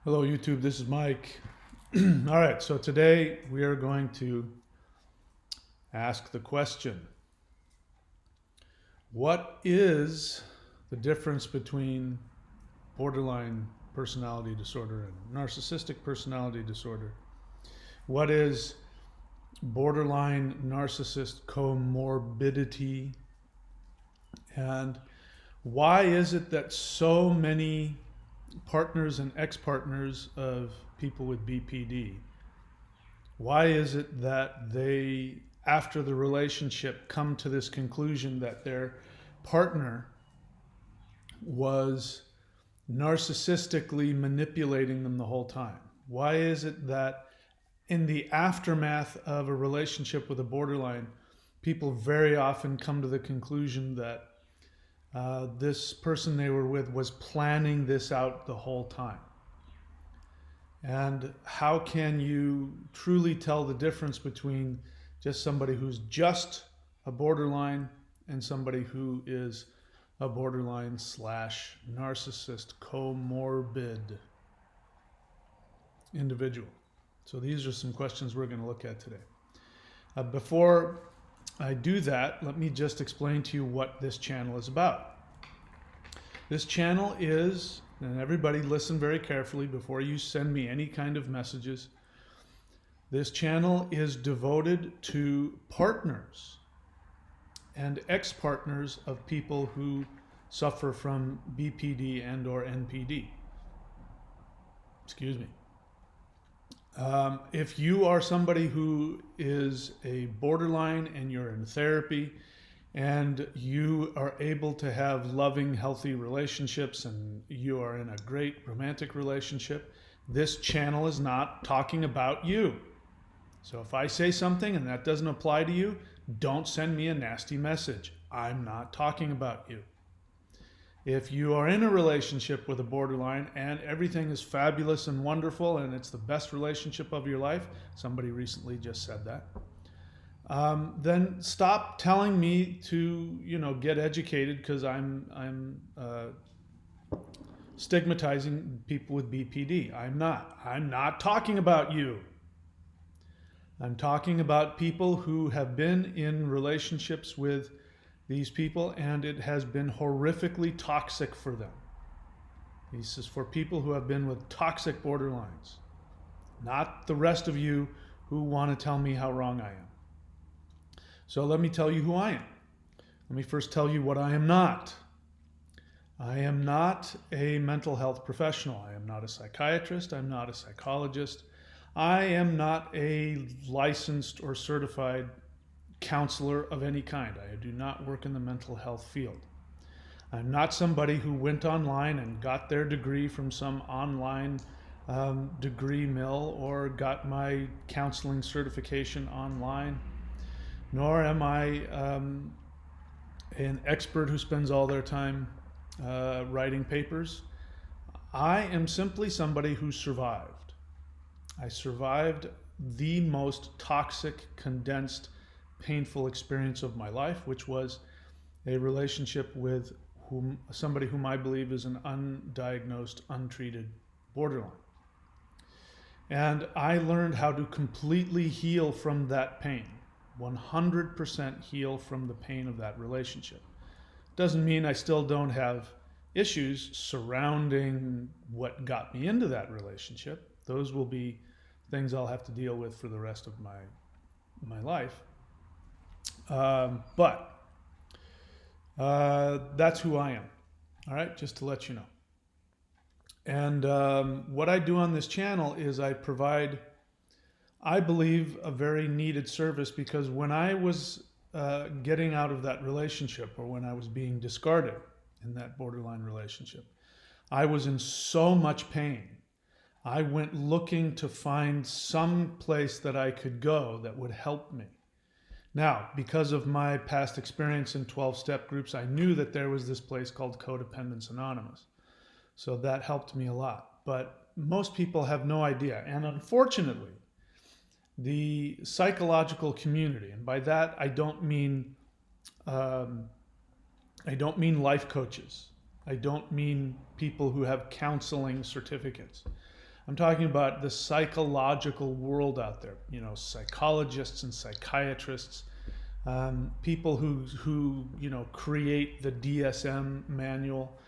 Hello YouTube, this is Mike. All right, so today we are going to ask the question, what is the difference between borderline personality disorder and narcissistic personality disorder? What is borderline narcissist comorbidity? And why is it that so many partners and ex-partners of people with BPD, why is it that they, after the relationship, come to this conclusion that their partner was narcissistically manipulating them the whole time? Why is it that in the aftermath of a relationship with a borderline, people very often come to the conclusion that this person they were with was planning this out the whole time? And how can you truly tell the difference between just somebody who's just a borderline and somebody who is a borderline slash narcissist comorbid individual? So these are some questions we're going to look at today. Before I do that, let me just explain to you what this channel is about. This channel is, and everybody listen very carefully before you send me any kind of messages, this channel is devoted to partners and ex-partners of people who suffer from BPD and or NPD. Excuse me. If you are somebody who is a borderline and you're in therapy and you are able to have loving, healthy relationships and you are in a great romantic relationship, this channel is not talking about you. So if I say something and that doesn't apply to you, don't send me a nasty message. I'm not talking about you. If you are in a relationship with a borderline and everything is fabulous and wonderful and it's the best relationship of your life, somebody recently just said that, then stop telling me to, get educated, because I'm stigmatizing people with BPD. I'm not. I'm not talking about you. I'm talking about people who have been in relationships with these people and it has been horrifically toxic for them. This is for people who have been with toxic borderlines, not the rest of you who want to tell me how wrong I am. So let me tell you who I am. Let me first tell you what I am not. I am not a mental health professional. I am not a psychiatrist. I'm not a psychologist. I am not a licensed or certified counselor of any kind. I do not work in the mental health field. I'm not somebody who went online and got their degree from some online degree mill or got my counseling certification online. Nor am I an expert who spends all their time writing papers. I am simply somebody who survived. I survived the most toxic, condensed, painful experience of my life, which was a relationship with somebody whom I believe is an undiagnosed, untreated borderline. And I learned how to completely heal from that pain. 100% heal from the pain of that relationship. Doesn't mean I still don't have issues surrounding what got me into that relationship. Those will be things I'll have to deal with for the rest of my life. But that's who I am. All right, just to let you know. And what I do on this channel is I provide, I believe, a very needed service, because when I was getting out of that relationship, or when I was being discarded in that borderline relationship, I was in so much pain. I went looking to find some place that I could go that would help me. Now, because of my past experience in 12-step groups, I knew that there was this place called Codependency Anonymous. So that helped me a lot. But most people have no idea. And unfortunately, the psychological community, and by that I don't mean life coaches. I don't mean people who have counseling certificates. I'm talking about the psychological world out there, psychologists and psychiatrists, people who create the DSM manual.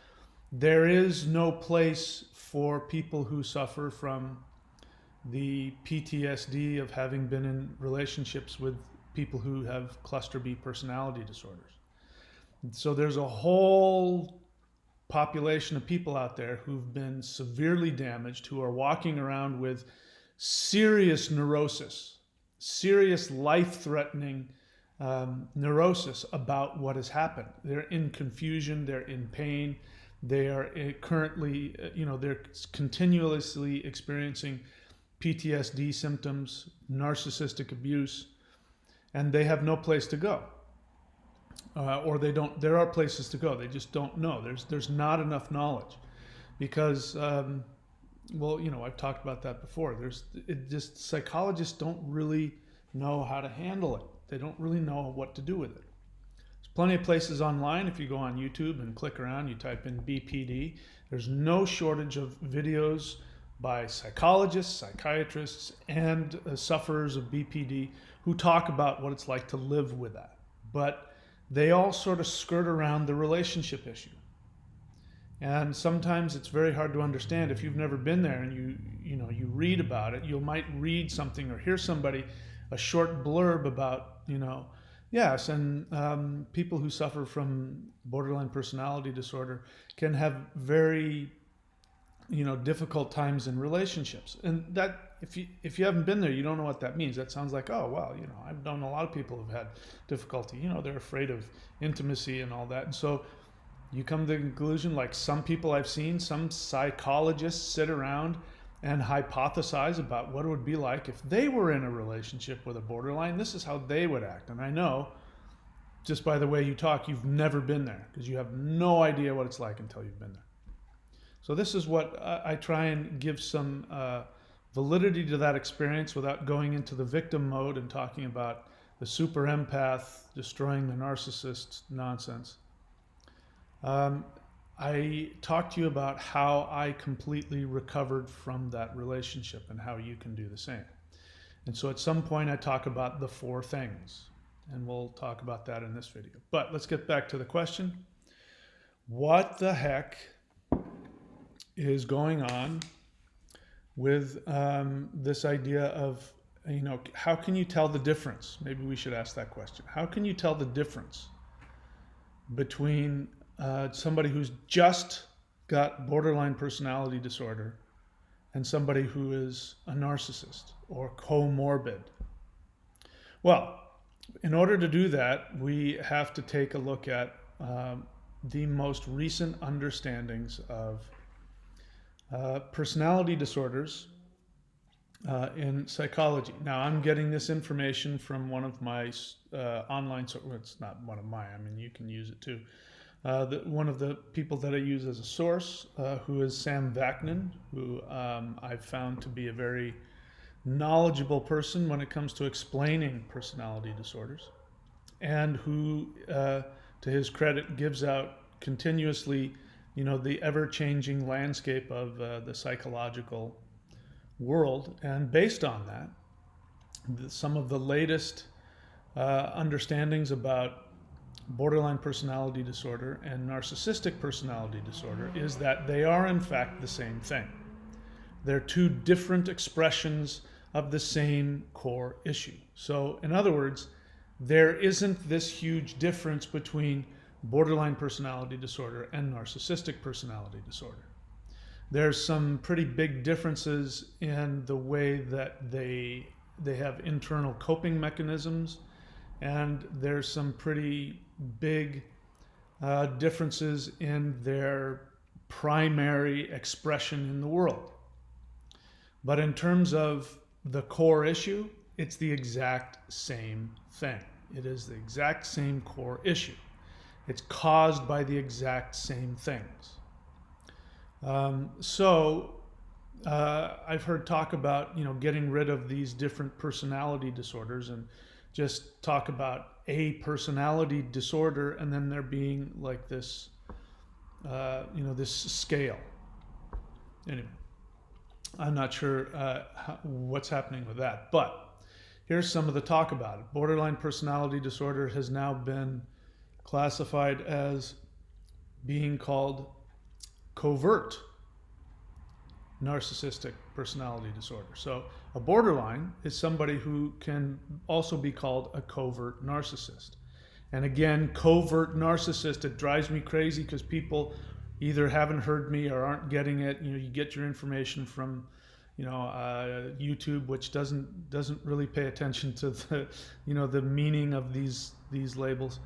There is no place for people who suffer from the PTSD of having been in relationships with people who have cluster B personality disorders. So there's a whole population of people out there who've been severely damaged, who are walking around with serious neurosis, serious life-threatening neurosis about what has happened. They're in confusion, they're in pain, they are currently, they're continuously experiencing PTSD symptoms, narcissistic abuse, and they have no place to go. Or they don't. There are places to go. They just don't know. There's not enough knowledge, because I've talked about that before. Psychologists don't really know how to handle it. They don't really know what to do with it. There's plenty of places online. If you go on YouTube and click around, you type in BPD. There's no shortage of videos by psychologists, psychiatrists, and sufferers of BPD who talk about what it's like to live with that. But they all sort of skirt around the relationship issue. And sometimes it's very hard to understand if you've never been there and you read about it. You might read something or hear somebody, a short blurb about, yes, and people who suffer from borderline personality disorder can have very, difficult times in relationships. And that, if you haven't been there, you don't know what that means. That sounds like, oh, well, I've known a lot of people who've had difficulty. They're afraid of intimacy and all that. And so you come to the conclusion, like some people I've seen, some psychologists sit around and hypothesize about what it would be like if they were in a relationship with a borderline. This is how they would act. And I know, just by the way you talk, you've never been there, because you have no idea what it's like until you've been there. So this is what I try and give some validity to that experience without going into the victim mode and talking about the super empath destroying the narcissist nonsense. I talked to you about how I completely recovered from that relationship and how you can do the same. And so at some point I talk about the 4 things, and we'll talk about that in this video. But let's get back to the question. What the heck is going on with this idea of, how can you tell the difference? Maybe we should ask that question. How can you tell the difference between somebody who's just got borderline personality disorder and somebody who is a narcissist or comorbid? Well, in order to do that, we have to take a look at the most recent understandings of personality disorders in psychology. Now, I'm getting this information from one of my online, it's not one of mine, you can use it too. One of the people that I use as a source, who is Sam Vaknin, who I've found to be a very knowledgeable person when it comes to explaining personality disorders, and who, to his credit, gives out continuously the ever-changing landscape of the psychological world. And based on that, some of the latest understandings about borderline personality disorder and narcissistic personality disorder is that they are in fact the same thing. They're 2 different expressions of the same core issue. So in other words, there isn't this huge difference between borderline personality disorder and narcissistic personality disorder. There's some pretty big differences in the way that they have internal coping mechanisms, and there's some pretty big differences in their primary expression in the world. But in terms of the core issue, it's the exact same thing. It is the exact same core issue. It's caused by the exact same things. I've heard talk about, getting rid of these different personality disorders and just talk about a personality disorder, and then there being like this, this scale. Anyway, I'm not sure what's happening with that. But here's some of the talk about it. Borderline personality disorder has now been classified as being called covert narcissistic personality disorder. So a borderline is somebody who can also be called a covert narcissist. And again, covert narcissist, it drives me crazy because people either haven't heard me or aren't getting it. You know, you get your information from, YouTube, which doesn't really pay attention to the, the meaning of these labels.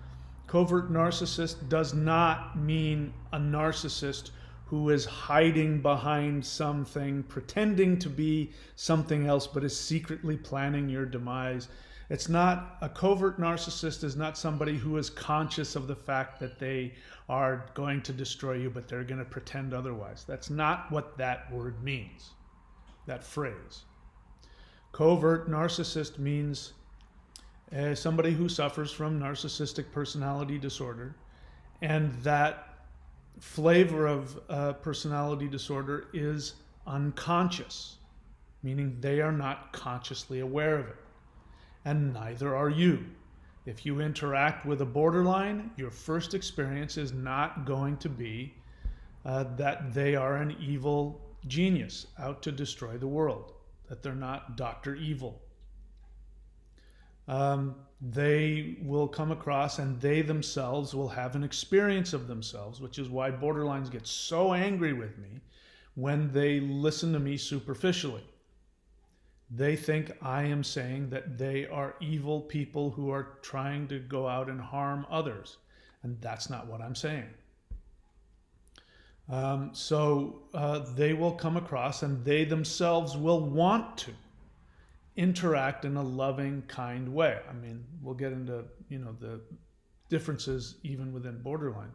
Covert narcissist does not mean a narcissist who is hiding behind something, pretending to be something else, but is secretly planning your demise. It's not, a covert narcissist is not somebody who is conscious of the fact that they are going to destroy you, but they're going to pretend otherwise. That's not what that word means, that phrase. Covert narcissist means somebody who suffers from narcissistic personality disorder, and that flavor of personality disorder is unconscious, meaning they are not consciously aware of it. And neither are you. If you interact with a borderline, your first experience is not going to be that they are an evil genius out to destroy the world, that they're not Dr. Evil. They will come across and they themselves will have an experience of themselves, which is why borderlines get so angry with me when they listen to me superficially. They think I am saying that they are evil people who are trying to go out and harm others. And that's not what I'm saying. So they will come across and they themselves will want to interact in a loving, kind way. I mean, we'll get into, the differences even within borderline.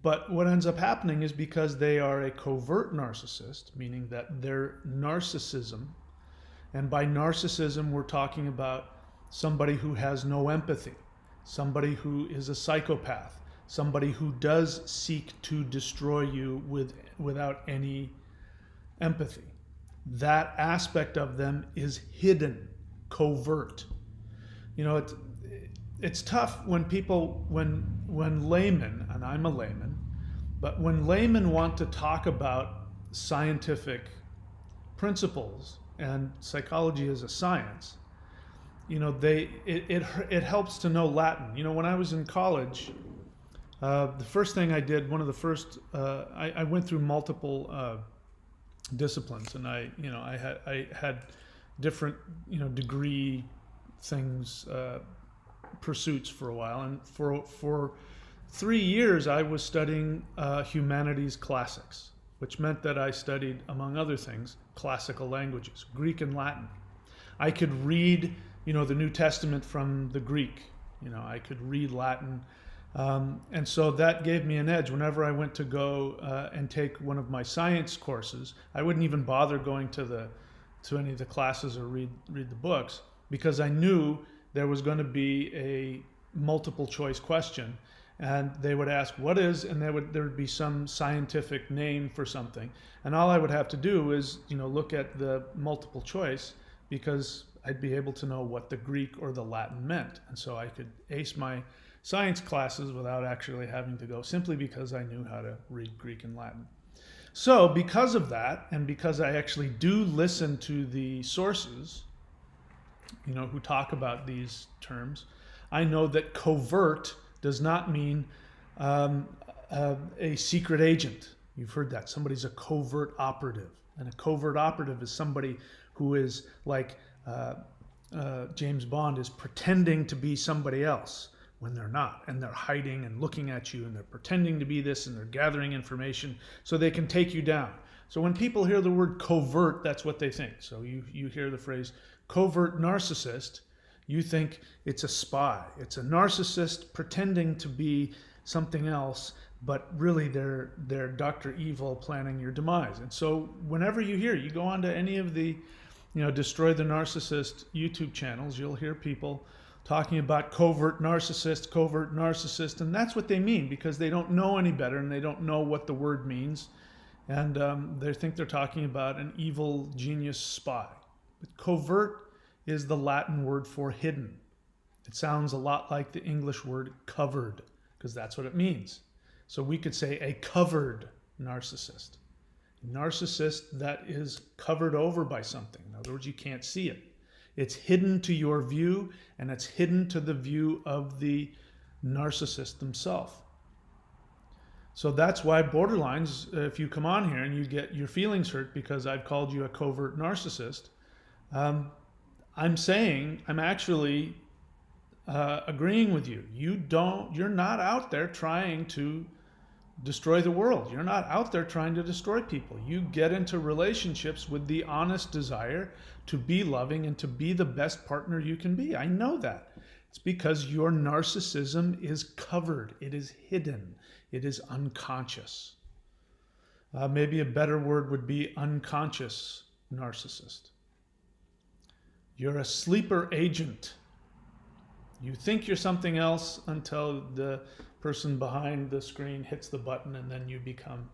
But what ends up happening is because they are a covert narcissist, meaning that their narcissism, and by narcissism we're talking about somebody who has no empathy, somebody who is a psychopath, somebody who does seek to destroy you without any empathy. That aspect of them is hidden, covert. It's tough when people, when laymen, and I'm a layman, but when laymen want to talk about scientific principles and psychology as a science, it helps to know Latin. When I was in college, the first thing I did, one of the first, I went through multiple disciplines, and I had different degree things, pursuits for a while, and for 3 years I was studying humanities classics, which meant that I studied, among other things, classical languages, Greek and Latin. I could read the New Testament from the Greek. I could read Latin, and so that gave me an edge. Whenever I went to go and take one of my science courses, I wouldn't even bother going to any of the classes or read the books, because I knew there was going to be a multiple choice question, and they would ask what is, and there would be some scientific name for something, and all I would have to do is look at the multiple choice, because I'd be able to know what the Greek or the Latin meant, and so I could ace my science classes without actually having to go, simply because I knew how to read Greek and Latin. So because of that, and because I actually do listen to the sources who talk about these terms, I know that covert does not mean a secret agent. You've heard that. Somebody's a covert operative. And a covert operative is somebody who is like James Bond, is pretending to be somebody else when they're not. And they're hiding and looking at you, and they're pretending to be this, and they're gathering information so they can take you down. So when people hear the word covert, that's what they think. So you hear the phrase covert narcissist, you think it's a spy. It's a narcissist pretending to be something else, but really they're Dr. Evil planning your demise. And so whenever you go onto any of the Destroy the Narcissist YouTube channels, you'll hear people talking about covert narcissist, and that's what they mean, because they don't know any better, and they don't know what the word means, And they think they're talking about an evil genius spy. But covert is the Latin word for hidden. It sounds a lot like the English word covered, because that's what it means. So we could say a covered narcissist. A narcissist that is covered over by something. In other words, you can't see it. It's hidden to your view, and it's hidden to the view of the narcissist themselves. So that's why borderlines, if you come on here and you get your feelings hurt because I've called you a covert narcissist, I'm actually agreeing with you. You're not out there trying to destroy the world. You're not out there trying to destroy people. You get into relationships with the honest desire to be loving and to be the best partner you can be. I know that. It's because your narcissism is covered. It is hidden. It is unconscious. Maybe a better word would be unconscious narcissist. You're a sleeper agent. You think you're something else until the person behind the screen hits the button, and then you become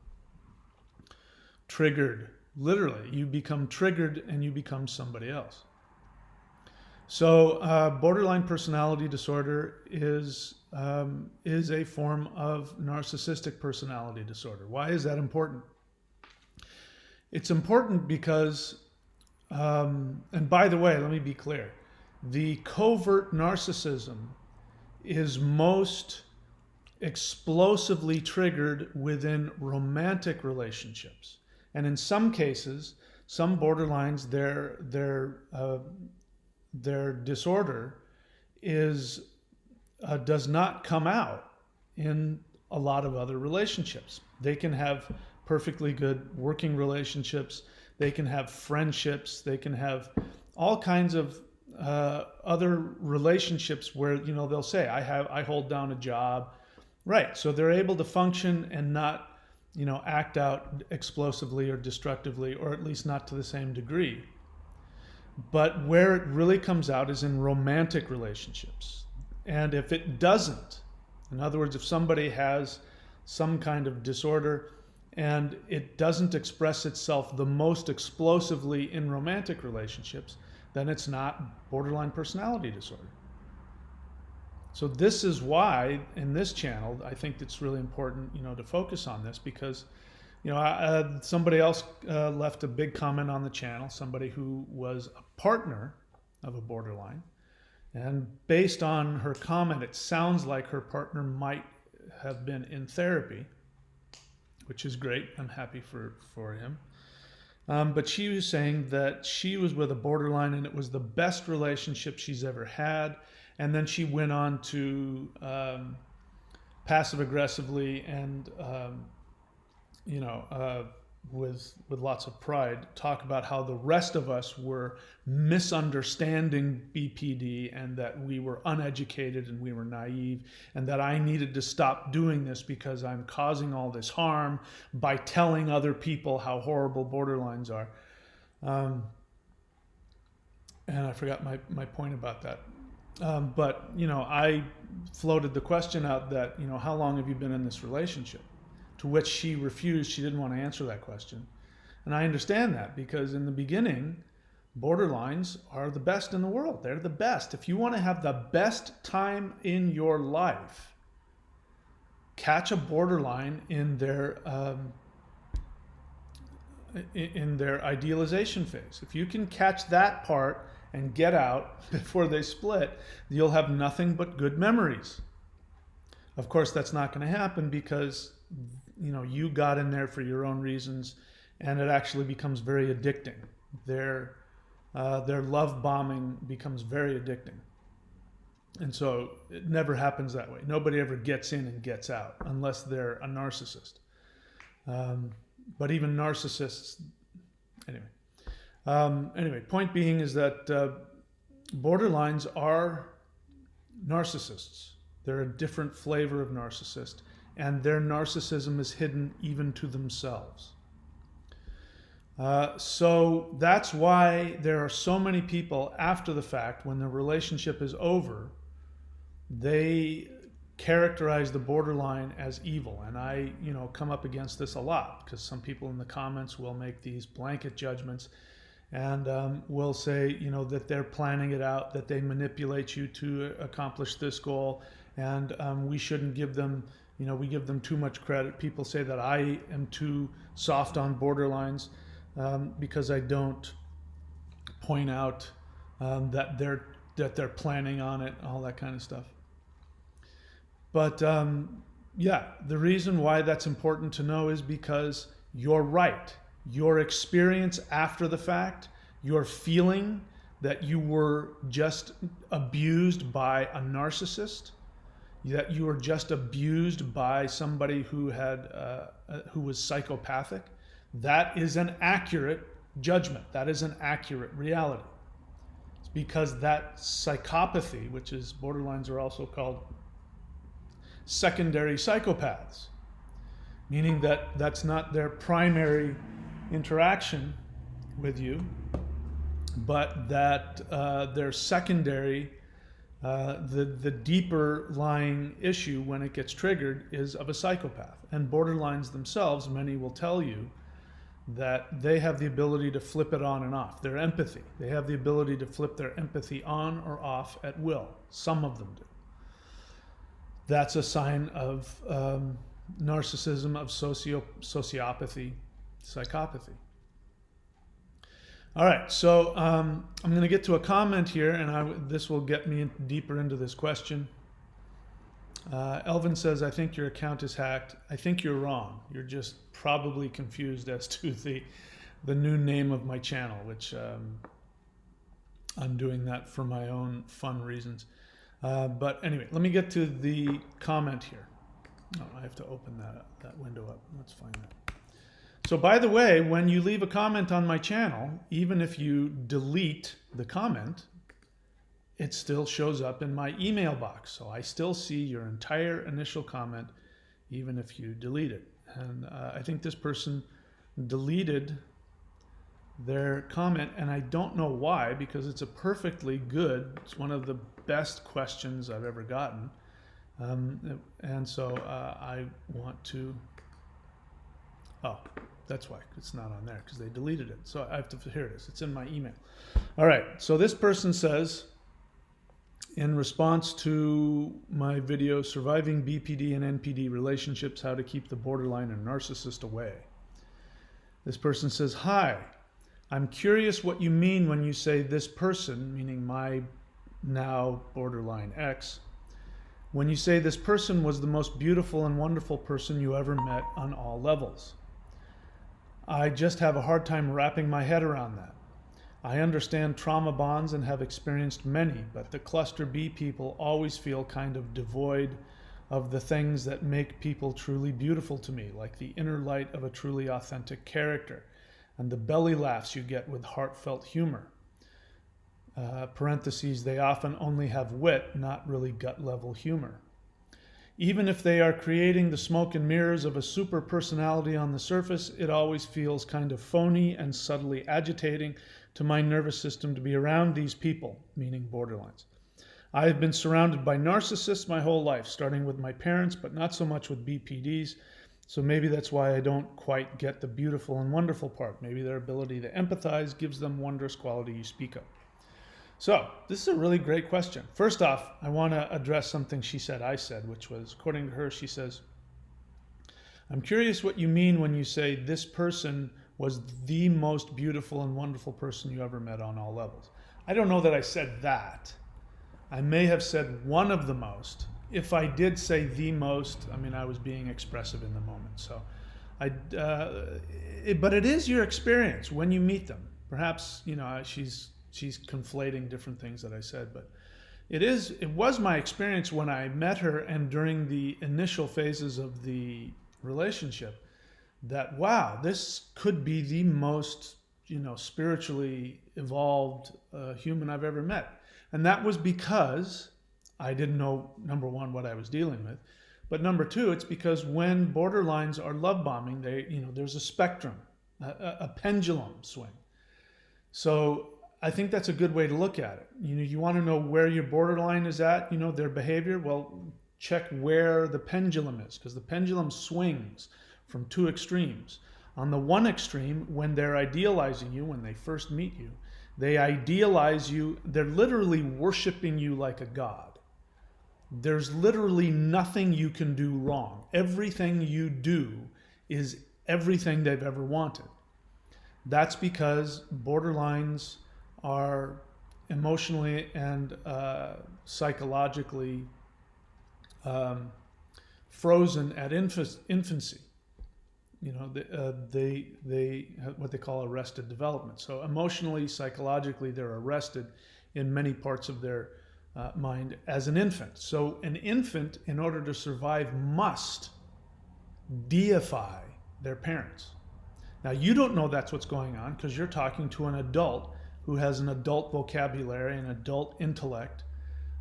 triggered. Literally, you become triggered and you become somebody else. So borderline personality disorder is a form of narcissistic personality disorder. Why is that important? It's important because, and by the way, let me be clear, the covert narcissism is most explosively triggered within romantic relationships. And in some cases, some borderlines, their disorder does not come out in a lot of other relationships. They can have perfectly good working relationships. They can have friendships. They can have all kinds of other relationships where, they'll say, I hold down a job. Right. So they're able to function and not, act out explosively or destructively, or at least not to the same degree. But where it really comes out is in romantic relationships. And if it doesn't, in other words, if somebody has some kind of disorder and it doesn't express itself the most explosively in romantic relationships, then it's not borderline personality disorder. So this is why in this channel, I think it's really important, to focus on this because, somebody else left a big comment on the channel, somebody who was a partner of a borderline. And based on her comment, it sounds like her partner might have been in therapy, which is great. I'm happy for him. But she was saying that she was with a borderline and it was the best relationship she's ever had. And then she went on to passive aggressively and, with lots of pride, talk about how the rest of us were misunderstanding BPD and that we were uneducated and we were naive and that I needed to stop doing this because I'm causing all this harm by telling other people how horrible borderlines are. And I forgot my point about that. But I floated the question out that, how long have you been in this relationship? To which she refused. She didn't want to answer that question. And I understand that because in the beginning, borderlines are the best in the world. They're the best. If you want to have the best time in your life, catch a borderline in their idealization phase. If you can catch that part and get out before they split, you'll have nothing but good memories. Of course, that's not going to happen because you got in there for your own reasons, and it actually becomes very addicting. Their love bombing becomes very addicting. And so it never happens that way. Nobody ever gets in and gets out unless they're a narcissist. But even narcissists, anyway, point being is that borderlines are narcissists. They're a different flavor of narcissist, and their narcissism is hidden even to themselves. So that's why there are so many people after the fact, when the relationship is over, they characterize the borderline as evil. And I, come up against this a lot because some people in the comments will make these blanket judgments and will say, that they're planning it out, that they manipulate you to accomplish this goal, and we shouldn't give them, we give them too much credit. People say that I am too soft on borderlines because I don't point out that they're planning on it, all that kind of stuff. But the reason why that's important to know is because you're right. Your experience after the fact, your feeling that you were just abused by a narcissist, that you were just abused by somebody who was psychopathic, that is an accurate judgment. That is an accurate reality. It's because that psychopathy, which is borderlines are also called secondary psychopaths, meaning that that's not their primary interaction with you, but that their secondary, the deeper lying issue when it gets triggered is of a psychopath. And borderlines themselves, many will tell you that they have the ability to flip it on and off. Their empathy, they have the ability to flip their empathy on or off at will. Some of them do. That's a sign of narcissism, of sociopathy, psychopathy. All right, so I'm going to get to a comment here, and this will get me deeper into this question. Elvin says, I think your account is hacked. I think you're wrong. You're just probably confused as to the new name of my channel, which I'm doing that for my own fun reasons. But anyway, let me get to the comment here. Oh, I have to open that window up. Let's find that. So by the way, when you leave a comment on my channel, even if you delete the comment, it still shows up in my email box. So I still see your entire initial comment, even if you delete it. And I think this person deleted their comment, and I don't know why, because it's a perfectly good, it's one of the best questions I've ever gotten. And so I want to, that's why it's not on there, because they deleted it. So I have to, here it is, it's in my email. All right, so this person says, in response to my video, Surviving BPD and NPD Relationships, How to Keep the Borderline and Narcissist Away. This person says, hi, I'm curious what you mean when you say this person, meaning my now borderline ex, when you say this person was the most beautiful and wonderful person you ever met on all levels. I just have a hard time wrapping my head around that. I understand trauma bonds and have experienced many, but the cluster B people always feel kind of devoid of the things that make people truly beautiful to me, like the inner light of a truly authentic character and the belly laughs you get with heartfelt humor. Parentheses, they often only have wit, not really gut level humor. Even if they are creating the smoke and mirrors of a super personality on the surface, it always feels kind of phony and subtly agitating to my nervous system to be around these people, meaning borderlines. I have been surrounded by narcissists my whole life, starting with my parents, but not so much with BPDs. So maybe that's why I don't quite get the beautiful and wonderful part. Maybe their ability to empathize gives them wondrous quality you speak of. So this is a really great question. First off, I want to address something she said I said, which was, according to her, she says, I'm curious what you mean when you say this person was the most beautiful and wonderful person you ever met on all levels. I don't know that I said that. I may have said one of the most. If I did say the most, I mean, I was being expressive in the moment. So, but it is your experience when you meet them. Perhaps, she's conflating different things that I said, but it was my experience when I met her and during the initial phases of the relationship that, wow, this could be the most, spiritually evolved human I've ever met. And that was because I didn't know, number one, what I was dealing with, but number two, it's because when borderlines are love bombing, there's a spectrum, a pendulum swing. So I think that's a good way to look at it. You want to know where your borderline is at, their behavior. Well, check where the pendulum is, because the pendulum swings from two extremes. On the one extreme, when they're idealizing you, when they first meet you, they idealize you, they're literally worshiping you like a god. There's literally nothing you can do wrong. Everything you do is everything they've ever wanted. That's because borderlines are emotionally and psychologically frozen at infancy. You know, they have what they call arrested development. So emotionally, psychologically, they're arrested in many parts of their mind as an infant. So an infant, in order to survive, must deify their parents. Now, you don't know that's what's going on because you're talking to an adult who has an adult vocabulary, an adult intellect,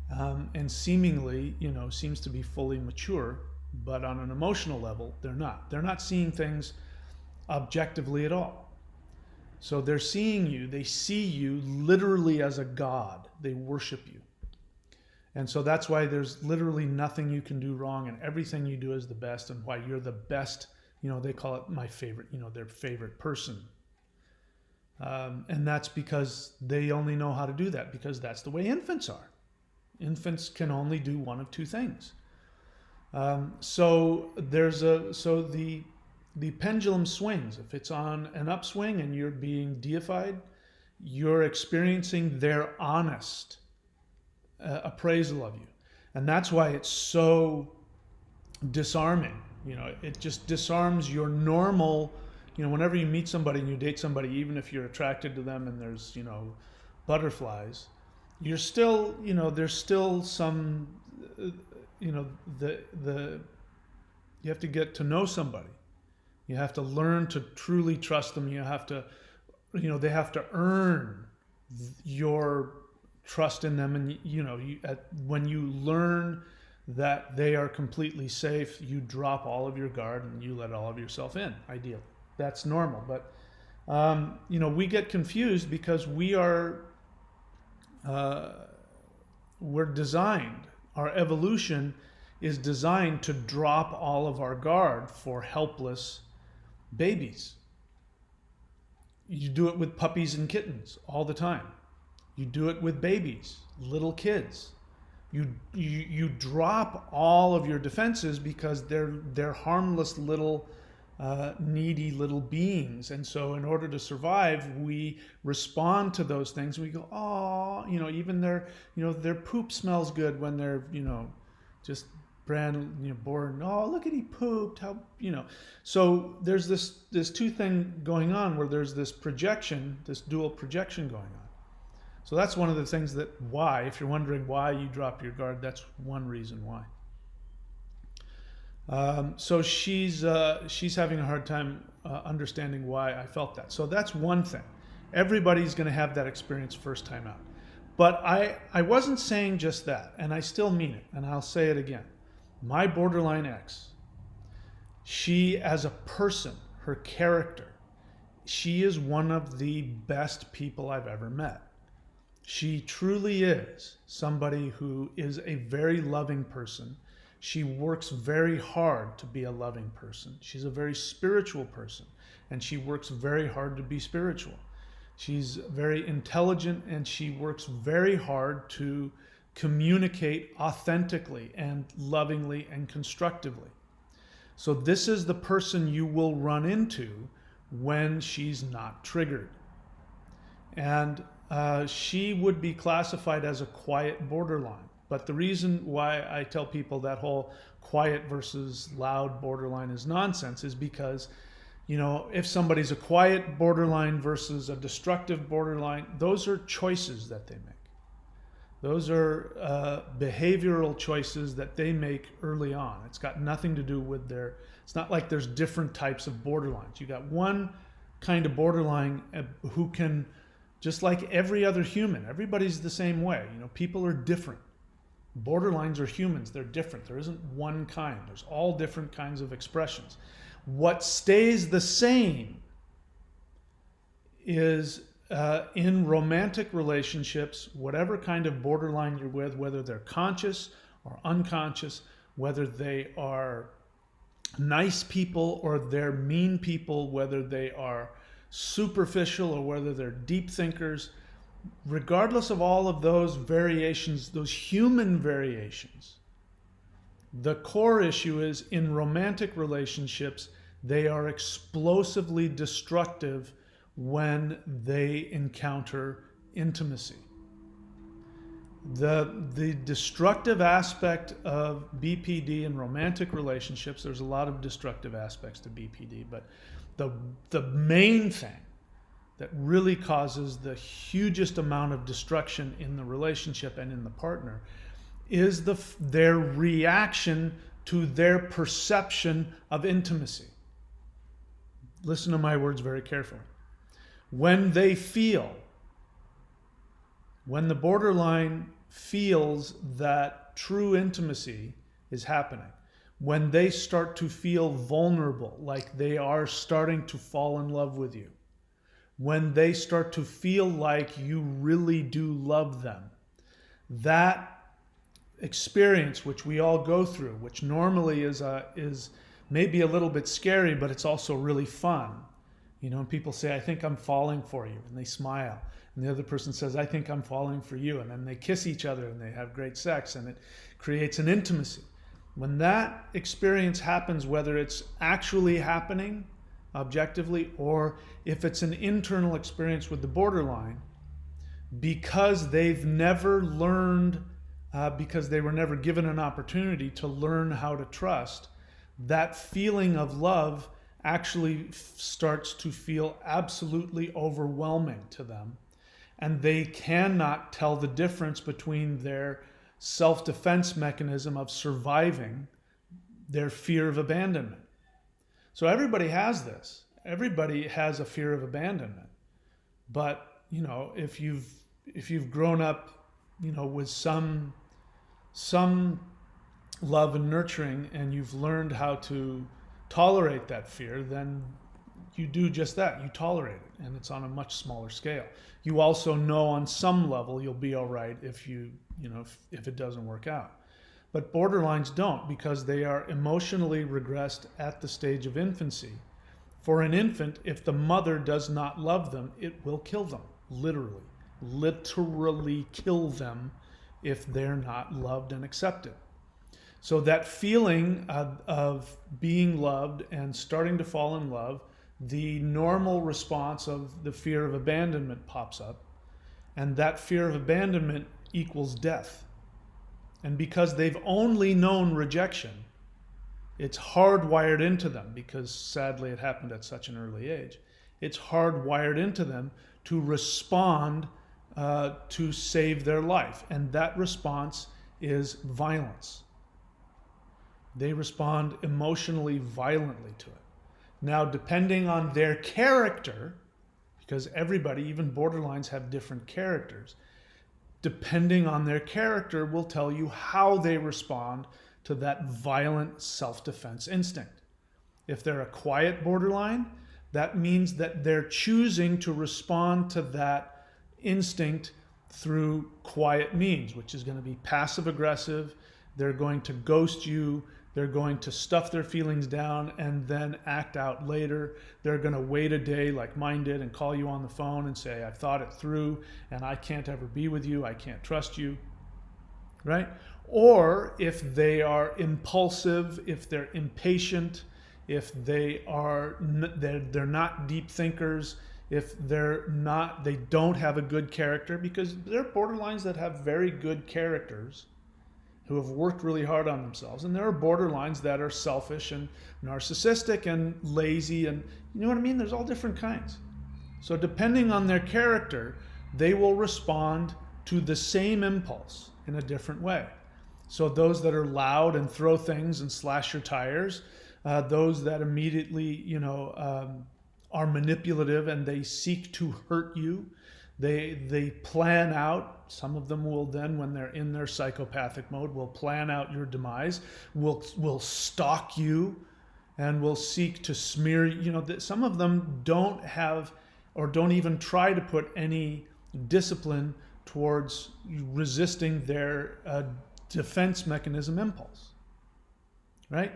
and seemingly, you know, seems to be fully mature. But on an emotional level, they're not. They're not seeing things objectively at all. So they're seeing you, they see you literally as a god. They worship you. And so that's why there's literally nothing you can do wrong, and everything you do is the best, and why you're the best, you know, they call it my favorite, you know, their favorite person. And that's because they only know how to do that, because that's the way infants are. Infants can only do one of two things. So the pendulum swings. If it's on an upswing and you're being deified, you're experiencing their honest appraisal of you. And that's why it's so disarming. You know, it just disarms your normal, you know, whenever you meet somebody and you date somebody, even if you're attracted to them and there's, you know, butterflies, you're still, you know, there's still some, you know, you have to get to know somebody. You have to learn to truly trust them. You have to, you know, they have to earn your trust in them. And, you know, when you learn that they are completely safe, you drop all of your guard and you let all of yourself in, ideally. That's normal. But, you know, we get confused because we're designed, our evolution is designed to drop all of our guard for helpless babies. You do it with puppies and kittens all the time. You do it with babies, little kids. You drop all of your defenses because they're harmless little needy little beings, and so in order to survive, we respond to those things. We go, oh, you know, even their poop smells good when they're, you know, just born. Oh, look at he pooped. How, you know. So there's this two thing going on where there's this projection, this dual projection going on. So that's one of the things why, if you're wondering why you drop your guard, that's one reason why. So she's having a hard time understanding why I felt that. So that's one thing. Everybody's going to have that experience first time out. But I wasn't saying just that, and I still mean it, and I'll say it again. My borderline ex, she as a person, her character, she is one of the best people I've ever met. She truly is somebody who is a very loving person. She works very hard to be a loving person. She's a very spiritual person, and she works very hard to be spiritual. She's very intelligent, and she works very hard to communicate authentically and lovingly and constructively. So this is the person you will run into when she's not triggered. And she would be classified as a quiet borderline. But the reason why I tell people that whole quiet versus loud borderline is nonsense is because, you know, if somebody's a quiet borderline versus a destructive borderline, those are choices that they make. Those are behavioral choices that they make early on. It's got nothing to do with it's not like there's different types of borderlines. You got one kind of borderline who can, just like every other human, everybody's the same way. You know, people are different. Borderlines are humans. They're different. There isn't one kind. There's all different kinds of expressions. What stays the same is in romantic relationships, whatever kind of borderline you're with, whether they're conscious or unconscious, whether they are nice people or they're mean people, whether they are superficial or whether they're deep thinkers, regardless of all of those variations, those human variations, the core issue is in romantic relationships, they are explosively destructive when they encounter intimacy. The destructive aspect of BPD in romantic relationships, there's a lot of destructive aspects to BPD, but the main thing that really causes the hugest amount of destruction in the relationship and in the partner is their reaction to their perception of intimacy. Listen to my words very carefully. When the borderline feels that true intimacy is happening, when they start to feel vulnerable, like they are starting to fall in love with you, when they start to feel like you really do love them, that experience, which we all go through, which normally is maybe a little bit scary, but it's also really fun. You know, and people say, I think I'm falling for you, and they smile. And the other person says, I think I'm falling for you. And then they kiss each other and they have great sex, and it creates an intimacy. When that experience happens, whether it's actually happening objectively or if it's an internal experience with the borderline, because they've never learned, because they were never given an opportunity to learn how to trust, that feeling of love actually starts to feel absolutely overwhelming to them. And they cannot tell the difference between their self-defense mechanism of surviving their fear of abandonment. So everybody has this. Everybody has a fear of abandonment. But, you know, if you've grown up, you know, with some love and nurturing, and you've learned how to tolerate that fear, then you do just that. You tolerate it, and it's on a much smaller scale. You also know on some level you'll be all right if if it doesn't work out. But borderlines don't, because they are emotionally regressed at the stage of infancy. For an infant, if the mother does not love them, it will kill them, literally kill them if they're not loved and accepted. So that feeling of being loved and starting to fall in love, the normal response of the fear of abandonment pops up, and that fear of abandonment equals death. And because they've only known rejection, it's hardwired into them, because sadly it happened at such an early age. It's hardwired into them to respond to save their life. And that response is violence. They respond emotionally violently to it. Now, depending on their character, because everybody, even borderlines, have different characters, depending on their character will tell you how they respond to that violent self-defense instinct. If they're a quiet borderline, that means that they're choosing to respond to that instinct through quiet means, which is going to be passive-aggressive. They're going to ghost you. They're going to stuff their feelings down and then act out later. They're going to wait a day like mine did and call you on the phone and say, I've thought it through and I can't ever be with you. I can't trust you, right? Or if they are impulsive, if they're impatient, if they're not deep thinkers, if they don't have a good character, because there are borderlines that have very good characters who have worked really hard on themselves. And there are borderlines that are selfish and narcissistic and lazy, and you know what I mean? There's all different kinds. So depending on their character, they will respond to the same impulse in a different way. So those that are loud and throw things and slash your tires, those that immediately, are manipulative and they seek to hurt you, they plan out. Some of them will then, when they're in their psychopathic mode, will plan out your demise, will stalk you, and will seek to smear you. Some of them don't have, or don't even try to put any discipline towards resisting their defense mechanism impulse. right?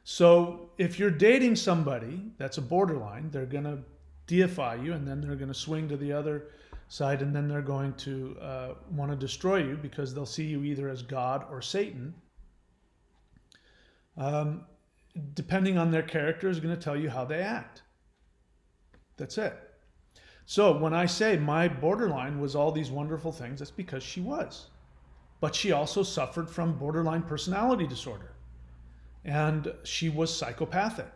So if you're dating somebody that's a borderline, they're going to deify you, and then they're going to swing to the other side, and then they're going to want to destroy you because they'll see you either as God or Satan. Depending on their character is going to tell you how they act. That's it. So when I say my borderline was all these wonderful things, that's because she was. But she also suffered from borderline personality disorder. And she was psychopathic.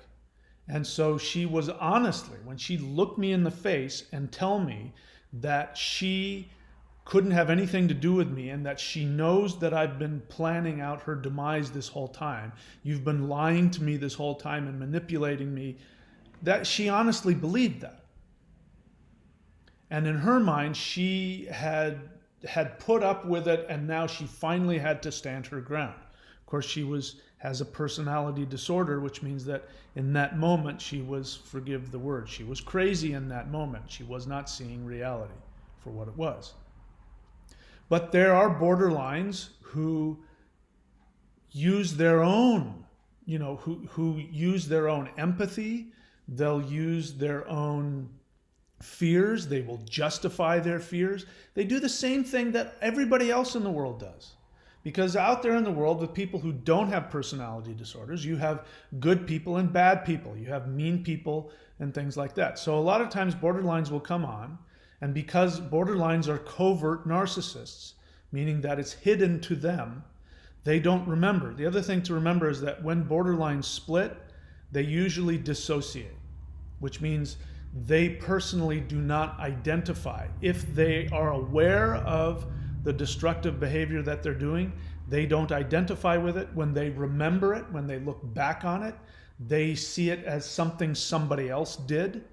And so she was honestly, when she looked me in the face and tell me that she couldn't have anything to do with me and that she knows that I've been planning out her demise this whole time, you've been lying to me this whole time and manipulating me, that she honestly believed that. And in her mind, she had put up with it, and now she finally had to stand her ground. Of course, she has a personality disorder, which means that in that moment she was, forgive the word, she was crazy in that moment. She was not seeing reality for what it was. But there are borderlines who use their own, who use their own empathy. They'll use their own fears. They will justify their fears. They do the same thing that everybody else in the world does. Because out there in the world, with people who don't have personality disorders, you have good people and bad people. You have mean people and things like that. So a lot of times borderlines will come on, and because borderlines are covert narcissists, meaning that it's hidden to them, they don't remember. The other thing to remember is that when borderlines split, they usually dissociate, which means they personally do not identify. If they are aware of the destructive behavior that they're doing, they don't identify with it. When they remember it, when they look back on it, they see it as something somebody else did.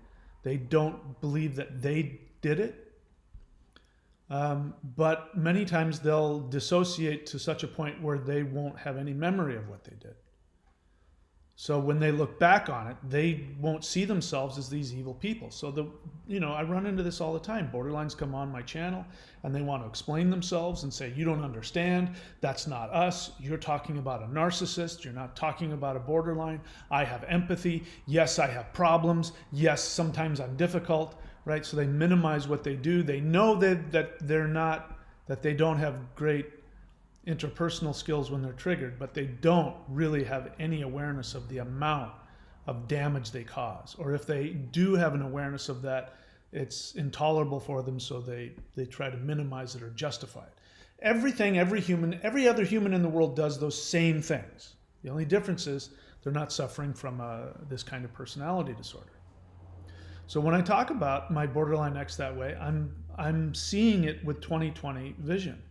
They don't believe that they did it. But many times they'll dissociate to such a point where they won't have any memory of what they did. So when they look back on it, they won't see themselves as these evil people. So I run into this all the time. Borderlines come on my channel and they want to explain themselves and say, you don't understand. That's not us. You're talking about a narcissist. You're not talking about a borderline. I have empathy. Yes, I have problems. Yes, sometimes I'm difficult, right? So they minimize what they do. They know that they don't have great interpersonal skills when they're triggered, but they don't really have any awareness of the amount of damage they cause. Or if they do have an awareness of that, it's intolerable for them, so they try to minimize it or justify it. Every other human in the world does those same things. The only difference is they're not suffering from this kind of personality disorder. So when I talk about my borderline X that way, I'm seeing it with 20/20 vision.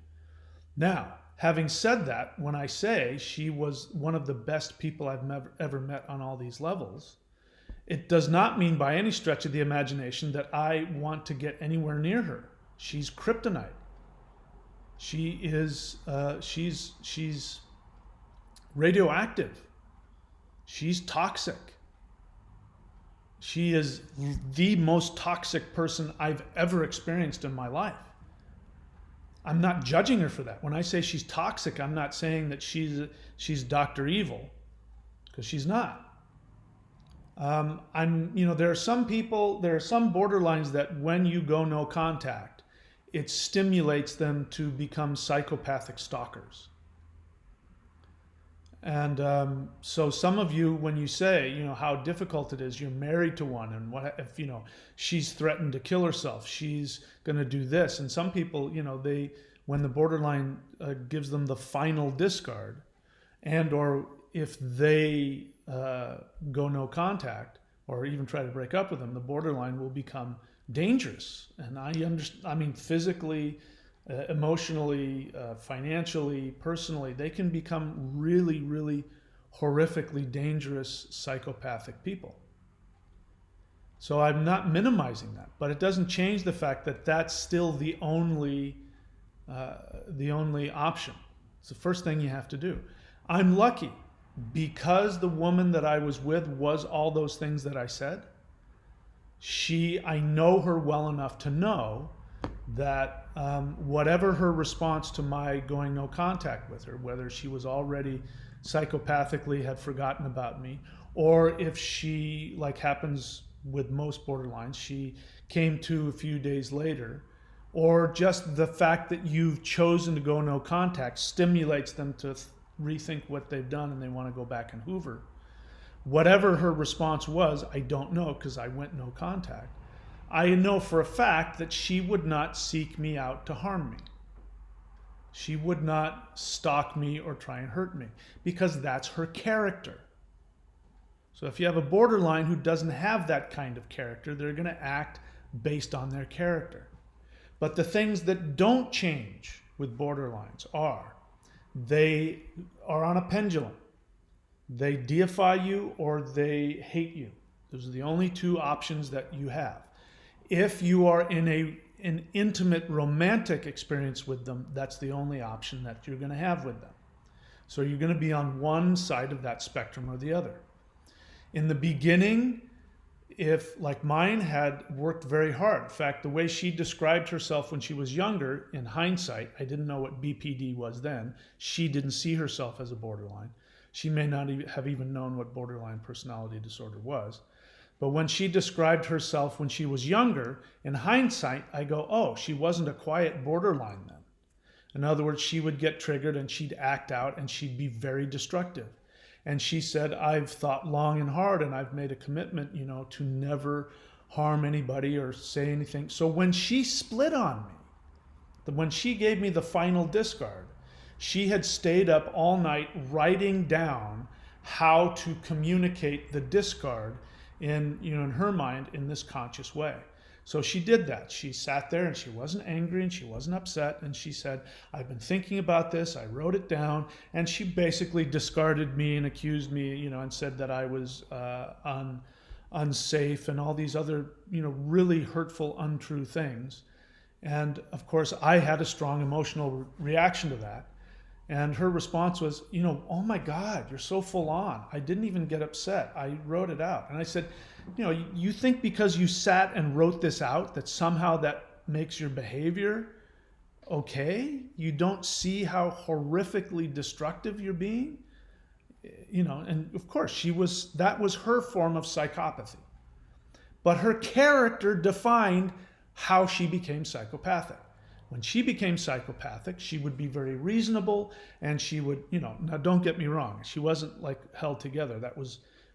Now, having said that, when I say she was one of the best people I've ever met on all these levels, it does not mean by any stretch of the imagination that I want to get anywhere near her. She's kryptonite. She is, she's radioactive. She's toxic. She is the most toxic person I've ever experienced in my life. I'm not judging her for that. When I say she's toxic, I'm not saying that she's Dr. Evil, because she's not. There are some borderlines that when you go no contact, it stimulates them to become psychopathic stalkers. And so some of you, when you say, how difficult it is, you're married to one, and what if, she's threatened to kill herself, she's going to do this. And some people, when the borderline gives them the final discard, and or if they go no contact or even try to break up with them, the borderline will become dangerous. And I mean, physically, emotionally, financially, personally, they can become really, really horrifically dangerous psychopathic people. So I'm not minimizing that, but it doesn't change the fact that that's still the only option. It's the first thing you have to do. I'm lucky because the woman that I was with was all those things that I said. I know her well enough to know that whatever her response to my going no contact with her, whether she was already psychopathically had forgotten about me, or if she, like happens with most borderlines, she came to a few days later, or just the fact that you've chosen to go no contact stimulates them to rethink what they've done and they want to go back and hoover. Whatever her response was, I don't know because I went no contact. I know for a fact that she would not seek me out to harm me. She would not stalk me or try and hurt me because that's her character. So if you have a borderline who doesn't have that kind of character, they're going to act based on their character. But the things that don't change with borderlines are they are on a pendulum. They deify you or they hate you. Those are the only two options that you have. If you are in an intimate romantic experience with them, that's the only option that you're going to have with them. So you're going to be on one side of that spectrum or the other. In the beginning, if, like mine, had worked very hard. In fact, the way she described herself when she was younger, in hindsight, I didn't know what BPD was then. She didn't see herself as a borderline. She may not have even known what borderline personality disorder was. But when she described herself when she was younger, in hindsight, I go, oh, she wasn't a quiet borderline then. In other words, she would get triggered and she'd act out and she'd be very destructive. And she said, I've thought long and hard and I've made a commitment, to never harm anybody or say anything. So when she split on me, when she gave me the final discard, she had stayed up all night writing down how to communicate the discard in her mind in this conscious way. So she did that. She sat there and she wasn't angry and she wasn't upset. And she said, I've been thinking about this. I wrote it down. And she basically discarded me and accused me, and said that I was unsafe and all these other, really hurtful, untrue things. And of course, I had a strong emotional reaction to that. And her response was, oh my God, you're so full on. I didn't even get upset. I wrote it out. And I said, you think because you sat and wrote this out that somehow that makes your behavior okay? You don't see how horrifically destructive you're being? And of course that was her form of psychopathy. But her character defined how she became psychopathic. When she became psychopathic, she would be very reasonable and she would, now don't get me wrong, she wasn't like held together.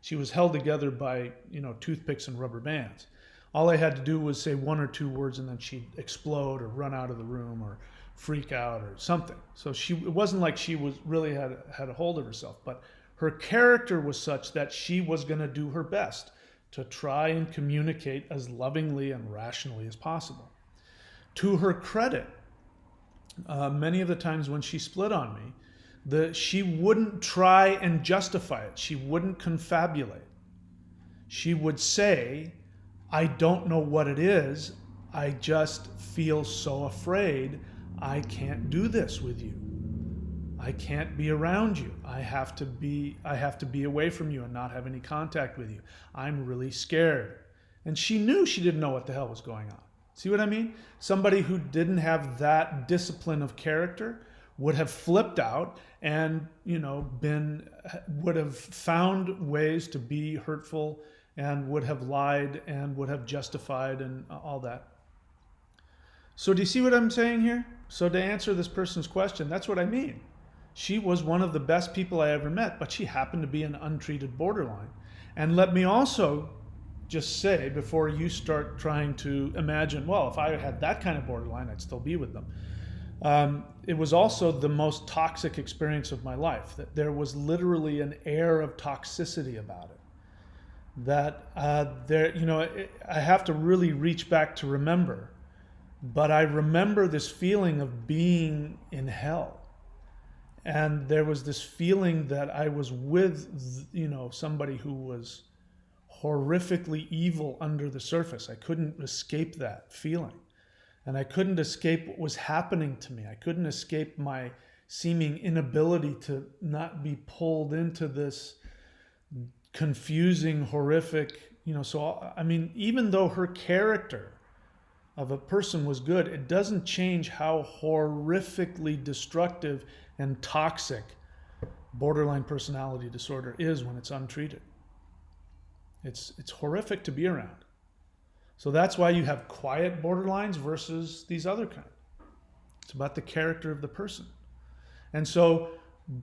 She was held together by, toothpicks and rubber bands. All I had to do was say one or two words and then she'd explode or run out of the room or freak out or something. So it wasn't like she was really had a hold of herself, but her character was such that she was going to do her best to try and communicate as lovingly and rationally as possible. To her credit, many of the times when she split on me, she wouldn't try and justify it. She wouldn't confabulate. She would say, I don't know what it is. I just feel so afraid. I can't do this with you. I can't be around you. I have to be away from you and not have any contact with you. I'm really scared. And she knew she didn't know what the hell was going on. See what I mean? Somebody who didn't have that discipline of character would have flipped out and, would have found ways to be hurtful and would have lied and would have justified and all that. So do you see what I'm saying here? So to answer this person's question, that's what I mean. She was one of the best people I ever met, but she happened to be an untreated borderline. And let me also just say, before you start trying to imagine, well, if I had that kind of borderline, I'd still be with them. It was also the most toxic experience of my life, that there was literally an air of toxicity about it. That I have to really reach back to remember, but I remember this feeling of being in hell. And there was this feeling that I was with, somebody who was horrifically evil under the surface. I couldn't escape that feeling. And I couldn't escape what was happening to me. I couldn't escape my seeming inability to not be pulled into this confusing, horrific, so, even though her character of a person was good, it doesn't change how horrifically destructive and toxic borderline personality disorder is when it's untreated. It's horrific to be around. So that's why you have quiet borderlines versus these other kind. It's about the character of the person. And so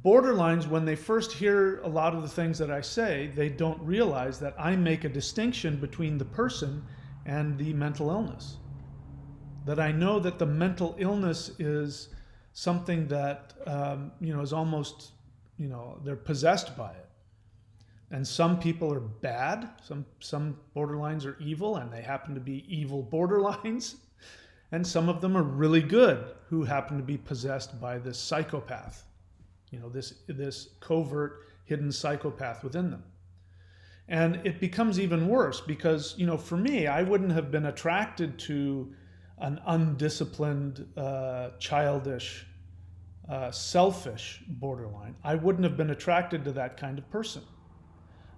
borderlines, when they first hear a lot of the things that I say, they don't realize that I make a distinction between the person and the mental illness. That I know that the mental illness is something that is almost, they're possessed by it. And some people are bad. Some borderlines are evil, and they happen to be evil borderlines. And some of them are really good, who happen to be possessed by this psychopath, this covert, hidden psychopath within them. And it becomes even worse because, for me, I wouldn't have been attracted to an undisciplined, childish, selfish borderline. I wouldn't have been attracted to that kind of person.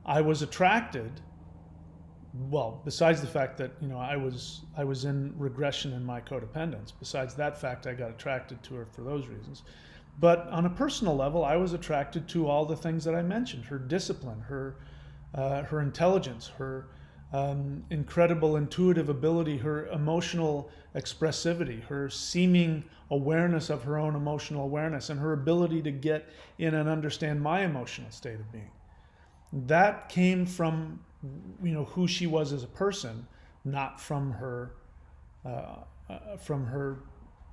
I was attracted, besides the fact that, I was in regression in my codependence. Besides that fact, I got attracted to her for those reasons. But on a personal level, I was attracted to all the things that I mentioned: her discipline, her intelligence, her incredible intuitive ability, her emotional expressivity, her seeming awareness of her own emotional awareness, and her ability to get in and understand my emotional state of being. That came from, who she was as a person, not from her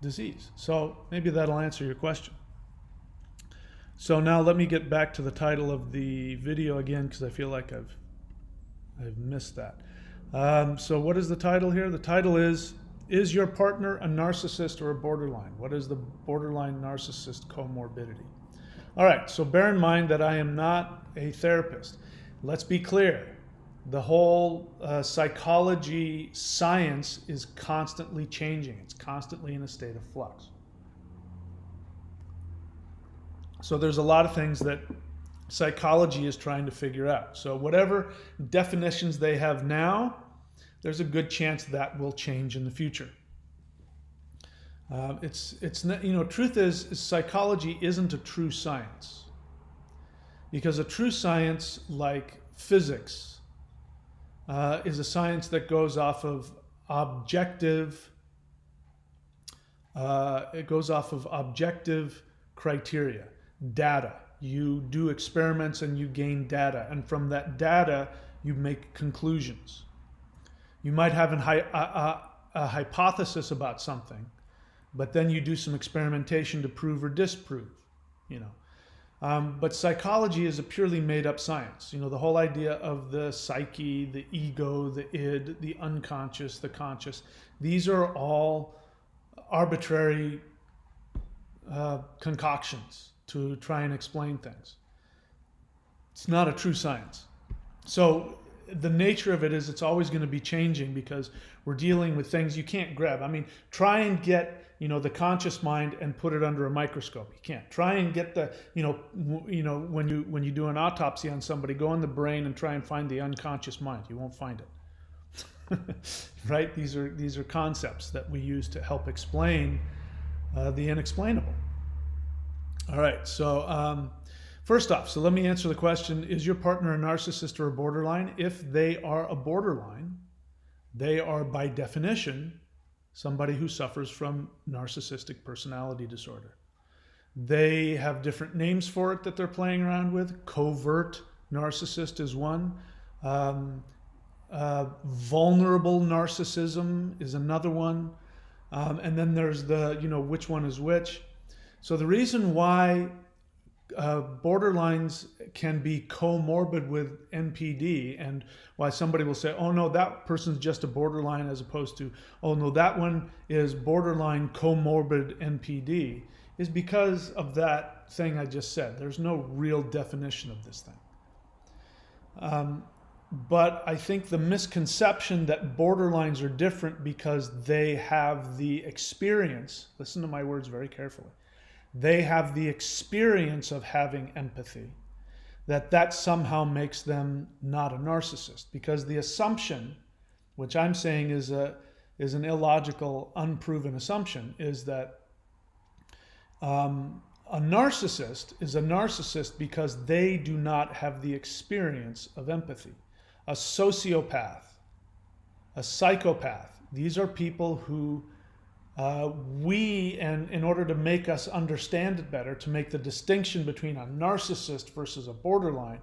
disease. So maybe that'll answer your question. So now let me get back to the title of the video again, because I feel like I've missed that. So what is the title here? The title is your partner a narcissist or a borderline? What is the borderline narcissist comorbidity? All right, so bear in mind that I am not a therapist. Let's be clear. The whole psychology science is constantly changing. It's constantly in a state of flux. So there's a lot of things that psychology is trying to figure out. So whatever definitions they have now, there's a good chance that will change in the future. Truth is psychology isn't a true science, because a true science objective is a science that goes off of objective. It goes off of objective criteria, data. You do experiments and you gain data, and from that data you make conclusions. You might have a hypothesis about something, but then you do some experimentation to prove or disprove. But psychology is a purely made-up science. The whole idea of the psyche, the ego, the id, the unconscious, the conscious. These are all arbitrary concoctions to try and explain things. It's not a true science. So the nature of it is it's always going to be changing, because we're dealing with things you can't grab. I mean, try and get the conscious mind and put it under a microscope. You can't. Try and get the when you do an autopsy on somebody, go in the brain and try and find the unconscious mind. You won't find it. Right? These are concepts that we use to help explain the unexplainable. All right. So first off, so let me answer the question: is your partner a narcissist or a borderline? If they are a borderline, they are by definition somebody who suffers from narcissistic personality disorder. They have different names for it that they're playing around with. Covert narcissist is one. Vulnerable narcissism is another one. And then there's the, which one is which. So the reason why borderlines can be comorbid with NPD, and why somebody will say, oh no, that person's just a borderline, as opposed to, oh no, that one is borderline comorbid NPD, is because of that thing I just said. There's no real definition of this thing. But I think the misconception that borderlines are different because they have the experience, listen to my words very carefully, they have the experience of having empathy, that somehow makes them not a narcissist. Because the assumption, which I'm saying is an illogical, unproven assumption, is that A narcissist is a narcissist because they do not have the experience of empathy. A sociopath, a psychopath, these are people who and in order to make us understand it better, to make the distinction between a narcissist versus a borderline,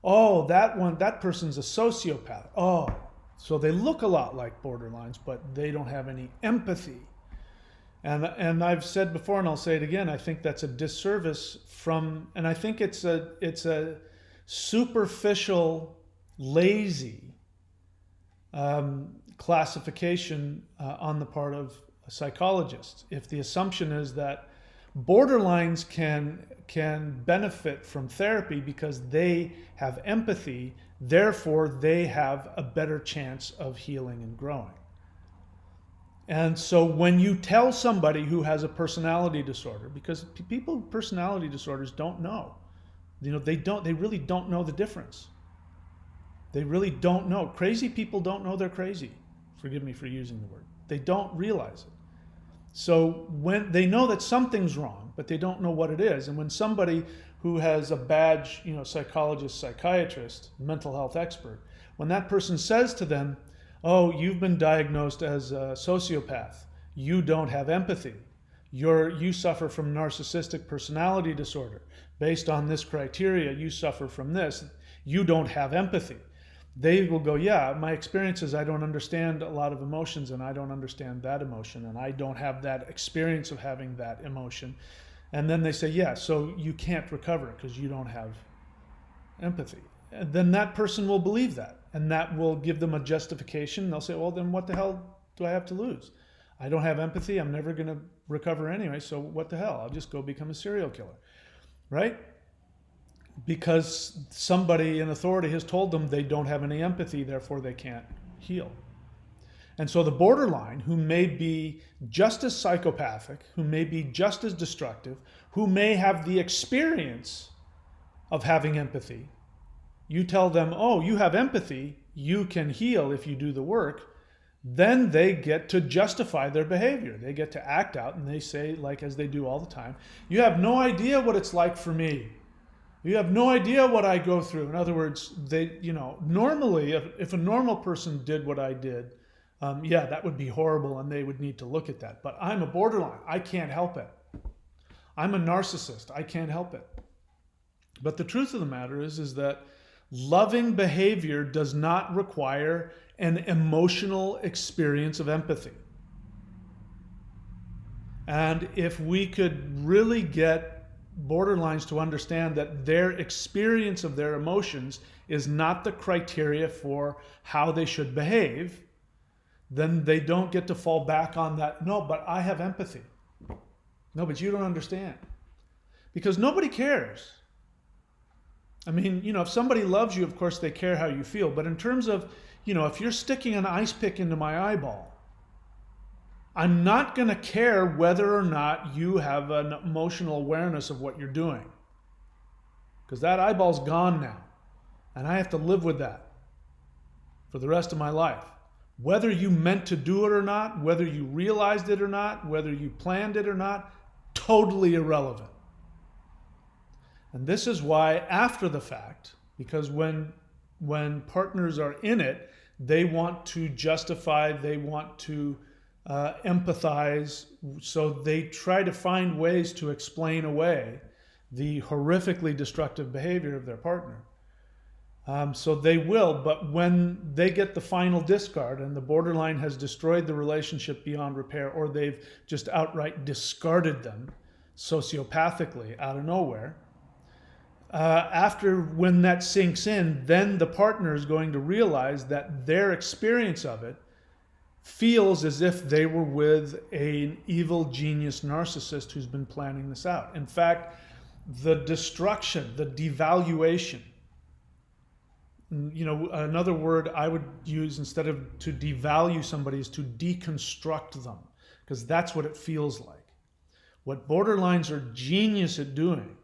oh, that person's a sociopath. Oh, so they look a lot like borderlines, but they don't have any empathy. And I've said before, and I'll say it again, I think that's a disservice and I think it's a superficial, lazy classification on the part of psychologists. If the assumption is that borderlines can benefit from therapy because they have empathy, therefore they have a better chance of healing and growing. And so when you tell somebody who has a personality disorder, because people with personality disorders don't know, they really don't know the difference. They really don't know. Crazy people don't know they're crazy. Forgive me for using the word. They don't realize it. So when they know that something's wrong, but they don't know what it is, and when somebody who has a badge, psychologist, psychiatrist, mental health expert, when that person says to them, oh, you've been diagnosed as a sociopath, you don't have empathy, you suffer from narcissistic personality disorder, based on this criteria, you suffer from this, you don't have empathy. They will go, yeah, my experience is I don't understand a lot of emotions, and I don't understand that emotion, and I don't have that experience of having that emotion. And then they say, yeah, so you can't recover because you don't have empathy. And then that person will believe that, and that will give them a justification. They'll say, well, then what the hell do I have to lose? I don't have empathy. I'm never going to recover anyway, so what the hell? I'll just go become a serial killer, right? Because somebody in authority has told them they don't have any empathy, therefore they can't heal. And so the borderline, who may be just as psychopathic, who may be just as destructive, who may have the experience of having empathy, you tell them, oh, you have empathy, you can heal if you do the work, then they get to justify their behavior. They get to act out, and they say, like as they do all the time, you have no idea what it's like for me. You have no idea what I go through. In other words, normally, if a normal person did what I did, yeah, that would be horrible, and they would need to look at that. But I'm a borderline. I can't help it. I'm a narcissist. I can't help it. But the truth of the matter is that loving behavior does not require an emotional experience of empathy. And if we could really get borderlines to understand that their experience of their emotions is not the criteria for how they should behave, then they don't get to fall back on that, no, but I have empathy. No, but you don't understand. Because nobody cares. I mean, if somebody loves you, of course they care how you feel. But in terms of, if you're sticking an ice pick into my eyeball, I'm not going to care whether or not you have an emotional awareness of what you're doing. Because that eyeball's gone now. And I have to live with that for the rest of my life. Whether you meant to do it or not, whether you realized it or not, whether you planned it or not, totally irrelevant. And this is why after the fact, because when partners are in it, they want to justify, they want to empathize, so they try to find ways to explain away the horrifically destructive behavior of their partner. So they will, but when they get the final discard and the borderline has destroyed the relationship beyond repair, or they've just outright discarded them sociopathically out of nowhere, when that sinks in, then the partner is going to realize that their experience of it feels as if they were with an evil genius narcissist who's been planning this out. In fact, the destruction, the devaluation, another word I would use instead of to devalue somebody is to deconstruct them, because that's what it feels like. What borderlines are genius at doing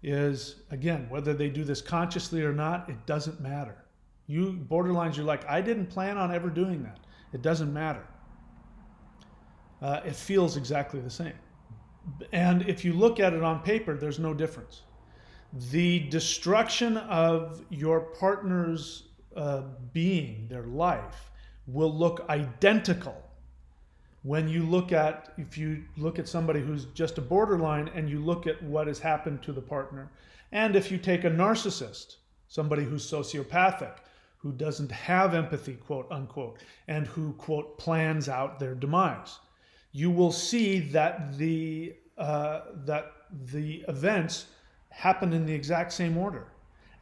is, again, whether they do this consciously or not, it doesn't matter. You borderlines, you're like, I didn't plan on ever doing that. It doesn't matter. It feels exactly the same. And if you look at it on paper, there's no difference. The destruction of your partner's being, their life, will look identical when you look at, if you look at somebody who's just a borderline and you look at what has happened to the partner. And if you take a narcissist, somebody who's sociopathic, who doesn't have empathy, quote unquote, and who, quote, plans out their demise, you will see that the events happen in the exact same order.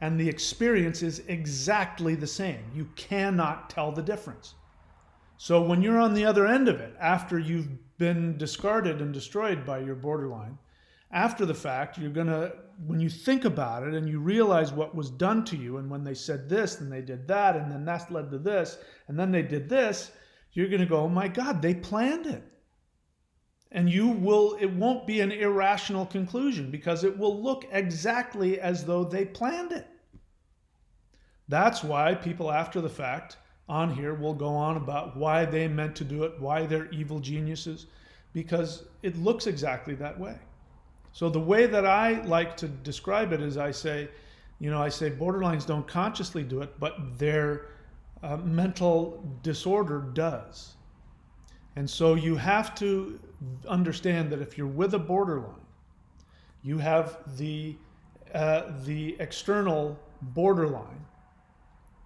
And the experience is exactly the same. You cannot tell the difference. So when you're on the other end of it, after you've been discarded and destroyed by your borderline, after the fact, you're gonna, when you think about it and you realize what was done to you, and when they said this, and they did that, and then that led to this, and then they did this, you're gonna go, oh my God, they planned it. And it won't be an irrational conclusion because it will look exactly as though they planned it. That's why people after the fact on here will go on about why they meant to do it, why they're evil geniuses, because it looks exactly that way. So the way that I like to describe it is I say borderlines don't consciously do it, but their mental disorder does. And so you have to understand that if you're with a borderline, you have the external borderline.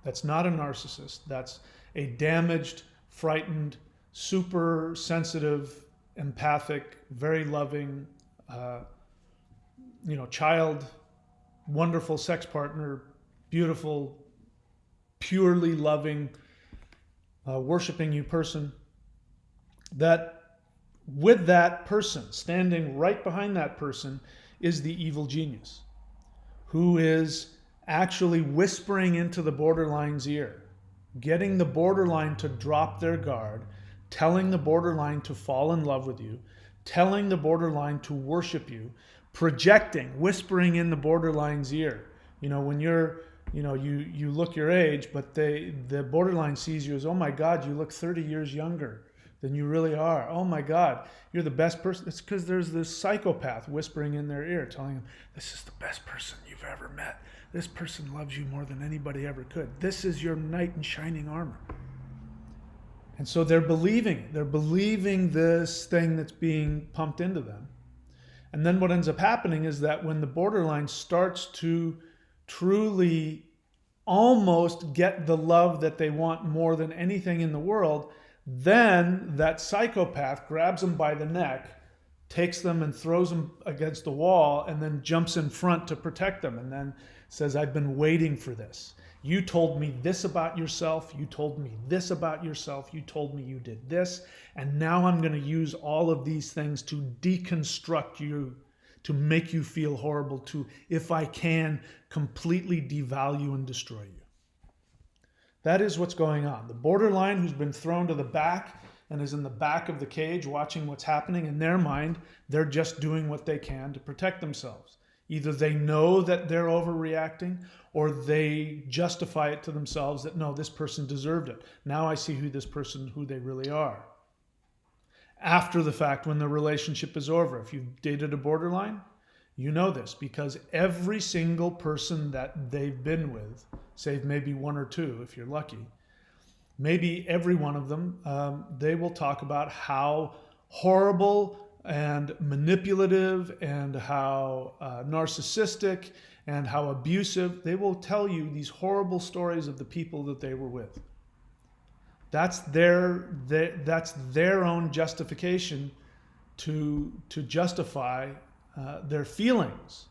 That's not a narcissist. That's a damaged, frightened, super sensitive, empathic, very loving, child, wonderful sex partner, beautiful, purely loving, worshiping you person. That with that person, standing right behind that person, is the evil genius who is actually whispering into the borderline's ear, getting the borderline to drop their guard, telling the borderline to fall in love with you, telling the borderline to worship you, projecting, whispering in the borderline's ear. When you look your age, but the borderline sees you as, oh my God, you look 30 years younger than you really are. Oh my God, you're the best person. It's because there's this psychopath whispering in their ear, telling them, this is the best person you've ever met. This person loves you more than anybody ever could. This is your knight in shining armor. And so they're believing it. They're believing this thing that's being pumped into them. And then what ends up happening is that when the borderline starts to truly almost get the love that they want more than anything in the world, then that psychopath grabs them by the neck, takes them and throws them against the wall, and then jumps in front to protect them, and then says, I've been waiting for this. You told me this about yourself. You told me this about yourself. You told me you did this. And now I'm going to use all of these things to deconstruct you, to make you feel horrible, to, if I can, completely devalue and destroy you. That is what's going on. The borderline who's been thrown to the back and is in the back of the cage watching what's happening, in their mind, they're just doing what they can to protect themselves. Either they know that they're overreacting, or they justify it to themselves that, no, this person deserved it. Now I see who they really are. After the fact, when the relationship is over, if you've dated a borderline, you know this, because every single person that they've been with, save maybe one or two if you're lucky, maybe every one of them, they will talk about how horrible and manipulative and how narcissistic and how abusive. They will tell you these horrible stories of the people that they were with. That's their own justification to justify their feelings.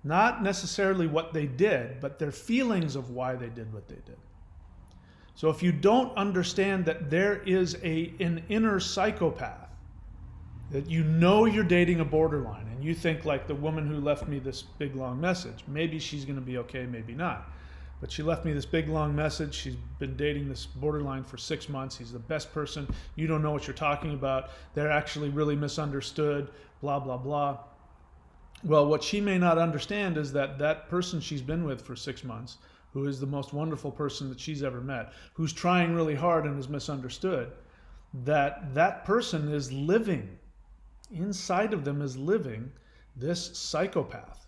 Not necessarily what they did, but their feelings of why they did what they did. So if you don't understand that there is an inner psychopath, that you know you're dating a borderline, and you think, like the woman who left me this big long message, maybe she's going to be okay, maybe not. But she left me this big long message. She's been dating this borderline for 6 months. He's the best person. You don't know what you're talking about. They're actually really misunderstood, blah, blah, blah. Well, what she may not understand is that that person she's been with for 6 months, who is the most wonderful person that she's ever met, who's trying really hard and is misunderstood, that person is living inside of them is living this psychopath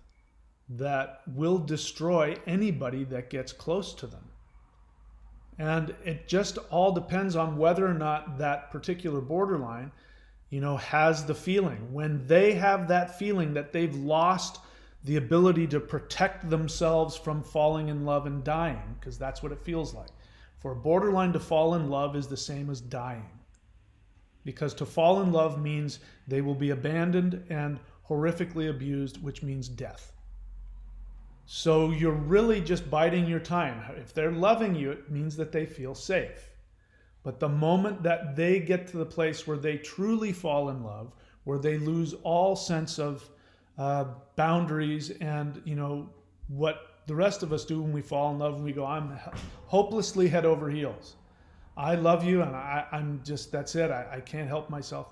that will destroy anybody that gets close to them. And it just all depends on whether or not that particular borderline, has the feeling. When they have that feeling that they've lost the ability to protect themselves from falling in love and dying, because that's what it feels like. For a borderline to fall in love is the same as dying. Because to fall in love means they will be abandoned and horrifically abused, which means death. So you're really just biding your time. If they're loving you, it means that they feel safe. But the moment that they get to the place where they truly fall in love, where they lose all sense of boundaries and, what the rest of us do when we fall in love, and we go, I'm hopelessly head over heels. I love you, and I'm just, that's it. I can't help myself.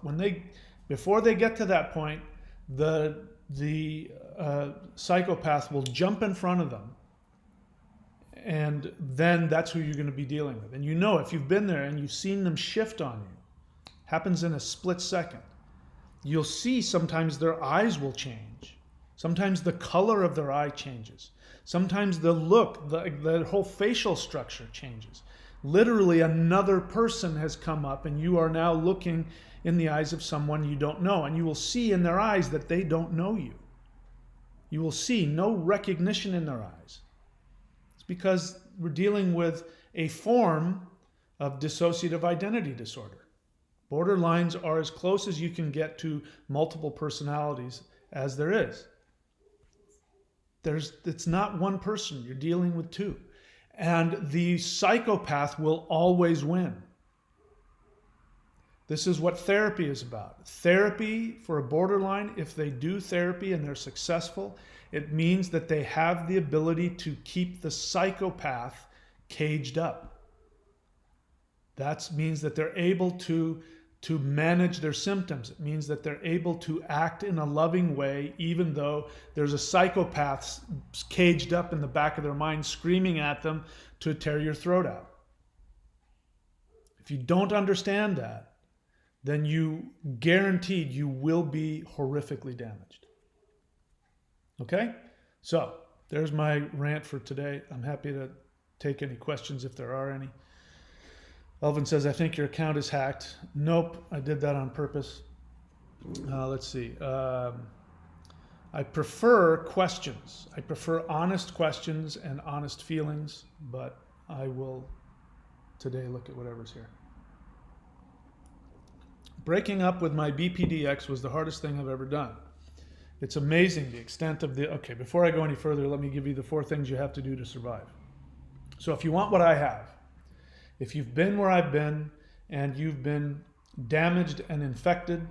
Before they get to that point, the psychopath will jump in front of them, and then that's who you're going to be dealing with. And if you've been there and you've seen them shift on you, happens in a split second. You'll see sometimes their eyes will change. Sometimes the color of their eye changes. Sometimes the look, the whole facial structure changes. Literally another person has come up, and you are now looking in the eyes of someone you don't know, and you will see in their eyes that they don't know you. You will see no recognition in their eyes. It's because we're dealing with a form of dissociative identity disorder. Borderlines are as close as you can get to multiple personalities as there is. It's not one person, you're dealing with two. And the psychopath will always win. This is what therapy is about. Therapy for a borderline, if they do therapy and they're successful, it means that they have the ability to keep the psychopath caged up. That means that they're able to manage their symptoms. It means that they're able to act in a loving way, even though there's a psychopath caged up in the back of their mind screaming at them to tear your throat out. If you don't understand that, then you guaranteed you will be horrifically damaged. Okay? So, there's my rant for today. I'm happy to take any questions if there are any. Elvin says, I think your account is hacked. Nope, I did that on purpose. Let's see. I prefer questions. I prefer honest questions and honest feelings, but I will today look at whatever's here. Breaking up with my BPD ex was the hardest thing I've ever done. It's amazing the extent of okay, before I go any further, let me give you the 4 things you have to do to survive. So if you want what I have, if you've been where I've been and you've been damaged and infected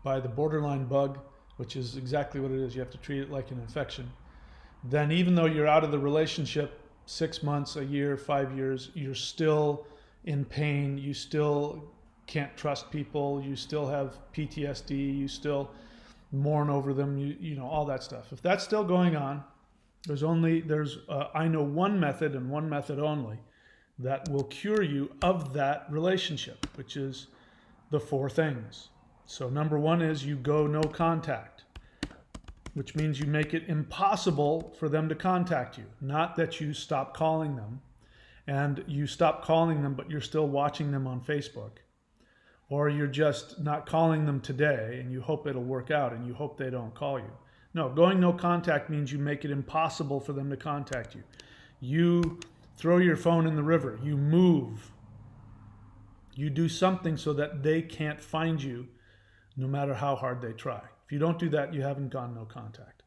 by the borderline bug, which is exactly what it is, you have to treat it like an infection, then even though you're out of the relationship 6 months, a year, 5 years, you're still in pain, you still can't trust people, you still have PTSD, you still mourn over them, you know, all that stuff. If that's still going on, I know one method and one method only that will cure you of that relationship, which is the 4 things. So number 1 is you go no contact, which means you make it impossible for them to contact you. Not that you stop calling them and you stop calling them, but you're still watching them on Facebook. Or you're just not calling them today and you hope it'll work out and you hope they don't call you. No, going no contact means you make it impossible for them to contact you. You throw your phone in the river. You move. You do something so that they can't find you no matter how hard they try. If you don't do that, you haven't gone no contact.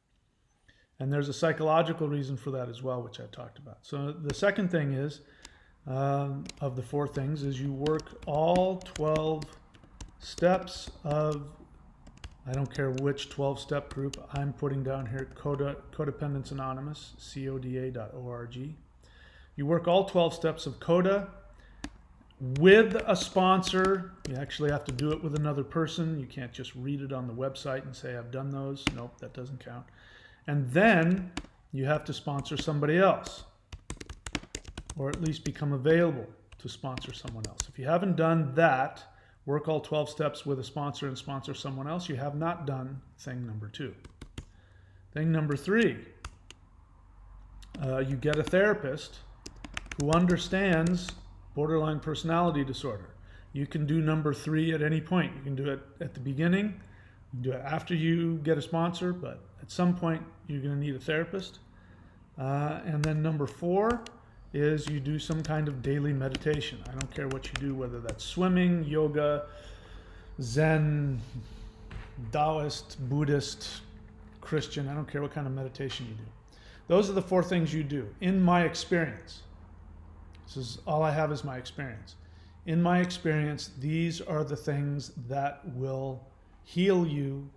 And there's a psychological reason for that as well, which I talked about. So the second thing is, of the 4 things, is you work all 12 steps of, I don't care which 12-step group I'm putting down here, Codependence Anonymous, coda.org. You work all 12 steps of CODA with a sponsor. You actually have to do it with another person. You can't just read it on the website and say, I've done those. Nope, that doesn't count. And then you have to sponsor somebody else, or at least become available to sponsor someone else. If you haven't done that, work all 12 steps with a sponsor and sponsor someone else, you have not done thing number 2. Thing number 3, you get a therapist who understands borderline personality disorder. You can do number 3 at any point. You can do it at the beginning, you can do it after you get a sponsor, but at some point you're going to need a therapist. And then number 4 is you do some kind of daily meditation. I don't care what you do, whether that's swimming, yoga, Zen, Taoist, Buddhist, Christian, I don't care what kind of meditation you do. Those are the 4 things you do. In my experience, this is all I have is my experience. In my experience, these are the things that will heal you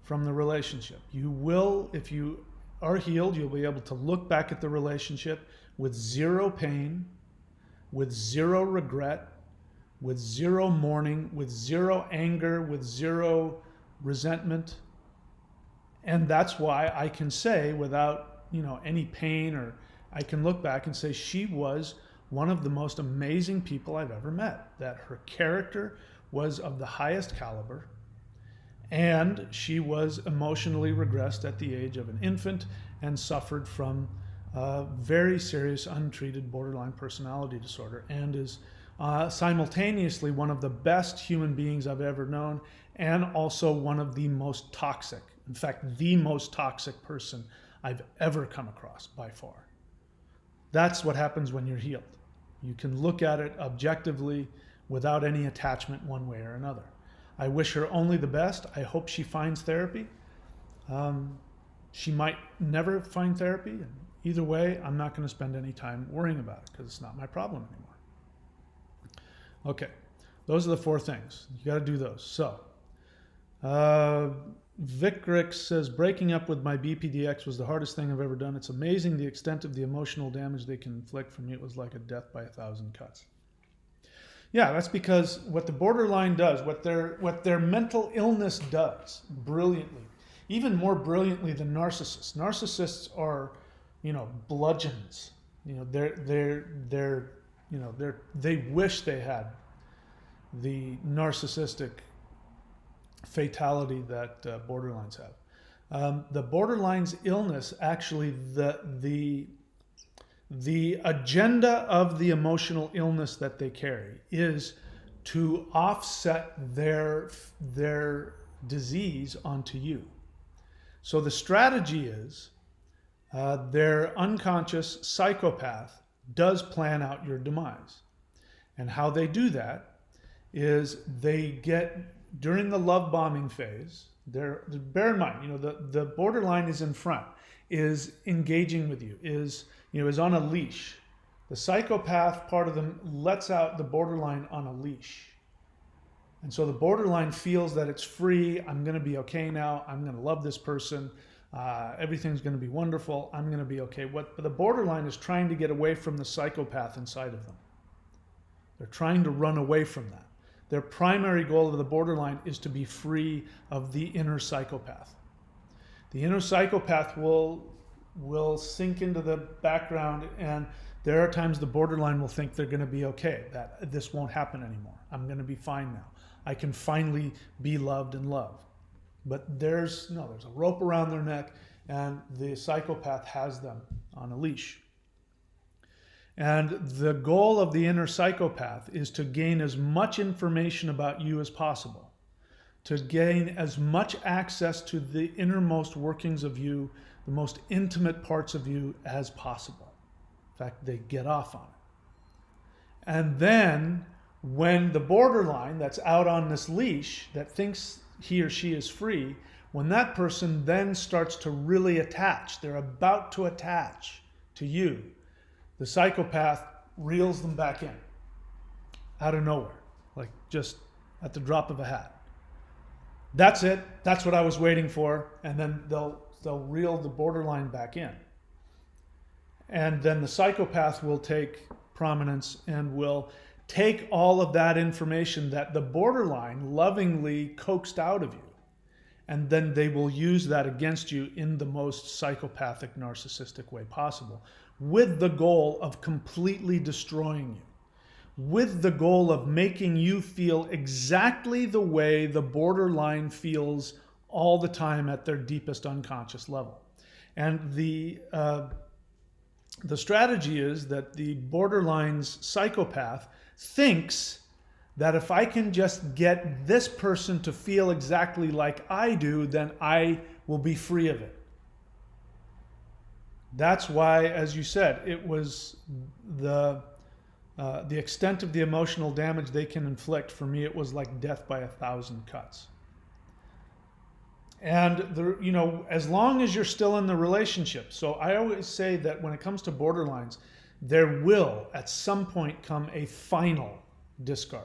from the relationship. You will, if you are healed, you'll be able to look back at the relationship with 0 pain, with 0 regret, with 0 mourning, with 0 anger, with 0 resentment. And that's why I can say without, any pain, or I can look back and say she was one of the most amazing people I've ever met, that her character was of the highest caliber, and she was emotionally regressed at the age of an infant and suffered from very serious untreated borderline personality disorder, and is simultaneously one of the best human beings I've ever known, and also one of the most toxic, in fact, the most toxic person I've ever come across by far. That's what happens when you're healed. You can look at it objectively without any attachment one way or another. I wish her only the best. I hope she finds therapy. She might never find therapy. And either way, I'm not going to spend any time worrying about it because it's not my problem anymore. Okay, those are the 4 things. You got to do those. So, Vicrix says, breaking up with my BPDX was the hardest thing I've ever done. It's amazing the extent of the emotional damage they can inflict. For me, it was like a death by 1,000 cuts. Yeah, that's because what the borderline does, what their mental illness does brilliantly, even more brilliantly than narcissists. Narcissists are, bludgeons. They wish they had the narcissistic fatality that borderlines have. The borderline's illness, actually, the agenda of the emotional illness that they carry is to offset their disease onto you. So the strategy is their unconscious psychopath does plan out your demise. And how they do that is they get, during the love bombing phase, bear in mind, the borderline is in front, is engaging with you, is on a leash. The psychopath part of them lets out the borderline on a leash. And so the borderline feels that it's free. I'm going to be okay now. I'm going to love this person. Everything's going to be wonderful. I'm going to be okay. But the borderline is trying to get away from the psychopath inside of them. They're trying to run away from that. Their primary goal of the borderline is to be free of the inner psychopath. The inner psychopath will sink into the background, and there are times the borderline will think they're going to be okay, that this won't happen anymore. I'm going to be fine now. I can finally be loved and loved. But there's a rope around their neck, and the psychopath has them on a leash. And the goal of the inner psychopath is to gain as much information about you as possible, to gain as much access to the innermost workings of you, the most intimate parts of you as possible. In fact, they get off on it. And then when the borderline that's out on this leash that thinks he or she is free, when that person then starts to really attach, they're about to attach to you, the psychopath reels them back in out of nowhere, like just at the drop of a hat. That's it. That's what I was waiting for. And then they'll reel the borderline back in. And then the psychopath will take prominence and will take all of that information that the borderline lovingly coaxed out of you. And then they will use that against you in the most psychopathic, narcissistic way possible, with the goal of completely destroying you. with the goal of making you feel exactly the way the borderline feels all the time at their deepest unconscious level. And the strategy is that the borderline's psychopath thinks that if I can just get this person to feel exactly like I do, then I will be free of it. That's why, as you said, it was the extent of the emotional damage they can inflict. For me, it was like death by 1,000 cuts. And as long as you're still in the relationship. So I always say that when it comes to borderlines, there will at some point come a final discard.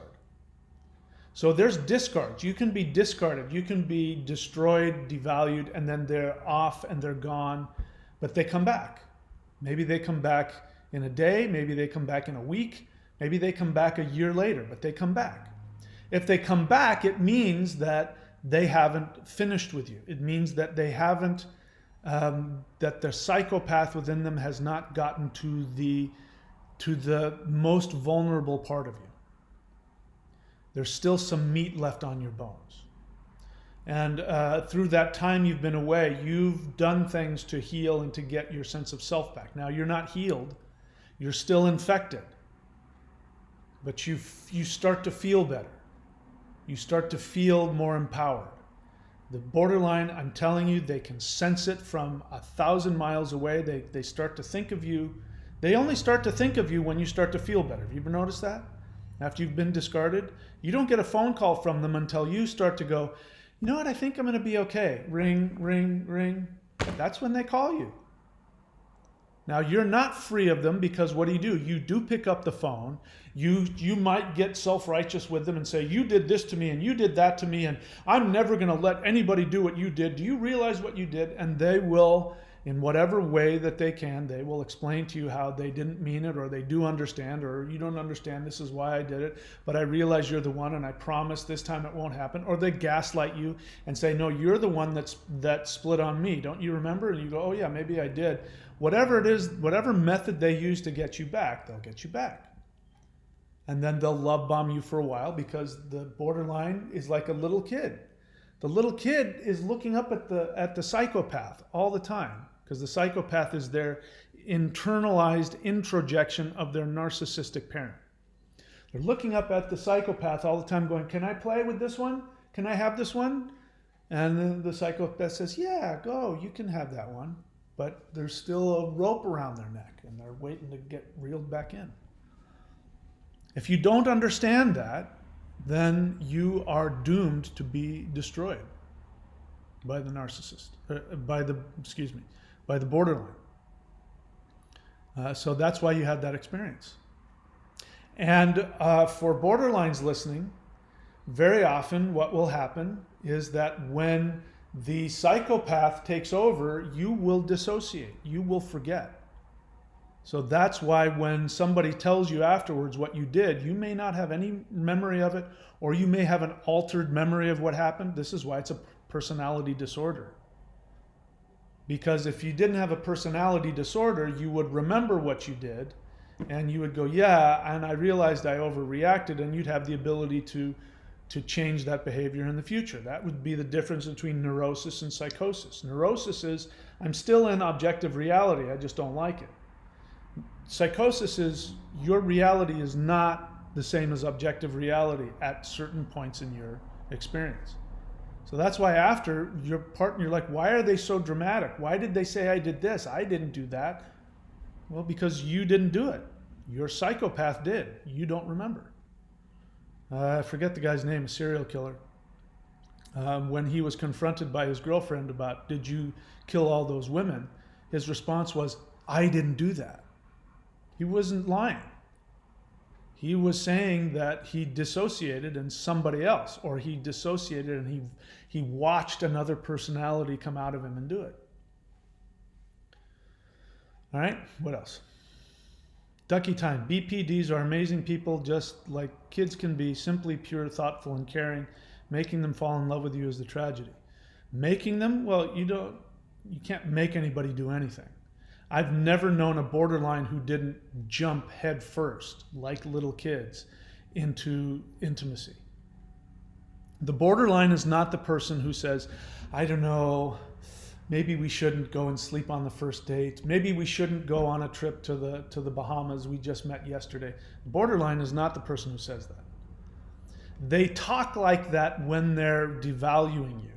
So there's discards. You can be discarded. You can be destroyed, devalued, and then they're off and they're gone, but they come back. Maybe they come back in a day. Maybe they come back in a week. Maybe they come back a year later, but they come back. If they come back, it means that they haven't finished with you. It means that they haven't, that the psychopath within them has not gotten to the most vulnerable part of you. There's still some meat left on your bones. And through that time you've been away, you've done things to heal and to get your sense of self back. Now you're not healed, you're still infected, but you start to feel better. You start to feel more empowered. The borderline, I'm telling you, they can sense it from 1,000 miles away. They start to think of you. They only start to think of you when you start to feel better. Have you ever noticed that? After you've been discarded, you don't get a phone call from them until you start to go, you know what, I think I'm going to be okay. Ring, ring, ring. That's when they call you. Now, you're not free of them because what do? You do pick up the phone. You might get self-righteous with them and say, you did this to me and you did that to me and I'm never going to let anybody do what you did. Do you realize what you did? And they will, in whatever way that they can, they will explain to you how they didn't mean it, or they do understand, or you don't understand, this is why I did it, but I realize you're the one and I promise this time it won't happen. Or they gaslight you and say, no, you're the one that split on me. Don't you remember? And you go, oh yeah, maybe I did. Whatever it is, whatever method they use to get you back, they'll get you back. And then they'll love bomb you for a while because the borderline is like a little kid. The little kid is looking up at the psychopath all the time because the psychopath is their internalized introjection of their narcissistic parent. They're looking up at the psychopath all the time going, can I play with this one? Can I have this one? And then the psychopath says, yeah, go, you can have that one. But there's still a rope around their neck and they're waiting to get reeled back in. If you don't understand that, then you are doomed to be destroyed by the narcissist, by the borderline. So that's why you had that experience. And for borderlines listening, very often what will happen is that when the psychopath takes over, you will dissociate, you will forget. So that's why when somebody tells you afterwards what you did, you may not have any memory of it, or you may have an altered memory of what happened. This is why it's a personality disorder. Because if you didn't have a personality disorder, you would remember what you did, and you would go, yeah, and I realized I overreacted, and you'd have the ability to change that behavior in the future. That would be the difference between neurosis and psychosis. Neurosis is, I'm still in objective reality, I just don't like it. Psychosis is, your reality is not the same as objective reality at certain points in your experience. So that's why after your partner, you're like, why are they so dramatic? Why did they say I did this? I didn't do that. Well, because you didn't do it. Your psychopath did. You don't remember. I forget the guy's name, a serial killer. When he was confronted by his girlfriend about, did you kill all those women? His response was, I didn't do that. He wasn't lying. He was saying that he dissociated and somebody else, or he dissociated and he watched another personality come out of him and do it. All right, what else? Ducky time. BPDs are amazing people, just like kids can be, simply pure, thoughtful, and caring. Making them fall in love with you is the tragedy. Making them, well, you can't make anybody do anything. I've never known a borderline who didn't jump head first, like little kids, into intimacy. The borderline is not the person who says, I don't know, maybe we shouldn't go and sleep on the first date. Maybe we shouldn't go on a trip to the Bahamas. We just met yesterday. Borderline is not the person who says that. They talk like that when they're devaluing you.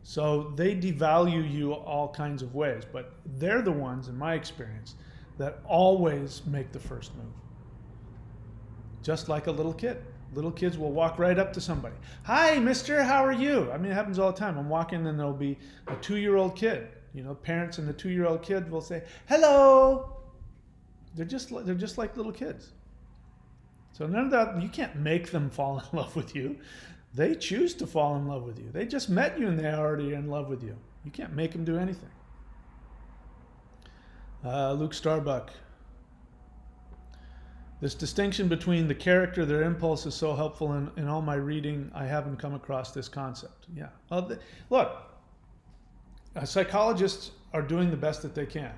So they devalue you all kinds of ways, but they're the ones, in my experience, that always make the first move. Just like a little kid. Little kids will walk right up to somebody. Hi, mister, how are you? I mean, it happens all the time. I'm walking and there'll be a 2-year-old kid. You know, parents and the 2-year-old kid will say, hello. They're just like little kids. So none of that, you can't make them fall in love with you. They choose to fall in love with you. They just met you and they're already in love with you. You can't make them do anything. Luke Starbuck. This distinction between the character, their impulse is so helpful in all my reading. I haven't come across this concept. Yeah. Look, psychologists are doing the best that they can.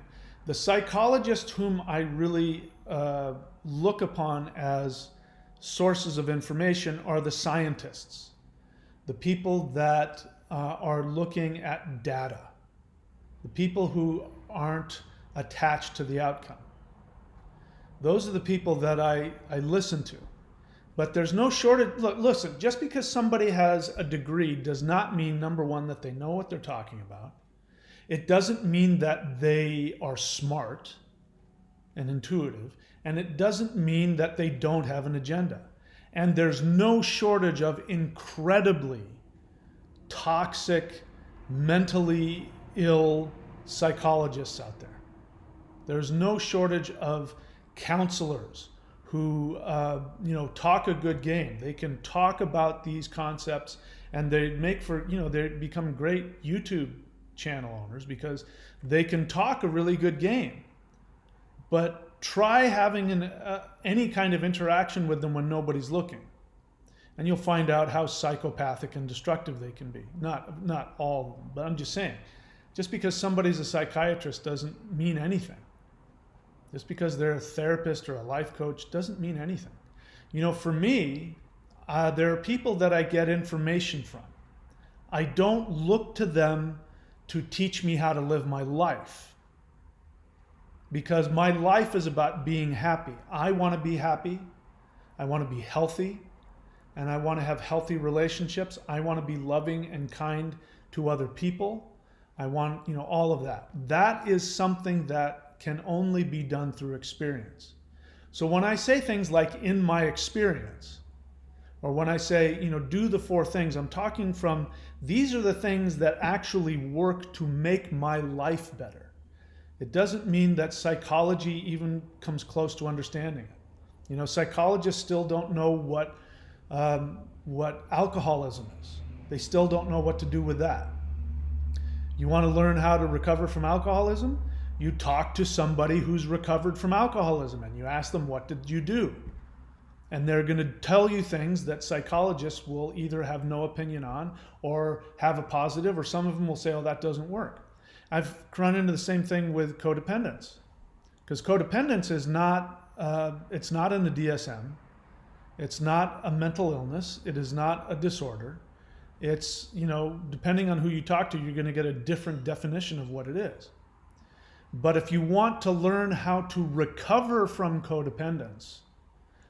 The psychologists whom I really look upon as sources of information are the scientists, the people that are looking at data, the people who aren't attached to the outcome. Those are the people that I listen to. But there's no shortage. Look, listen, just because somebody has a degree does not mean, number one, that they know what they're talking about. It doesn't mean that they are smart and intuitive. And it doesn't mean that they don't have an agenda. And there's no shortage of incredibly toxic, mentally ill psychologists out there. There's no shortage of counselors who talk a good game. They can talk about these concepts, and they make for, they become great YouTube channel owners because they can talk a really good game. But try having any kind of interaction with them when nobody's looking, and you'll find out how psychopathic and destructive they can be. Not all of them, but I'm just saying, just because somebody's a psychiatrist doesn't mean anything. Just because they're a therapist or a life coach doesn't mean anything. For me, there are people that I get information from. I don't look to them to teach me how to live my life, because my life is about being happy. I want to be happy. I want to be healthy, and I want to have healthy relationships. I want to be loving and kind to other people. I want, all of that. That is something that can only be done through experience. So when I say things like in my experience, or when I say, do the 4 things, I'm talking from, these are the things that actually work to make my life better. It doesn't mean that psychology even comes close to understanding it. Psychologists still don't know what alcoholism is. They still don't know what to do with that. You want to learn how to recover from alcoholism? You talk to somebody who's recovered from alcoholism and you ask them, what did you do? And they're going to tell you things that psychologists will either have no opinion on or have a positive, or some of them will say, oh, that doesn't work. I've run into the same thing with codependence, because codependence is not, it's not in the DSM. It's not a mental illness. It is not a disorder. It's, depending on who you talk to, you're going to get a different definition of what it is. But if you want to learn how to recover from codependence,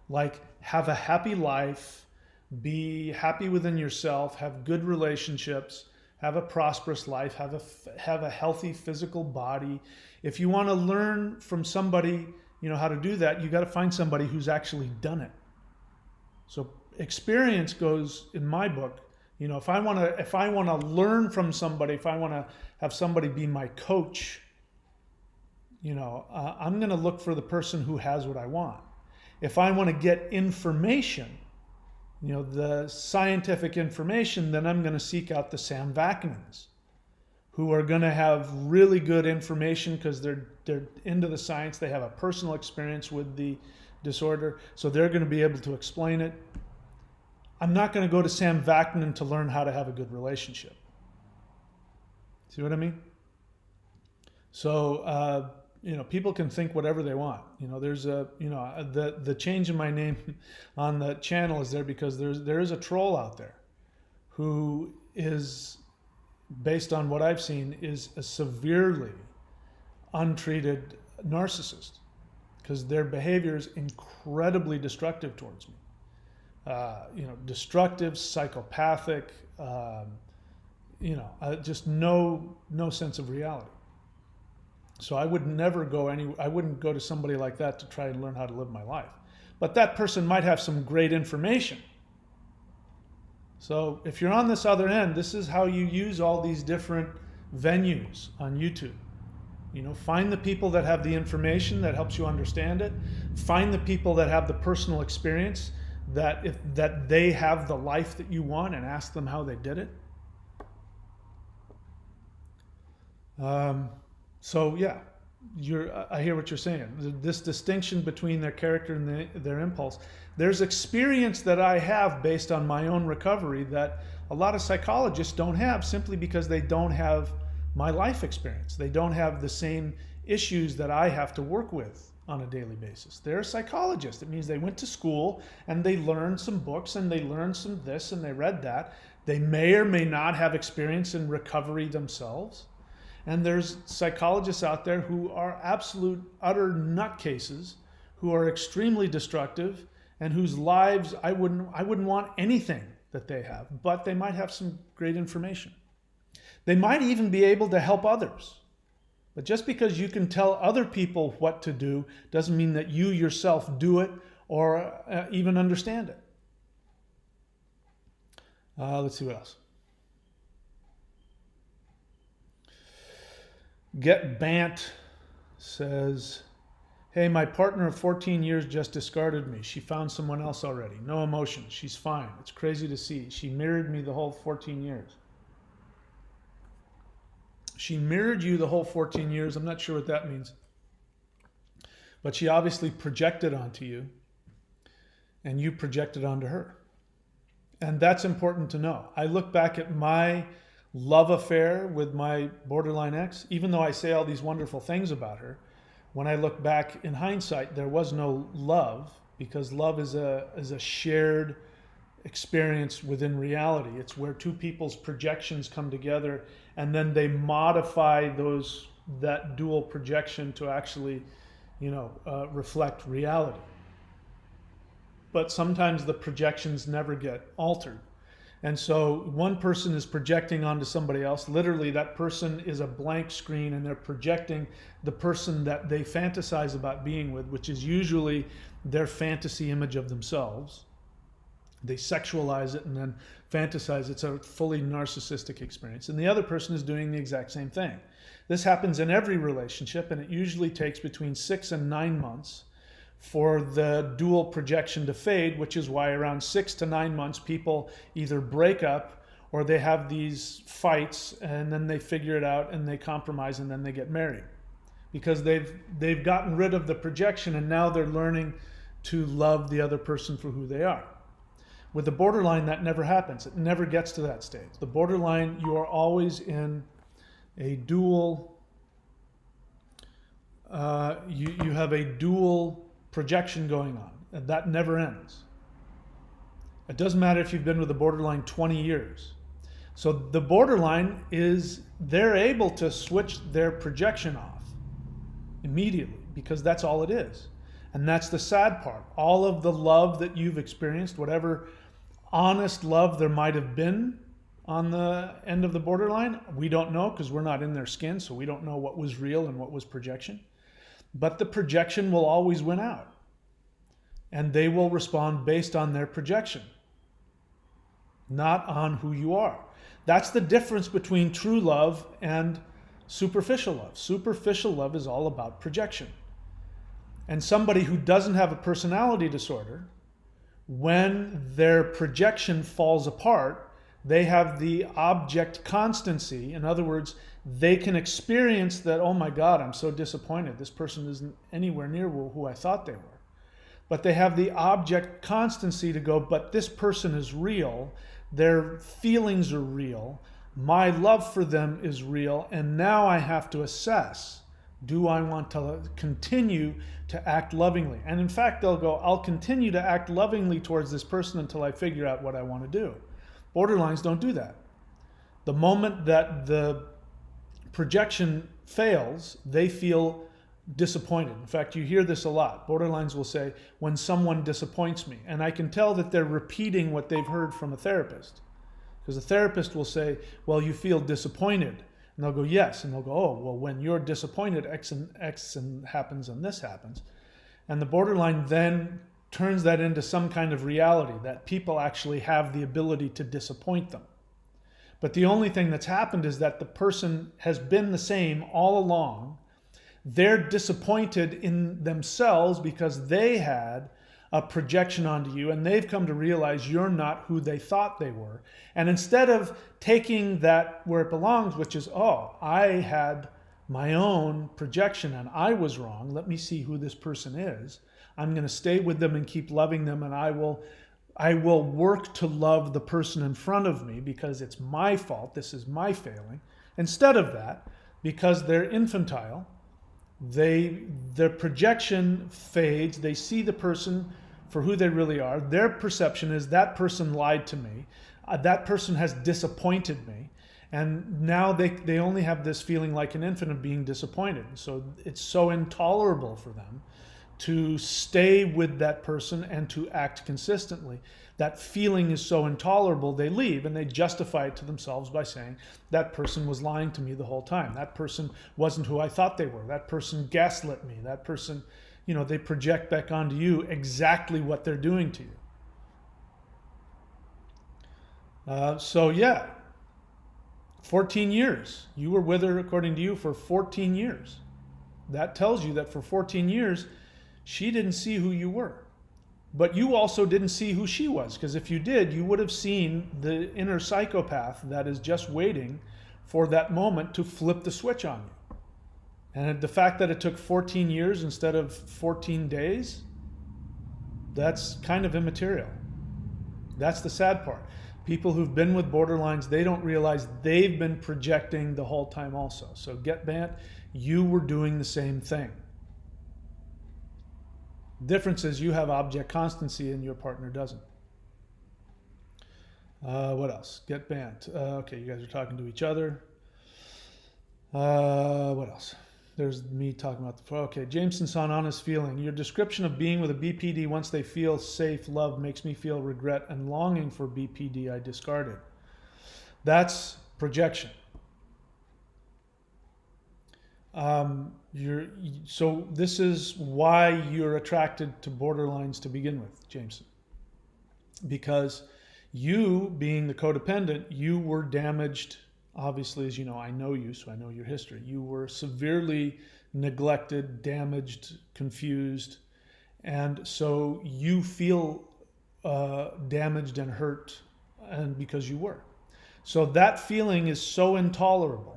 like have a happy life, be happy within yourself, have good relationships, have a prosperous life, have a healthy physical body. If you want to learn from somebody, how to do that, you got to find somebody who's actually done it. So experience goes, in my book, if I want to learn from somebody, if I want to have somebody be my coach, I'm going to look for the person who has what I want. If I want to get information, the scientific information, then I'm going to seek out the Sam Vaknins, who are going to have really good information because they're into the science. They have a personal experience with the disorder, so they're going to be able to explain it. I'm not going to go to Sam Vaknin to learn how to have a good relationship. See what I mean? So, people can think whatever they want. There's the change in my name on the channel is there because there is a troll out there who is, based on what I've seen, is a severely untreated narcissist because their behavior is incredibly destructive towards me. Destructive, psychopathic, just no sense of reality. So I would never I wouldn't go to somebody like that to try and learn how to live my life. But that person might have some great information. So if you're on this other end, this is how you use all these different venues on YouTube. Find the people that have the information that helps you understand it. Find the people that have the personal experience that they have the life that you want, and ask them how they did it. So yeah, I hear what you're saying. This distinction between their character and their impulse. There's experience that I have based on my own recovery that a lot of psychologists don't have, simply because they don't have my life experience. They don't have the same issues that I have to work with on a daily basis. They're psychologists. It means they went to school and they learned some books and they learned some this and they read that. They may or may not have experience in recovery themselves. And there's psychologists out there who are absolute, utter nutcases, who are extremely destructive, and whose lives I wouldn't want anything that they have, but they might have some great information. They might even be able to help others. But just because you can tell other people what to do doesn't mean that you yourself do it or even understand it. Let's see what else. Get Bant says, hey, my partner of 14 years just discarded me. She found someone else already. No emotion. She's fine. It's crazy to see. She mirrored me the whole 14 years. She mirrored you the whole 14 years. I'm not sure what that means. But she obviously projected onto you, and you projected onto her. And that's important to know. I look back at my love affair with my borderline ex, even though I say all these wonderful things about her. When I look back in hindsight, there was no love, because love is a shared experience within reality. It's where two people's projections come together and then they modify that dual projection to actually, reflect reality. But sometimes the projections never get altered. And so one person is projecting onto somebody else. Literally, that person is a blank screen, and they're projecting the person that they fantasize about being with, which is usually their fantasy image of themselves. They sexualize it and then fantasize. It's a fully narcissistic experience. And the other person is doing the exact same thing. This happens in every relationship, and it usually takes between 6 and 9 months for the dual projection to fade, which is why around 6 to 9 months people either break up or they have these fights, and then they figure it out and they compromise, and then they get married, because they've gotten rid of the projection, and now they're learning to love the other person for who they are. With the borderline, that never happens. It never gets to that stage. The borderline, you are always in a dual, you have a dual projection going on, and that never ends. It doesn't matter if you've been with the borderline 20 years. So the borderline they're able to switch their projection off immediately, because that's all it is. And that's the sad part. All of the love that you've experienced, whatever honest love there might have been on the end of the borderline, we don't know, because we're not in their skin, so we don't know what was real and what was projection. But the projection will always win out, and they will respond based on their projection, not on who you are. That's the difference between true love and superficial love. Superficial love is all about projection. And somebody who doesn't have a personality disorder, when their projection falls apart, they have the object constancy. In other words, they can experience that, oh my God, I'm so disappointed. This person isn't anywhere near who I thought they were. But they have the object constancy to go, but this person is real. Their feelings are real. My love for them is real. And now I have to assess Do I want to continue to act lovingly? And in fact, they'll go, I'll continue to act lovingly towards this person until I figure out what I want to do. Borderlines don't do that. The moment that the projection fails, they feel disappointed. In fact, you hear this a lot. Borderlines will say, when someone disappoints me. And I can tell that they're repeating what they've heard from a therapist. Because a therapist will say, well, you feel disappointed. And they'll go, yes. And they'll go, oh, well, when you're disappointed, X happens and this happens. And the borderline then turns that into some kind of reality, that people actually have the ability to disappoint them. But the only thing that's happened is that the person has been the same all along. They're disappointed in themselves because they had a projection onto you, and they've come to realize you're not who they thought they were. And instead of taking that where it belongs, which is, oh, I had my own projection and I was wrong, let me see who this person is. I'm going to stay with them and keep loving them, and I will work to love the person in front of me because it's my fault, this is my failing. Instead of that, because they're infantile, their projection fades. They see the person for who they really are. Their perception is that person lied to me. That person has disappointed me. And now they only have this feeling like an infant of being disappointed. So it's so intolerable for them to stay with that person and to act consistently. That feeling is so intolerable, they leave, and they justify it to themselves by saying, that person was lying to me the whole time. That person wasn't who I thought they were. That person gaslit me. That person, they project back onto you exactly what they're doing to you. So yeah, 14 years. You were with her, according to you, for 14 years. That tells you that for 14 years, she didn't see who you were. But you also didn't see who she was, because if you did, you would have seen the inner psychopath that is just waiting for that moment to flip the switch on you. And the fact that it took 14 years instead of 14 days, that's kind of immaterial. That's the sad part. People who've been with borderlines, they don't realize they've been projecting the whole time also. So get bent, you were doing the same thing. Difference is you have object constancy and your partner doesn't. What else? Get banned. Okay, you guys are talking to each other. What else? There's me talking about the... Okay, Jameson-san, honest feeling. Your description of being with a BPD once they feel safe, love, makes me feel regret and longing for BPD I discarded. That's projection. So this is why you're attracted to borderlines to begin with, Jameson. Because you, being the codependent, you were damaged, obviously, as you know, I know you, so I know your history. You were severely neglected, damaged, confused, and so you feel damaged and hurt, and because you were. So that feeling is so intolerable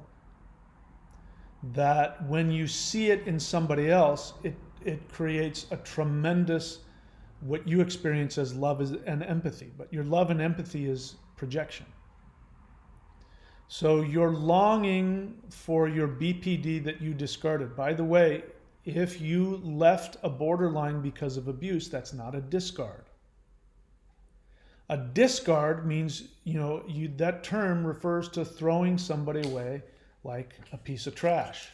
that when you see it in somebody else, it creates a tremendous, what you experience as love and empathy. But your love and empathy is projection. So you're longing for your BPD that you discarded. By the way, if you left a borderline because of abuse, that's not a discard. A discard means, that term refers to throwing somebody away like a piece of trash.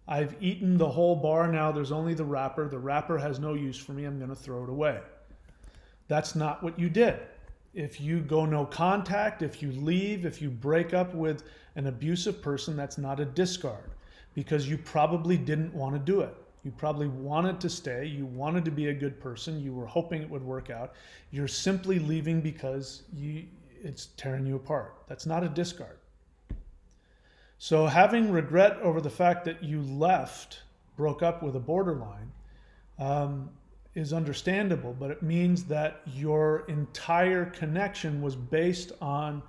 I've eaten the whole bar, now there's only the wrapper. The wrapper has no use for me, I'm going to throw it away. That's not what you did. If you go no contact, if you leave, if you break up with an abusive person, that's not a discard, because you probably didn't want to do it. You probably wanted to stay, you wanted to be a good person, you were hoping it would work out. You're simply leaving because it's tearing you apart. That's not a discard. So having regret over the fact that you broke up with a borderline, is understandable, but it means that your entire connection was based on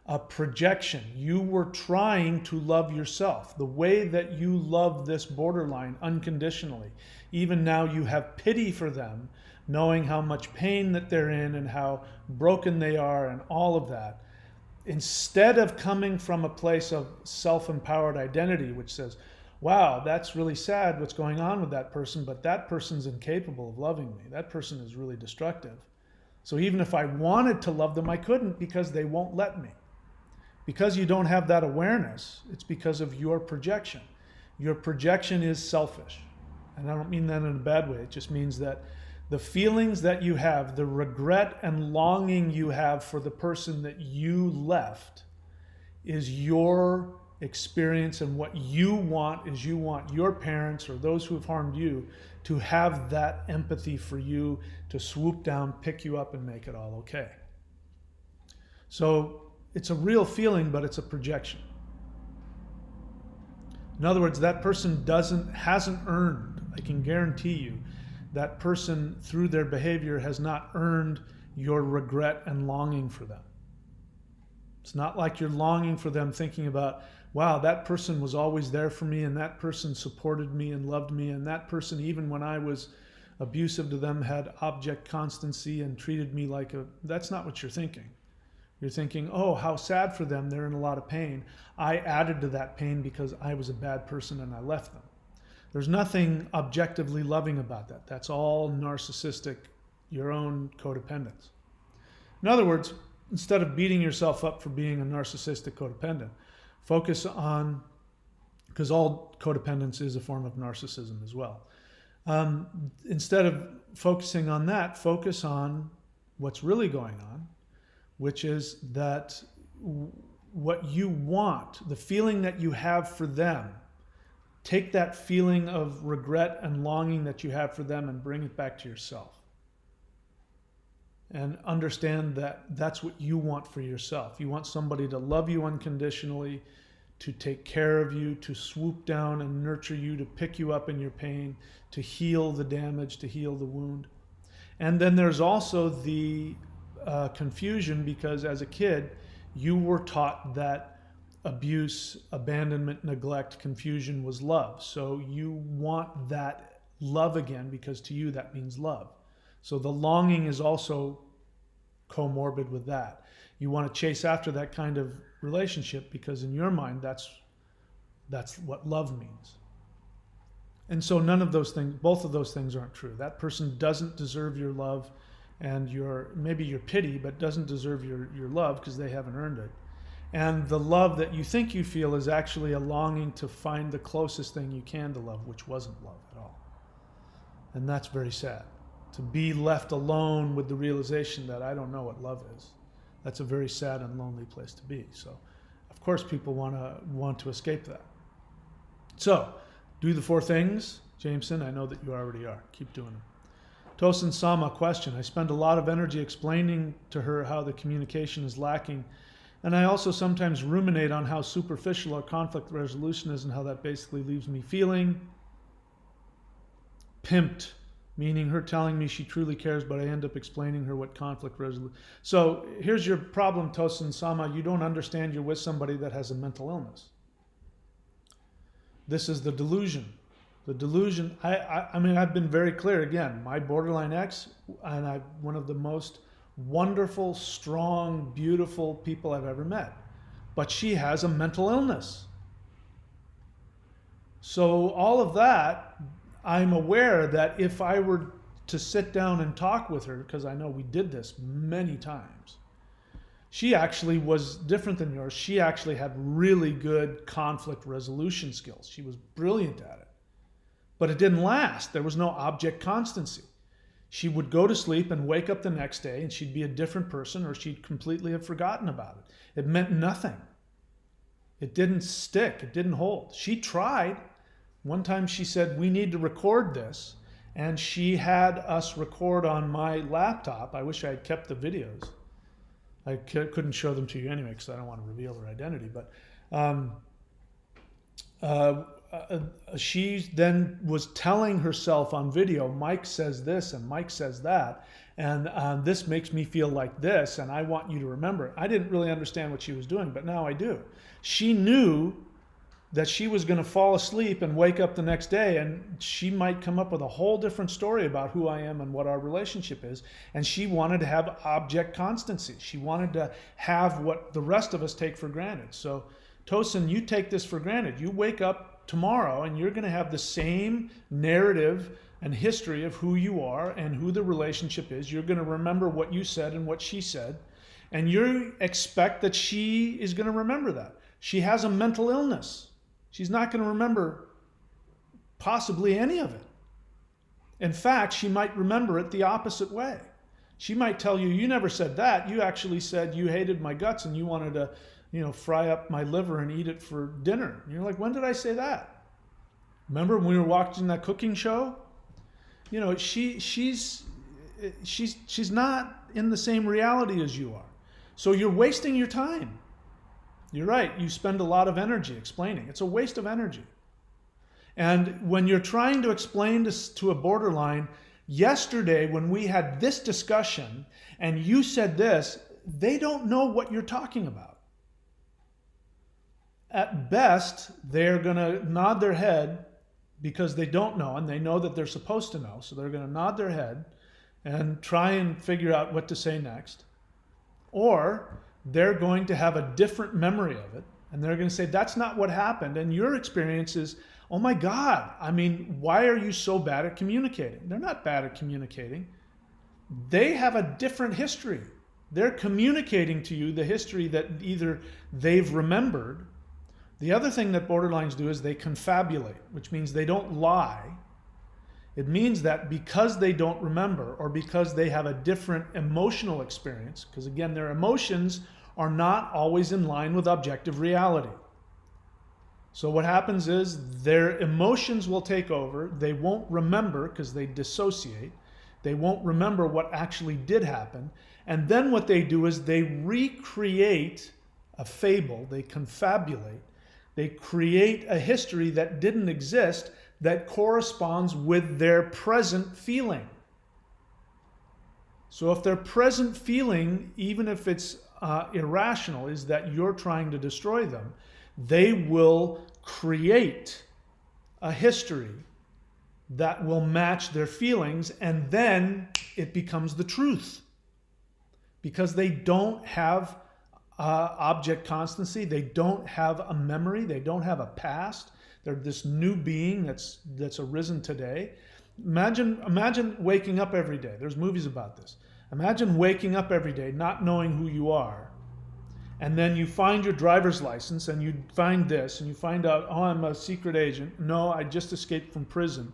a projection. You were trying to love yourself the way that you love this borderline unconditionally. Even now you have pity for them, knowing how much pain that they're in and how broken they are and all of that. instead of coming from a place of self-empowered identity, which says, wow, that's really sad what's going on with that person, but that person's incapable of loving me. That person is really destructive. So even if I wanted to love them, I couldn't because they won't let me. Because you don't have that awareness, it's because of your projection. Your projection is selfish. And I don't mean that in a bad way. It just means that the feelings that you have, the regret and longing you have for the person that you left, is your experience, and what you want is you want your parents or those who have harmed you to have that empathy for you, to swoop down, pick you up, and make it all okay. So it's a real feeling, but it's a projection. In other words, that person hasn't earned, I can guarantee you, that person through their behavior has not earned your regret and longing for them. It's not like you're longing for them thinking about, wow, that person was always there for me, and that person supported me and loved me, and that person, even when I was abusive to them, had object constancy and treated me like a... That's not what you're thinking. You're thinking, oh, how sad for them, they're in a lot of pain. I added to that pain because I was a bad person and I left them. There's nothing objectively loving about that. That's all narcissistic, your own codependence. In other words, instead of beating yourself up for being a narcissistic codependent, focus on, because all codependence is a form of narcissism as well. Instead of focusing on that, focus on what's really going on, which is that what you want, the feeling that you have for them, take that feeling of regret and longing that you have for them and bring it back to yourself. And understand that that's what you want for yourself. You want somebody to love you unconditionally, to take care of you, to swoop down and nurture you, to pick you up in your pain, to heal the damage, to heal the wound. And then there's also the confusion, because as a kid, you were taught that abuse, abandonment, neglect, confusion was love. So you want that love again, because to you that means love. So the longing is also comorbid with that. You want to chase after that kind of relationship because in your mind that's what love means. And so none of those things, both of those things aren't true. That person doesn't deserve your love and maybe your pity, but doesn't deserve your love because they haven't earned it. And the love that you think you feel is actually a longing to find the closest thing you can to love, which wasn't love at all. And that's very sad. To be left alone with the realization that I don't know what love is. That's a very sad and lonely place to be. So, of course, people want to escape that. So, do the 4 things, Jameson. I know that you already are. Keep doing them. Tosin Sama question. I spend a lot of energy explaining to her how the communication is lacking, and I also sometimes ruminate on how superficial our conflict resolution is and how that basically leaves me feeling pimped, meaning her telling me she truly cares, but I end up explaining her what conflict resolution. So here's your problem, Tosin Sama. You don't understand you're with somebody that has a mental illness. This is the delusion. The delusion, I mean, I've been very clear again. My borderline ex, and I'm one of the most wonderful, strong, beautiful people I've ever met. But she has a mental illness. So all of that, I'm aware that if I were to sit down and talk with her, because I know we did this many times, she actually was different than yours. She actually had really good conflict resolution skills. She was brilliant at it. But it didn't last. There was no object constancy. She would go to sleep and wake up the next day and she'd be a different person, or she'd completely have forgotten about it. It meant nothing. It didn't stick. It didn't hold. She tried. One time she said, we need to record this. And she had us record on my laptop. I wish I had kept the videos. I couldn't show them to you anyway because I don't want to reveal her identity. But she then was telling herself on video, Mike says this and Mike says that, and this makes me feel like this, and I want you to remember it. I didn't really understand what she was doing, but now I do. She knew that she was going to fall asleep and wake up the next day, and she might come up with a whole different story about who I am and what our relationship is. And she wanted to have object constancy. She wanted to have what the rest of us take for granted. So, Tosin, you take this for granted. You wake up tomorrow and you're going to have the same narrative and history of who you are and who the relationship is. You're going to remember what you said and what she said. And you expect that she is going to remember that. She has a mental illness. She's not going to remember possibly any of it. In fact, she might remember it the opposite way. She might tell you, you never said that. You actually said you hated my guts and you wanted to, fry up my liver and eat it for dinner. And you're like, when did I say that? Remember when we were watching that cooking show? She's not in the same reality as you are. So you're wasting your time. You're right. You spend a lot of energy explaining. It's a waste of energy. And when you're trying to explain to a borderline, yesterday when we had this discussion and you said this, they don't know what you're talking about. At best, they're going to nod their head because they don't know, and they know that they're supposed to know. So they're going to nod their head and try and figure out what to say next. Or they're going to have a different memory of it, and they're going to say, that's not what happened. And your experience is, oh my God, why are you so bad at communicating? They're not bad at communicating. They have a different history. They're communicating to you the history that either they've remembered. The other thing that borderlines do is they confabulate, which means they don't lie. It means that because they don't remember or because they have a different emotional experience, because again, their emotions are not always in line with objective reality. So what happens is their emotions will take over. They won't remember because they dissociate. They won't remember what actually did happen. And then what they do is they recreate a fable. They confabulate. They create a history that didn't exist that corresponds with their present feeling. So if their present feeling, even if it's irrational, is that you're trying to destroy them, they will create a history that will match their feelings, and then it becomes the truth. Because they don't have object constancy, they don't have a memory, they don't have a past. They're this new being that's arisen today. Imagine waking up every day. There's movies about this. Imagine waking up every day not knowing who you are, and then you find your driver's license and you find this and you find out, oh, I'm a secret agent. No, I just escaped from prison.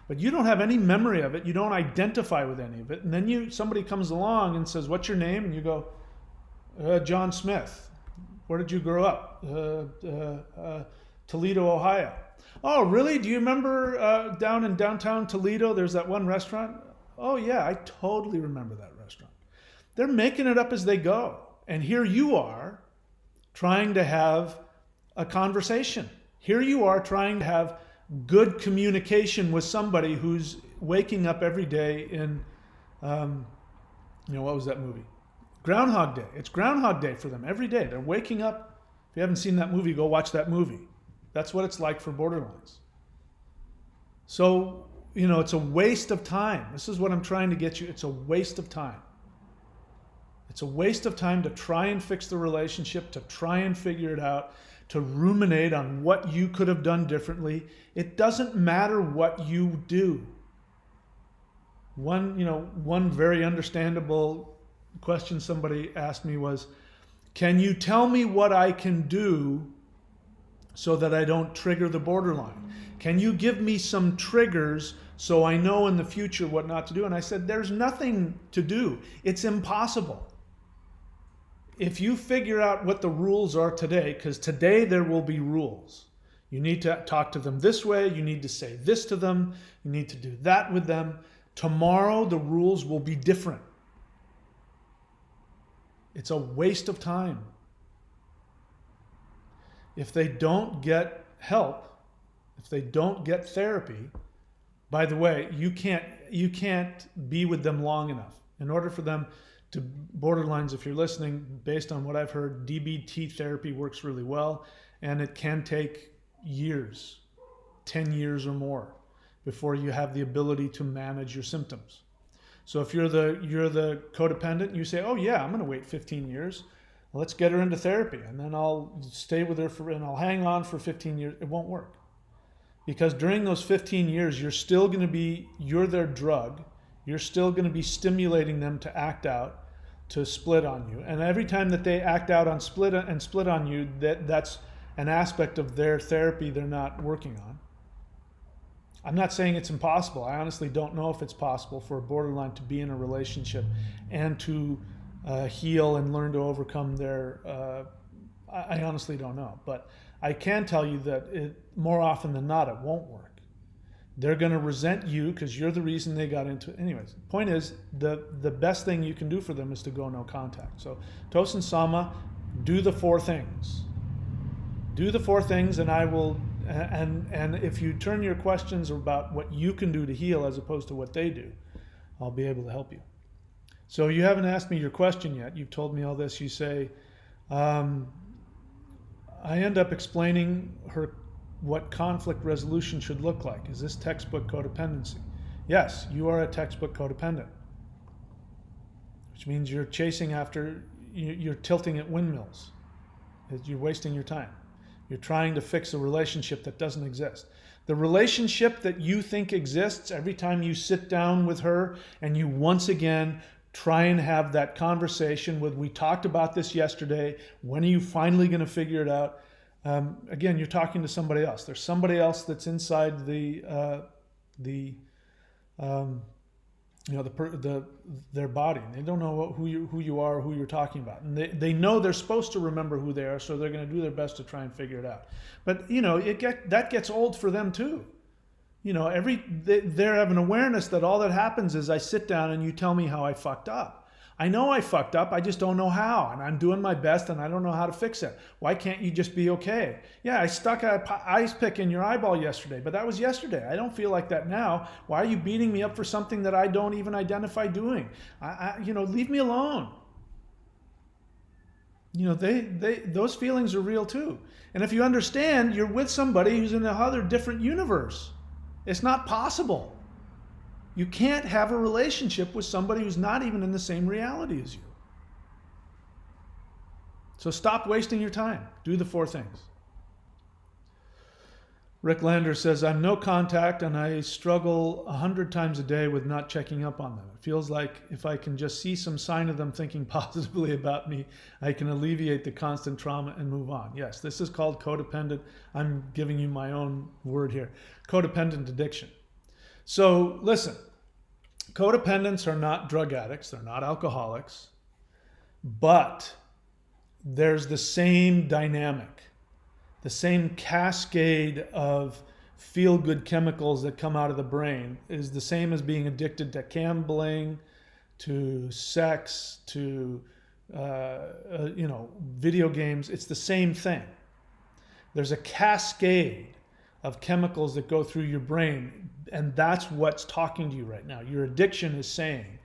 But you don't have any memory of it. You don't identify with any of it. And then somebody comes along and says, what's your name? And you go, John Smith. Where did you grow up? Toledo, Ohio. Oh, really? Do you remember down in downtown Toledo, there's that one restaurant? Oh, yeah, I totally remember that restaurant. They're making it up as they go. And here you are trying to have a conversation. Here you are trying to have good communication with somebody who's waking up every day in, what was that movie? Groundhog Day. It's Groundhog Day for them every day. They're waking up. If you haven't seen that movie, go watch that movie. That's what it's like for borderlines. So, it's a waste of time. This is what I'm trying to get you. It's a waste of time. It's a waste of time to try and fix the relationship, to try and figure it out, to ruminate on what you could have done differently. It doesn't matter what you do. One very understandable question somebody asked me was, can you tell me what I can do so that I don't trigger the borderline? Can you give me some triggers so I know in the future what not to do? And I said, there's nothing to do. It's impossible. If you figure out what the rules are today, because today there will be rules. You need to talk to them this way. You need to say this to them. You need to do that with them. Tomorrow the rules will be different. It's a waste of time. If they don't get help, if they don't get therapy, by the way, you can't be with them long enough. In order for them to, borderlines, if you're listening, based on what I've heard, DBT therapy works really well, and it can take years, 10 years or more, before you have the ability to manage your symptoms. So if you're the codependent, you say, oh yeah, I'm going to wait 15 years. Let's get her into therapy, and then I'll stay with her and I'll hang on for 15 years. It won't work. Because during those 15 years, you're their drug. You're still going to be stimulating them to act out, to split on you. And every time that they act out on split on you, that's an aspect of their therapy they're not working on. I'm not saying it's impossible. I honestly don't know if it's possible for a borderline to be in a relationship and to heal and learn to overcome their... I honestly don't know. But I can tell you that more often than not, it won't work. They're going to resent you because you're the reason they got into it. Anyways, the point is, the best thing you can do for them is to go no contact. So, Tosin Sama, do the 4 things. Do the 4 things, and I will... And if you turn your questions about what you can do to heal as opposed to what they do, I'll be able to help you. So you haven't asked me your question yet. You've told me all this. You say, I end up explaining what conflict resolution should look like. Is this textbook codependency? Yes, you are a textbook codependent, which means you're chasing after, you're tilting at windmills. You're wasting your time. You're trying to fix a relationship that doesn't exist. The relationship that you think exists, every time you sit down with her and you once again try and have that conversation with, we talked about this yesterday, when are you finally going to figure it out? Again, you're talking to somebody else. There's somebody else that's inside their body, and they don't know who you are, or who you're talking about, and they know they're supposed to remember who they are, so they're going to do their best to try and figure it out. But that gets old for them too. They have an awareness that all that happens is I sit down and you tell me how I fucked up. I know I fucked up, I just don't know how, and I'm doing my best and I don't know how to fix it. Why can't you just be okay? Yeah, I stuck an ice pick in your eyeball yesterday, but that was yesterday. I don't feel like that now. Why are you beating me up for something that I don't even identify doing? Leave me alone. Those feelings are real too. And if you understand, you're with somebody who's in another different universe. It's not possible. You can't have a relationship with somebody who's not even in the same reality as you. So stop wasting your time. Do the 4 things. Rick Lander says, I'm no contact and I struggle 100 times a day with not checking up on them. It feels like if I can just see some sign of them thinking positively about me, I can alleviate the constant trauma and move on. Yes, this is called codependent. I'm giving you my own word here. Codependent addiction. So listen, codependents are not drug addicts. They're not alcoholics. But there's the same dynamic, the same cascade of feel-good chemicals that come out of the brain is the same as being addicted to gambling, to sex, to video games. It's the same thing. There's a cascade of chemicals that go through your brain, and that's what's talking to you right now. Your addiction is saying,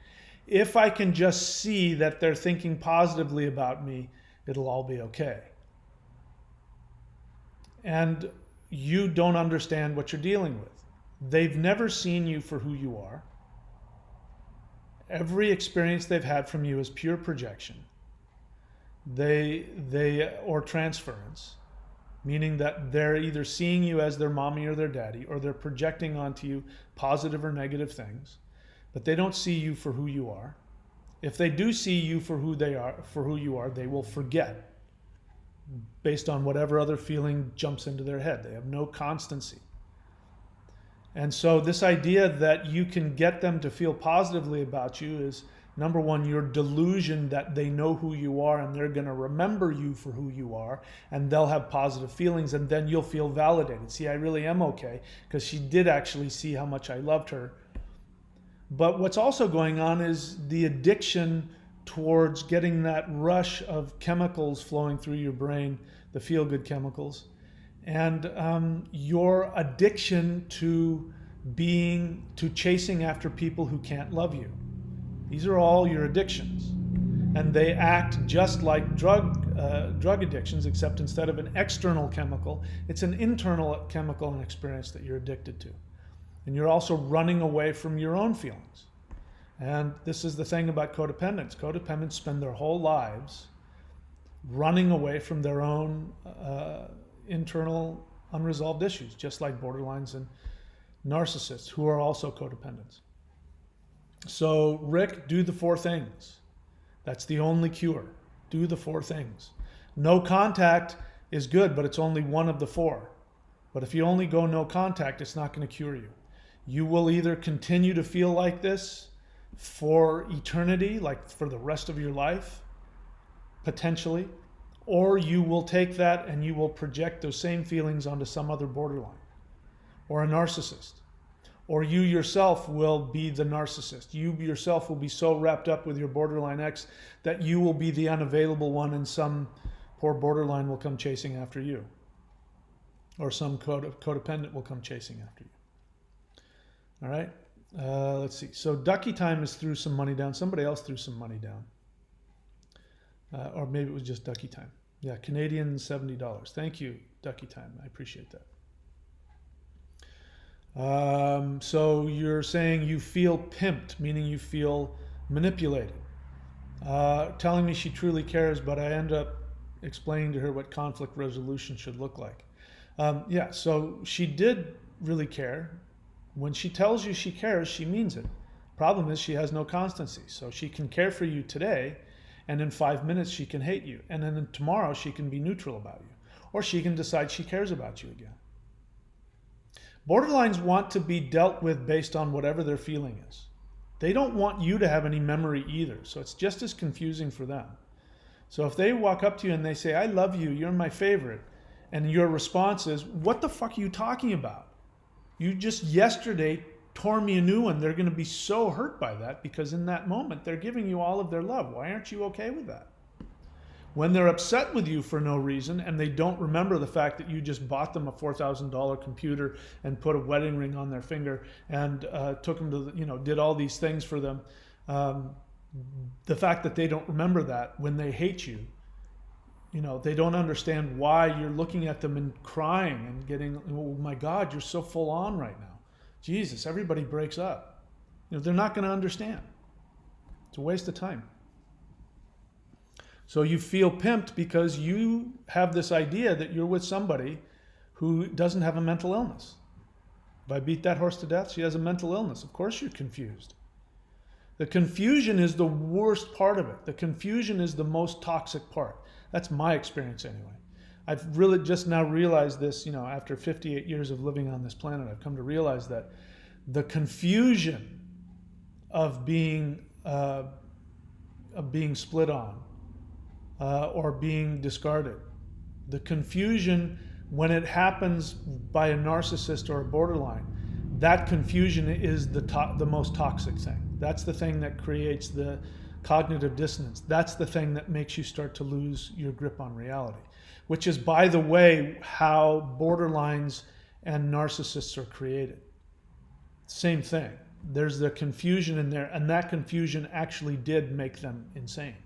if I can just see that they're thinking positively about me, it'll all be okay. And you don't understand what you're dealing with. They've never seen you for who you are. Every experience they've had from you is pure projection. Or transference, meaning that they're either seeing you as their mommy or their daddy, or they're projecting onto you positive or negative things, but they don't see you for who you are. If they do see you for who you are, they will forget based on whatever other feeling jumps into their head. They have no constancy. And so this idea that you can get them to feel positively about you is, number one, your delusion that they know who you are and they're going to remember you for who you are, and they'll have positive feelings, and then you'll feel validated. See, I really am okay because she did actually see how much I loved her. But what's also going on is the addiction towards getting that rush of chemicals flowing through your brain, the feel-good chemicals, and your addiction to chasing after people who can't love you. These are all your addictions. And they act just like drug addictions, except instead of an external chemical, it's an internal chemical and experience that you're addicted to. And you're also running away from your own feelings. And this is the thing about codependents. Codependents spend their whole lives running away from their own internal unresolved issues, just like borderlines and narcissists, who are also codependents. So, Rick, do the 4 things. That's the only cure. Do the 4 things. No contact is good, but it's only one of the 4. But if you only go no contact, it's not going to cure you. You will either continue to feel like this for eternity, like for the rest of your life, potentially, or you will take that and you will project those same feelings onto some other borderline or a narcissist. Or you yourself will be the narcissist. You yourself will be so wrapped up with your borderline ex that you will be the unavailable one, and some poor borderline will come chasing after you. Or some codependent will come chasing after you. All right? Let's see. So Ducky Time is threw some money down. Somebody else threw some money down. Or maybe it was just Ducky Time. Yeah, Canadian $70. Thank you, Ducky Time. I appreciate that. So you're saying you feel pimped, meaning you feel manipulated. Telling me she truly cares, but I end up explaining to her what conflict resolution should look like. Yeah, so she did really care. When she tells you she cares, she means it. Problem is she has no constancy. So she can care for you today, and in 5 minutes she can hate you. And then tomorrow she can be neutral about you. Or she can decide she cares about you again. Borderlines want to be dealt with based on whatever their feeling is. They don't want you to have any memory either, so it's just as confusing for them. So if they walk up to you and they say, I love you, you're my favorite, and your response is, what the fuck are you talking about? You just yesterday tore me a new one. They're going to be so hurt by that because in that moment they're giving you all of their love. Why aren't you okay with that? When they're upset with you for no reason and they don't remember the fact that you just bought them a $4,000 computer and put a wedding ring on their finger and took them to, did all these things for them. The fact that they don't remember that when they hate you, they don't understand why you're looking at them and crying and getting, oh my God, you're so full on right now. Jesus, everybody breaks up. They're not going to understand. It's a waste of time. So you feel pimped because you have this idea that you're with somebody who doesn't have a mental illness. If I beat that horse to death, she has a mental illness. Of course you're confused. The confusion is the worst part of it. The confusion is the most toxic part. That's my experience anyway. I've really just now realized this, after 58 years of living on this planet, I've come to realize that the confusion of being split on, or being discarded. The confusion when it happens by a narcissist or a borderline, that confusion is the most toxic thing. That's the thing that creates the cognitive dissonance. That's the thing that makes you start to lose your grip on reality, which is, by the way, how borderlines and narcissists are created. Same thing. There's the confusion in there, and that confusion actually did make them insane.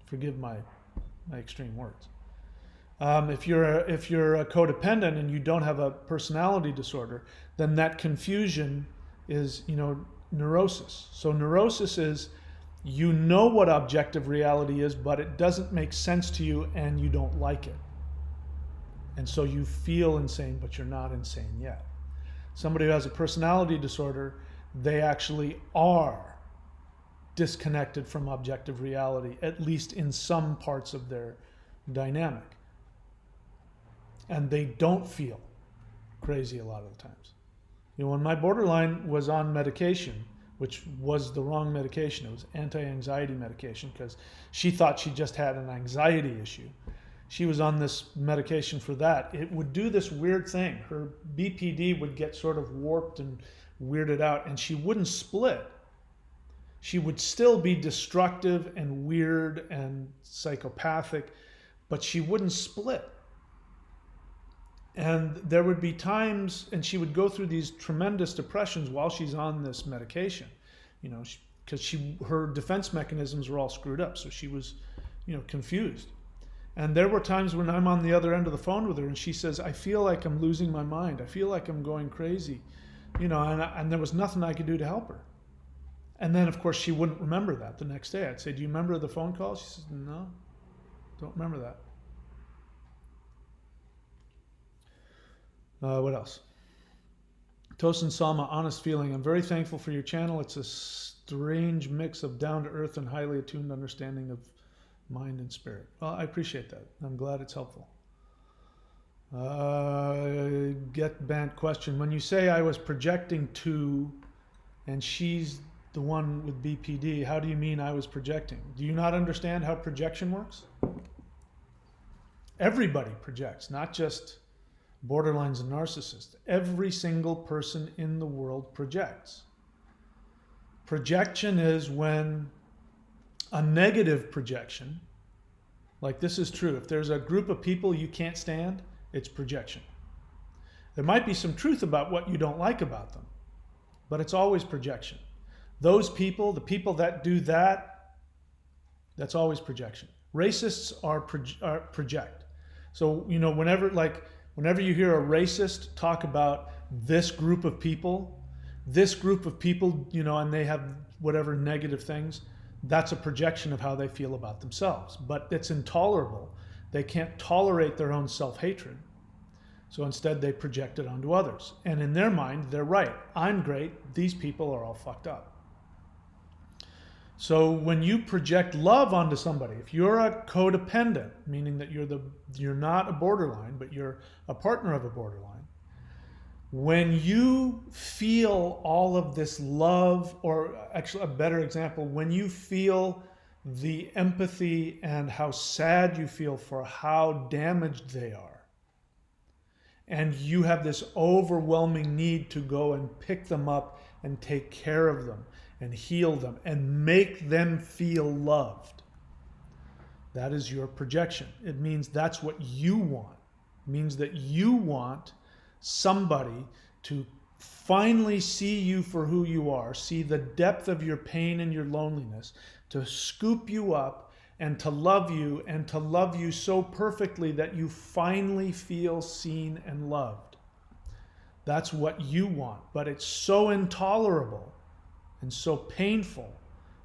Forgive my extreme words. If you're a codependent and you don't have a personality disorder, then that confusion is neurosis. So neurosis is you know what objective reality is, but it doesn't make sense to you and you don't like it. And so you feel insane, but you're not insane yet. Somebody who has a personality disorder, they actually are disconnected from objective reality, at least in some parts of their dynamic. And they don't feel crazy a lot of the times. When my borderline was on medication, which was the wrong medication, it was anti-anxiety medication because she thought she just had an anxiety issue. She was on this medication for that. It would do this weird thing. Her BPD would get sort of warped and weirded out, and she wouldn't split. She would still be destructive and weird and psychopathic, but she wouldn't split. And there would be times, and she would go through these tremendous depressions while she's on this medication. because her defense mechanisms were all screwed up. So she was, confused. And there were times when I'm on the other end of the phone with her and she says, I feel like I'm losing my mind. I feel like I'm going crazy, and there was nothing I could do to help her. And then, of course, she wouldn't remember that the next day. I'd say, do you remember the phone call? She says, no, don't remember that. What else? Tosin Salma, honest feeling. I'm very thankful for your channel. It's a strange mix of down-to-earth and highly attuned understanding of mind and spirit. Well, I appreciate that. I'm glad it's helpful. Get Bant question. When you say I was projecting to and she's the one with BPD, how do you mean I was projecting? Do you not understand how projection works? Everybody projects, not just borderlines and narcissists. Every single person in the world projects. Projection is when a negative projection, like this is true, if there's a group of people you can't stand, it's projection. There might be some truth about what you don't like about them, but it's always projection. Those people, the people that do that, that's always projection. Racists are project. So, whenever you hear a racist talk about this group of people, and they have whatever negative things, that's a projection of how they feel about themselves. But it's intolerable. They can't tolerate their own self-hatred. So instead they project it onto others. And in their mind, they're right. I'm great. These people are all fucked up. So when you project love onto somebody, if you're a codependent, meaning that you're not a borderline, but you're a partner of a borderline, when you feel all of this love, or actually a better example, when you feel the empathy and how sad you feel for how damaged they are, and you have this overwhelming need to go and pick them up and take care of them and heal them and make them feel loved, that is your projection. It means that's what you want. It means that you want somebody to finally see you for who you are, see the depth of your pain and your loneliness, to scoop you up and to love you so perfectly that you finally feel seen and loved. That's what you want, but it's so intolerable and so painful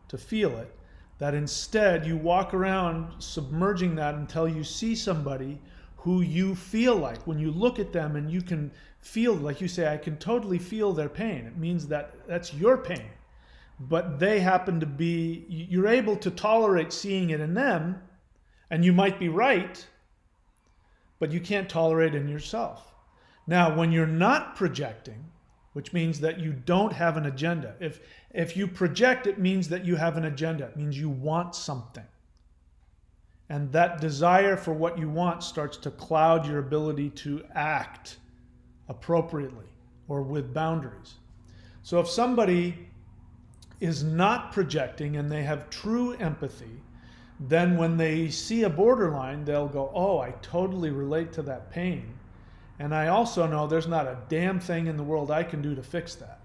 to feel it that instead you walk around submerging that until you see somebody who you feel like, when you look at them and you can feel, like you say, I can totally feel their pain. It means that that's your pain. But they happen to be, you're able to tolerate seeing it in them, and you might be right, but you can't tolerate it in yourself. Now, when you're not projecting, which means that you don't have an agenda. If you project, it means that you have an agenda. It means you want something. And that desire for what you want starts to cloud your ability to act appropriately or with boundaries. So if somebody is not projecting and they have true empathy, then when they see a borderline, they'll go, oh, I totally relate to that pain. And I also know there's not a damn thing in the world I can do to fix that.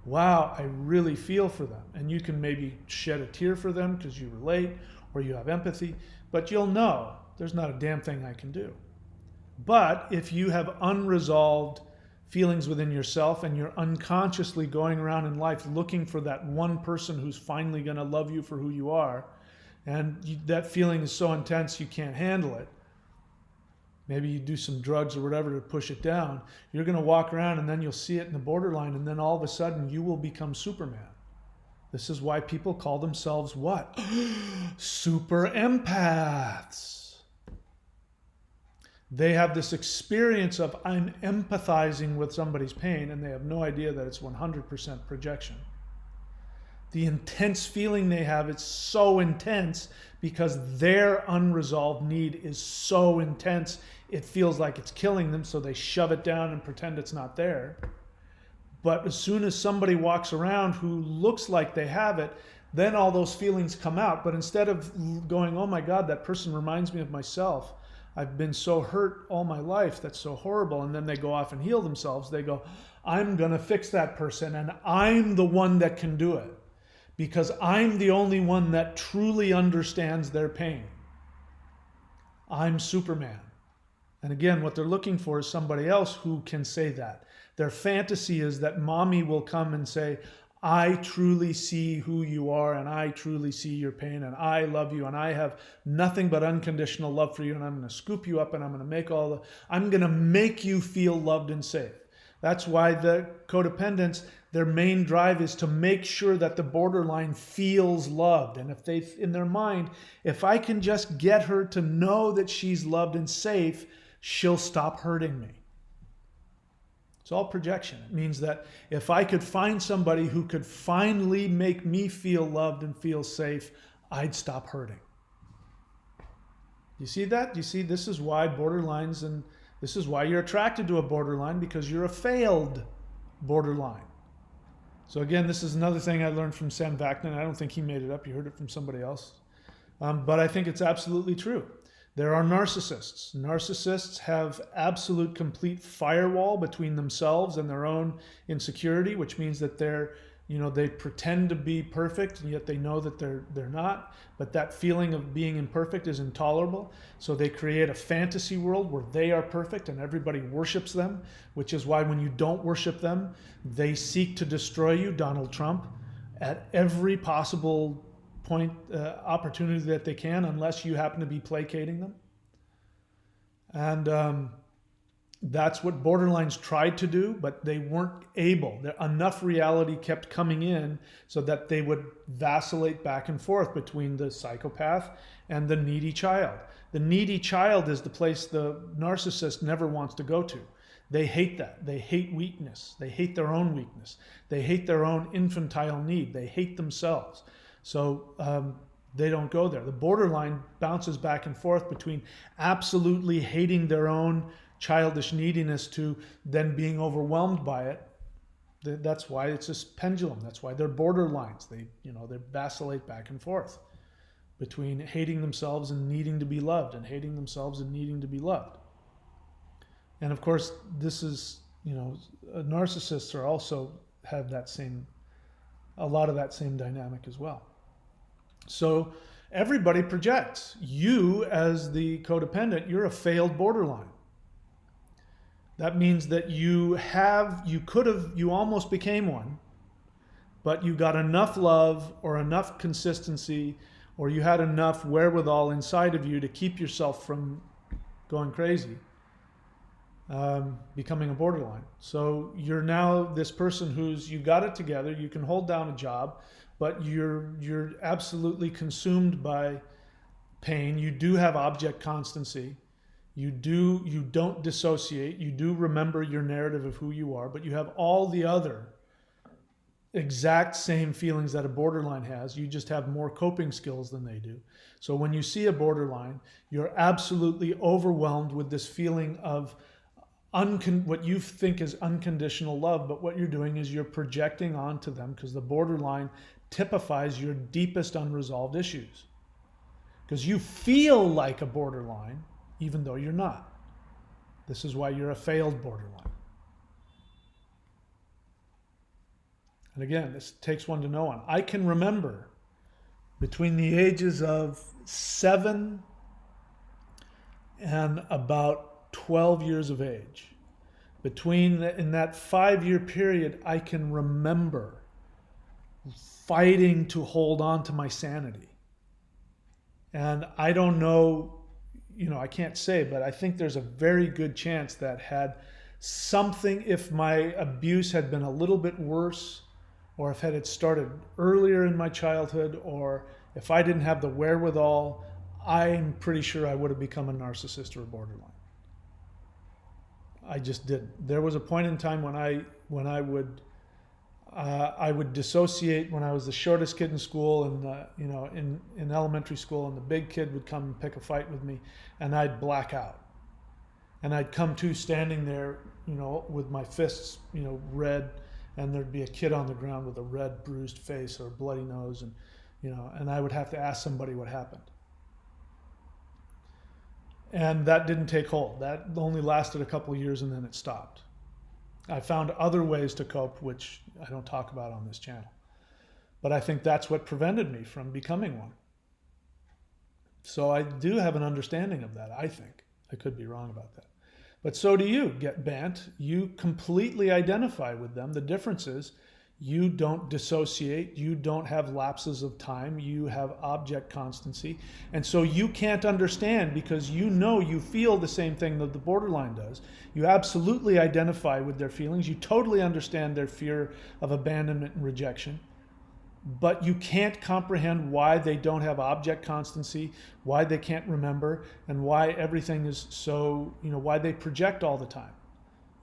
Wow, I really feel for them. And you can maybe shed a tear for them because you relate or you have empathy, but you'll know there's not a damn thing I can do. But if you have unresolved feelings within yourself and you're unconsciously going around in life looking for that one person who's finally going to love you for who you are, and that feeling is so intense you can't handle it, maybe you do some drugs or whatever to push it down, you're going to walk around and then you'll see it in the borderline, and then all of a sudden you will become Superman. This is why people call themselves what? Super empaths. They have this experience of I'm empathizing with somebody's pain, and they have no idea that it's 100% projection. The intense feeling they have, it's so intense because their unresolved need is so intense, it feels like it's killing them, so they shove it down and pretend it's not there. But as soon as somebody walks around who looks like they have it, then all those feelings come out. But instead of going, oh my God, that person reminds me of myself, I've been so hurt all my life, that's so horrible, and then they go off and heal themselves, they go, I'm going to fix that person, and I'm the one that can do it. because I'm the only one that truly understands their pain. I'm Superman. And again, what they're looking for is somebody else who can say that. Their fantasy is that mommy will come and say, I truly see who you are, and I truly see your pain, and I love you, and I have nothing but unconditional love for you, and I'm going to scoop you up, and I'm going to make you feel loved and safe. That's why the codependents, their main drive is to make sure that the borderline feels loved. And if they, in their mind, if I can just get her to know that she's loved and safe, she'll stop hurting me. It's all projection. It means that if I could find somebody who could finally make me feel loved and feel safe, I'd stop hurting. You see that? You see, this is why borderlines, and this is why you're attracted to a borderline, because you're a failed borderline. So again, this is another thing I learned from Sam Vaknin. I don't think he made it up. You heard it from somebody else. But I think it's absolutely true. There are narcissists. Narcissists have absolute complete firewall between themselves and their own insecurity, which means that they pretend to be perfect, and yet they know that they're not. But that feeling of being imperfect is intolerable. So they create a fantasy world where they are perfect and everybody worships them, which is why when you don't worship them, they seek to destroy you, Donald Trump, at every possible point, opportunity that they can, unless you happen to be placating them. And that's what borderlines tried to do, but they weren't able. Enough reality kept coming in so that they would vacillate back and forth between the psychopath and the needy child. The needy child is the place the narcissist never wants to go to. They hate that. They hate weakness. They hate their own weakness. They hate their own infantile need. They hate themselves. So they don't go there. The borderline bounces back and forth between absolutely hating their own childish neediness to then being overwhelmed by it. That's why it's this pendulum. That's why they're borderlines. They vacillate back and forth between hating themselves and needing to be loved, and hating themselves and needing to be loved. And of course, this is, narcissists are also have a lot of that same dynamic as well. So everybody projects. You, as the codependent, you're a failed borderline. That means that you almost became one, but you got enough love or enough consistency, or you had enough wherewithal inside of you to keep yourself from going crazy, becoming a borderline. So you're now this person you got it together, you can hold down a job, but you're absolutely consumed by pain. You do have object constancy. You don't dissociate. You do remember your narrative of who you are, but you have all the other exact same feelings that a borderline has. You just have more coping skills than they do. So when you see a borderline, you're absolutely overwhelmed with this feeling of what you think is unconditional love, but what you're doing is you're projecting onto them, because the borderline typifies your deepest unresolved issues. Because you feel like a borderline, even though you're not. This is why you're a failed borderline. And again, this takes one to know one. I can remember between the ages of 7 and about 12 years of age, in that 5-year period, I can remember fighting to hold on to my sanity. And I don't know, I can't say, but I think there's a very good chance that if my abuse had been a little bit worse, or if it had started earlier in my childhood, or if I didn't have the wherewithal, I'm pretty sure I would have become a narcissist or a borderline. I just didn't. There was a point in time when I would dissociate when I was the shortest kid in school, and in elementary school, and the big kid would come and pick a fight with me, and I'd black out, and I'd come to standing there, with my fists, red, and there'd be a kid on the ground with a red, bruised face or a bloody nose, and I would have to ask somebody what happened. And that didn't take hold. That only lasted a couple of years, and then it stopped. I found other ways to cope, which I don't talk about on this channel. But I think that's what prevented me from becoming one. So I do have an understanding of that, I think. I could be wrong about that. But so do you, get bent. You completely identify with them. The difference is you don't dissociate. You don't have lapses of time. You have object constancy. And so you can't understand because you know you feel the same thing that the borderline does. You absolutely identify with their feelings. You totally understand their fear of abandonment and rejection. But you can't comprehend why they don't have object constancy, why they can't remember, and why everything is so, why they project all the time.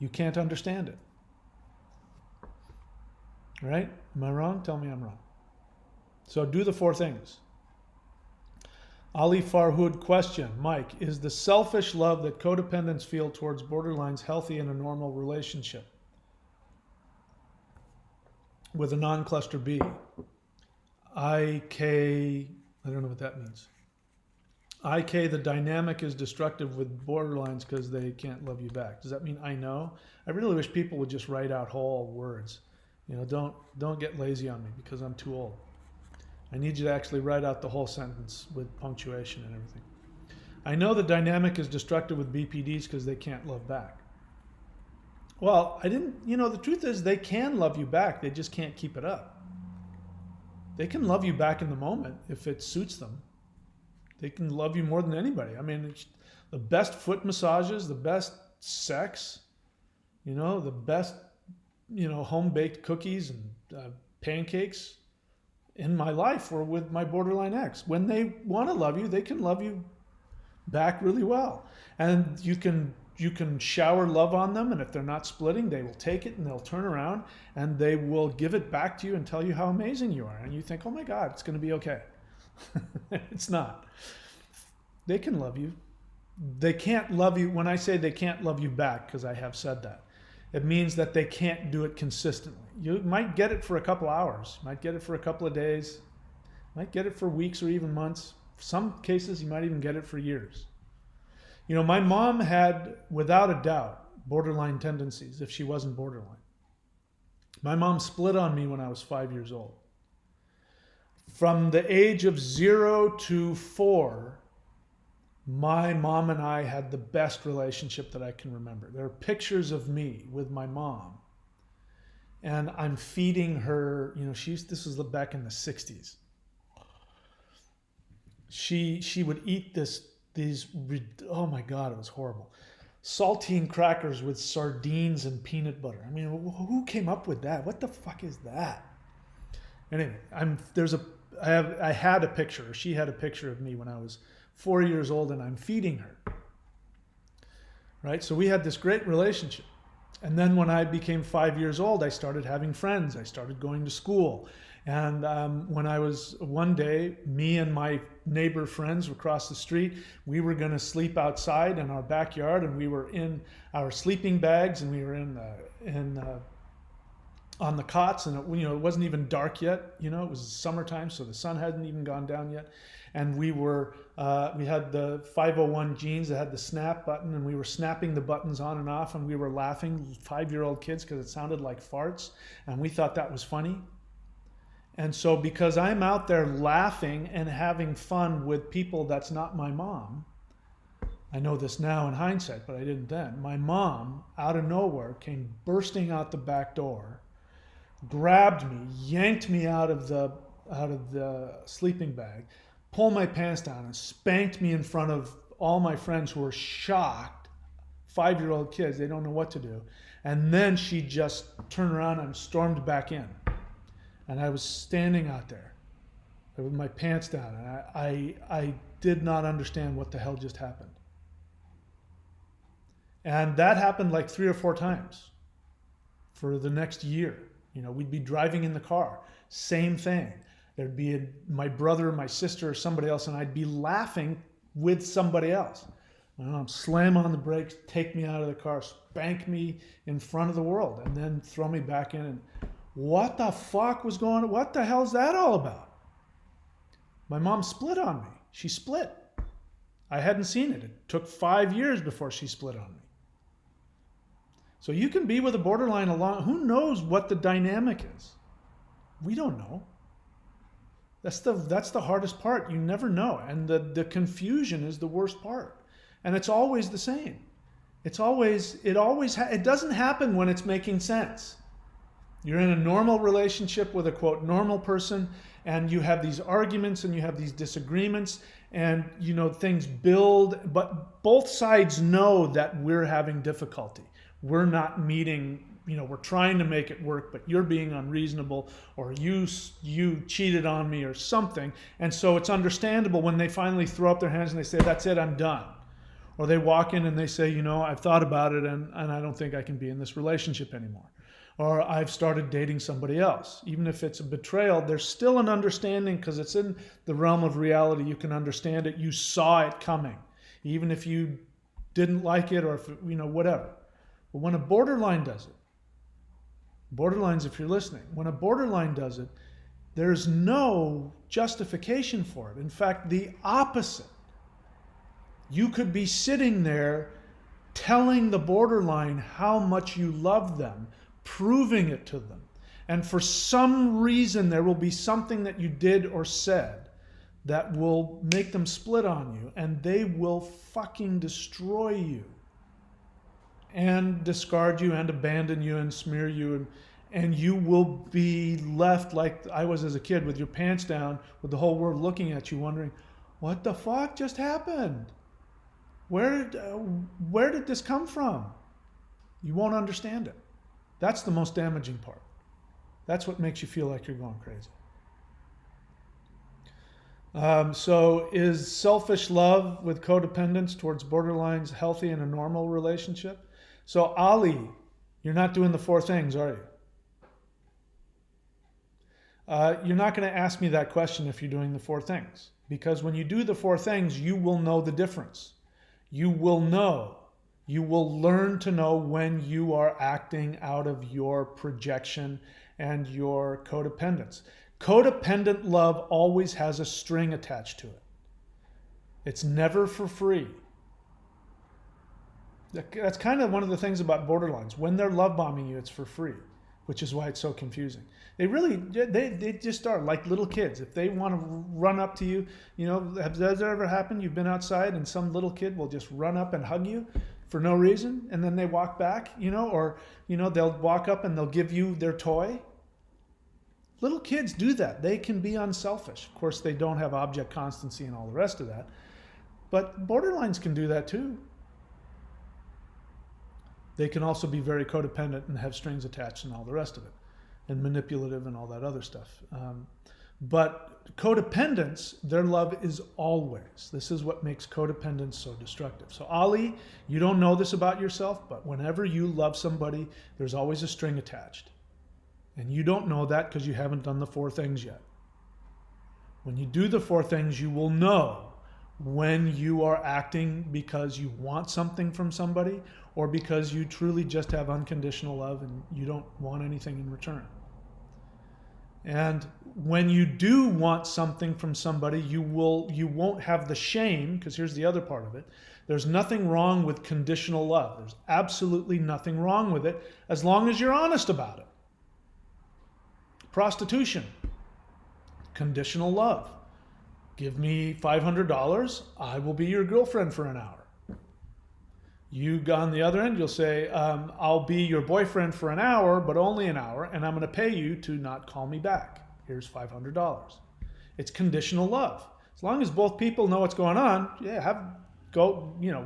You can't understand it. Right? Am I wrong? Tell me I'm wrong. So do the 4 things. Ali Farhood question, Mike, is the selfish love that codependents feel towards borderlines healthy in a normal relationship with a non-cluster B? IK, I don't know what that means. IK, the dynamic is destructive with borderlines because they can't love you back. Does that mean I know? I really wish people would just write out whole words. Don't get lazy on me because I'm too old. I need you to actually write out the whole sentence with punctuation and everything. I know the dynamic is destructive with BPDs because they can't love back. Well, the truth is they can love you back. They just can't keep it up. They can love you back in the moment if it suits them. They can love you more than anybody. I mean, the best foot massages, the best sex, the best, home-baked cookies and pancakes in my life were with my borderline ex. When they want to love you, they can love you back really well. And you can shower love on them, and if they're not splitting, they will take it and they'll turn around and they will give it back to you and tell you how amazing you are. And you think, oh my God, it's going to be okay. It's not. They can love you. They can't love you. When I say they can't love you back, because I have said that, it means that they can't do it consistently. You might get it for a couple hours, might get it for a couple of days, might get it for weeks or even months. For some cases, you might even get it for years. My mom had, without a doubt, borderline tendencies if she wasn't borderline. My mom split on me when I was 5 years old. From the age of 0 to 4, my mom and I had the best relationship that I can remember. There are pictures of me with my mom, and I'm feeding her, this was back in the 60s. She would eat these, oh my God, it was horrible. Saltine crackers with sardines and peanut butter. I mean, who came up with that? What the fuck is that? Anyway, I had a picture, or she had a picture of me when I was 4 years old, and I'm feeding her. Right? So we had this great relationship. And then when I became 5 years old, I started having friends. I started going to school. And when I was, one day, me and my neighbor friends across the street, we were going to sleep outside in our backyard, and we were in our sleeping bags, and we were on the cots, and it wasn't even dark yet. It was summertime, so the sun hadn't even gone down yet. And we had the 501 jeans that had the snap button, and we were snapping the buttons on and off, and we were laughing, 5-year-old kids, because it sounded like farts, and we thought that was funny. And so because I'm out there laughing and having fun with people that's not my mom, I know this now in hindsight, but I didn't then. My mom, out of nowhere, came bursting out the back door, grabbed me, yanked me out of the sleeping bag, pulled my pants down, and spanked me in front of all my friends who were shocked. 5-year-old kids, they don't know what to do. And then she just turned around and stormed back in. And I was standing out there with my pants down, and I did not understand what the hell just happened. And that happened like 3 or 4 times for the next year. We'd be driving in the car, same thing. There'd be my brother, my sister, or somebody else, and I'd be laughing with somebody else. Slam on the brakes, take me out of the car, spank me in front of the world, and then throw me back in. And what the fuck was going on? What the hell is that all about? My mom split on me. She split. I hadn't seen it. It took 5 years before she split on me. So you can be with a borderline along. Who knows what the dynamic is? We don't know. That's the hardest part. You never know. And the confusion is the worst part. And it's always the same. It doesn't happen when it's making sense. You're in a normal relationship with a quote normal person, and you have these arguments and you have these disagreements, and things build, but both sides know that we're having difficulty. We're not meeting, we're trying to make it work, but you're being unreasonable, or you cheated on me or something. And so it's understandable when they finally throw up their hands and they say, that's it, I'm done. Or they walk in and they say, I've thought about it and I don't think I can be in this relationship anymore. Or I've started dating somebody else. Even if it's a betrayal, there's still an understanding because it's in the realm of reality. You can understand it. You saw it coming. Even if you didn't like it or if, whatever. But when a borderline does it, borderlines, if you're listening, when a borderline does it, there's no justification for it. In fact, the opposite. You could be sitting there telling the borderline how much you love them, proving it to them. And for some reason, there will be something that you did or said that will make them split on you, and they will fucking destroy you and discard you and abandon you and smear you, and you will be left like I was as a kid with your pants down, with the whole world looking at you wondering, what the fuck just happened? Where did this come from? You won't understand it. That's the most damaging part. That's what makes you feel like you're going crazy. So is selfish love with codependence towards borderlines healthy in a normal relationship? So Ali, you're not doing the 4 things, are you? You're not going to ask me that question if you're doing the 4 things. Because when you do the 4 things, you will know the difference. You will know. You will learn to know when you are acting out of your projection and your codependence. Codependent love always has a string attached to it. It's never for free. That's kind of one of the things about borderlines. When they're love bombing you, it's for free, which is why it's so confusing. They just are like little kids. If they want to run up to you, has that ever happened? You've been outside and some little kid will just run up and hug you for no reason, and then they walk back, or they'll walk up and they'll give you their toy. Little kids do that. They can be unselfish. Of course, they don't have object constancy and all the rest of that. But borderlines can do that too. They can also be very codependent and have strings attached and all the rest of it, and manipulative and all that other stuff. But codependence, their love is always. This is what makes codependence so destructive. So Ali, you don't know this about yourself, but whenever you love somebody, there's always a string attached. And you don't know that because you haven't done the 4 things yet. When you do the 4 things, you will know when you are acting because you want something from somebody or because you truly just have unconditional love and you don't want anything in return. And when you do want something from somebody, you won't have the shame, because here's the other part of it. There's nothing wrong with conditional love. There's absolutely nothing wrong with it as long as you're honest about it. Prostitution, conditional love. Give me $500, I will be your girlfriend for an hour. You on the other end, you'll say, I'll be your boyfriend for an hour, but only an hour, and I'm going to pay you to not call me back. Here's $500. It's conditional love. As long as both people know what's going on,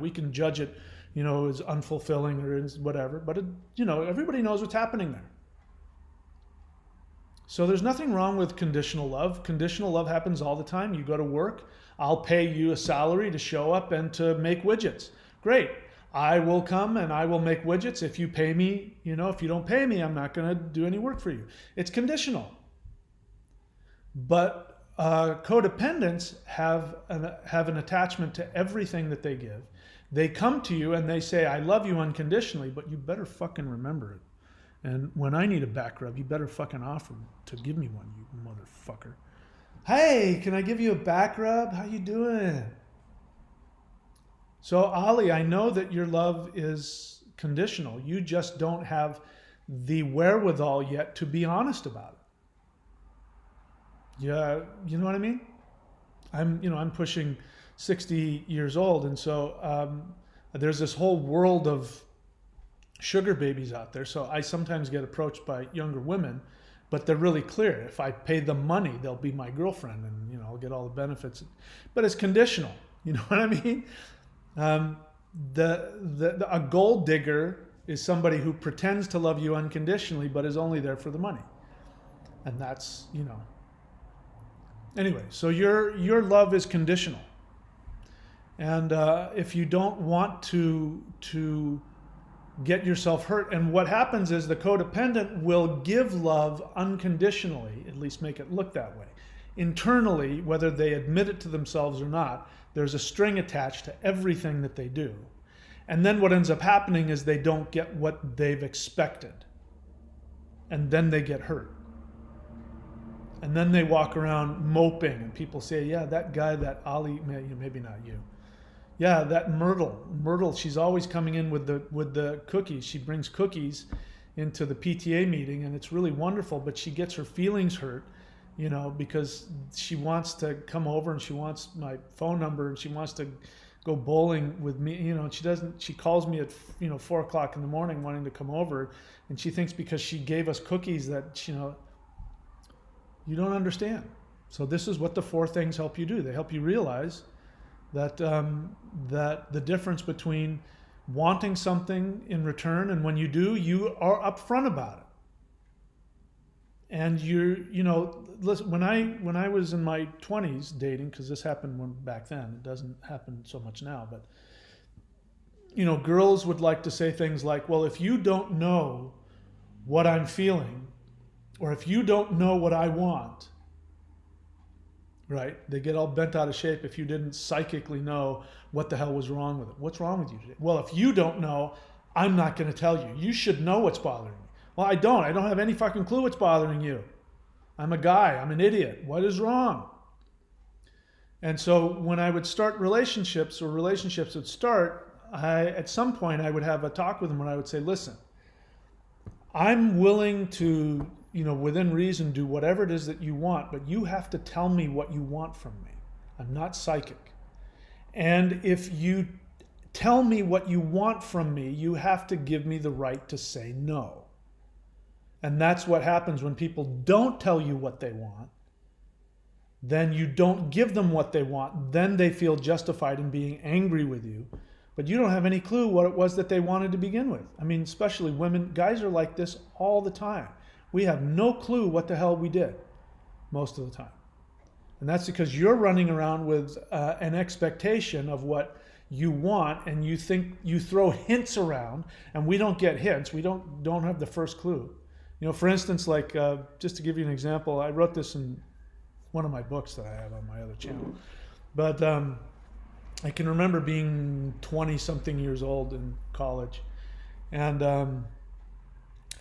we can judge it, as unfulfilling or as whatever, but everybody knows what's happening there. So there's nothing wrong with conditional love. Conditional love happens all the time. You go to work, I'll pay you a salary to show up and to make widgets. Great. I will come and I will make widgets. If you pay me, if you don't pay me, I'm not going to do any work for you. It's conditional. But codependents have an attachment to everything that they give. They come to you and they say, I love you unconditionally, but you better fucking remember it. And when I need a back rub, you better fucking offer to give me one, you motherfucker. Hey, can I give you a back rub? How you doing? So Ali, I know that your love is conditional. You just don't have the wherewithal yet to be honest about Yeah, you know what I mean? I'm pushing 60 years old, and so there's this whole world of sugar babies out there. So I sometimes get approached by younger women, but they're really clear. If I pay them money, they'll be my girlfriend, and I'll get all the benefits. But it's conditional. You know what I mean? Um, a gold digger is somebody who pretends to love you unconditionally, but is only there for the money, and that's. Anyway, so your love is conditional, and if you don't want to get yourself hurt, and what happens is the codependent will give love unconditionally, at least make it look that way. Internally, whether they admit it to themselves or not, there's a string attached to everything that they do. And then what ends up happening is they don't get what they've expected. And then they get hurt. And then they walk around moping, and people say, yeah, that guy, that Ali, maybe not you. Yeah, that Myrtle, she's always coming in with the cookies. She brings cookies into the PTA meeting, and it's really wonderful, but she gets her feelings hurt, because she wants to come over, and she wants my phone number, and she wants to go bowling with me, and she calls me at 4 o'clock in the morning wanting to come over, and she thinks because she gave us cookies that, you don't understand. So this is what the 4 things help you do. They help you realize that the difference between wanting something in return, and when you do, you are upfront about it. And listen, when I was in my 20s dating, because this happened back then, it doesn't happen so much now, but girls would like to say things like, well, if you don't know what I'm feeling, or if you don't know what I want, right? They get all bent out of shape if you didn't psychically know what the hell was wrong with it. What's wrong with you today? Well, if you don't know, I'm not going to tell you. You should know what's bothering me. Well, I don't have any fucking clue what's bothering you. I'm a guy. I'm an idiot. What is wrong? And so when I would start relationships, or relationships would start, at some point I would have a talk with them where I would say, listen, I'm willing to, within reason, do whatever it is that you want, but you have to tell me what you want from me. I'm not psychic. And if you tell me what you want from me, you have to give me the right to say no. And that's what happens when people don't tell you what they want. Then you don't give them what they want. Then they feel justified in being angry with you. But you don't have any clue what it was that they wanted to begin with. I mean, especially women, guys are like this all the time. We have no clue what the hell we did most of the time. And that's because you're running around with an expectation of what you want, and you think you throw hints around, and we don't get hints. We don't have the first clue. For instance, like just to give you an example, I wrote this in one of my books that I have on my other channel. But I can remember being 20-something years old in college, and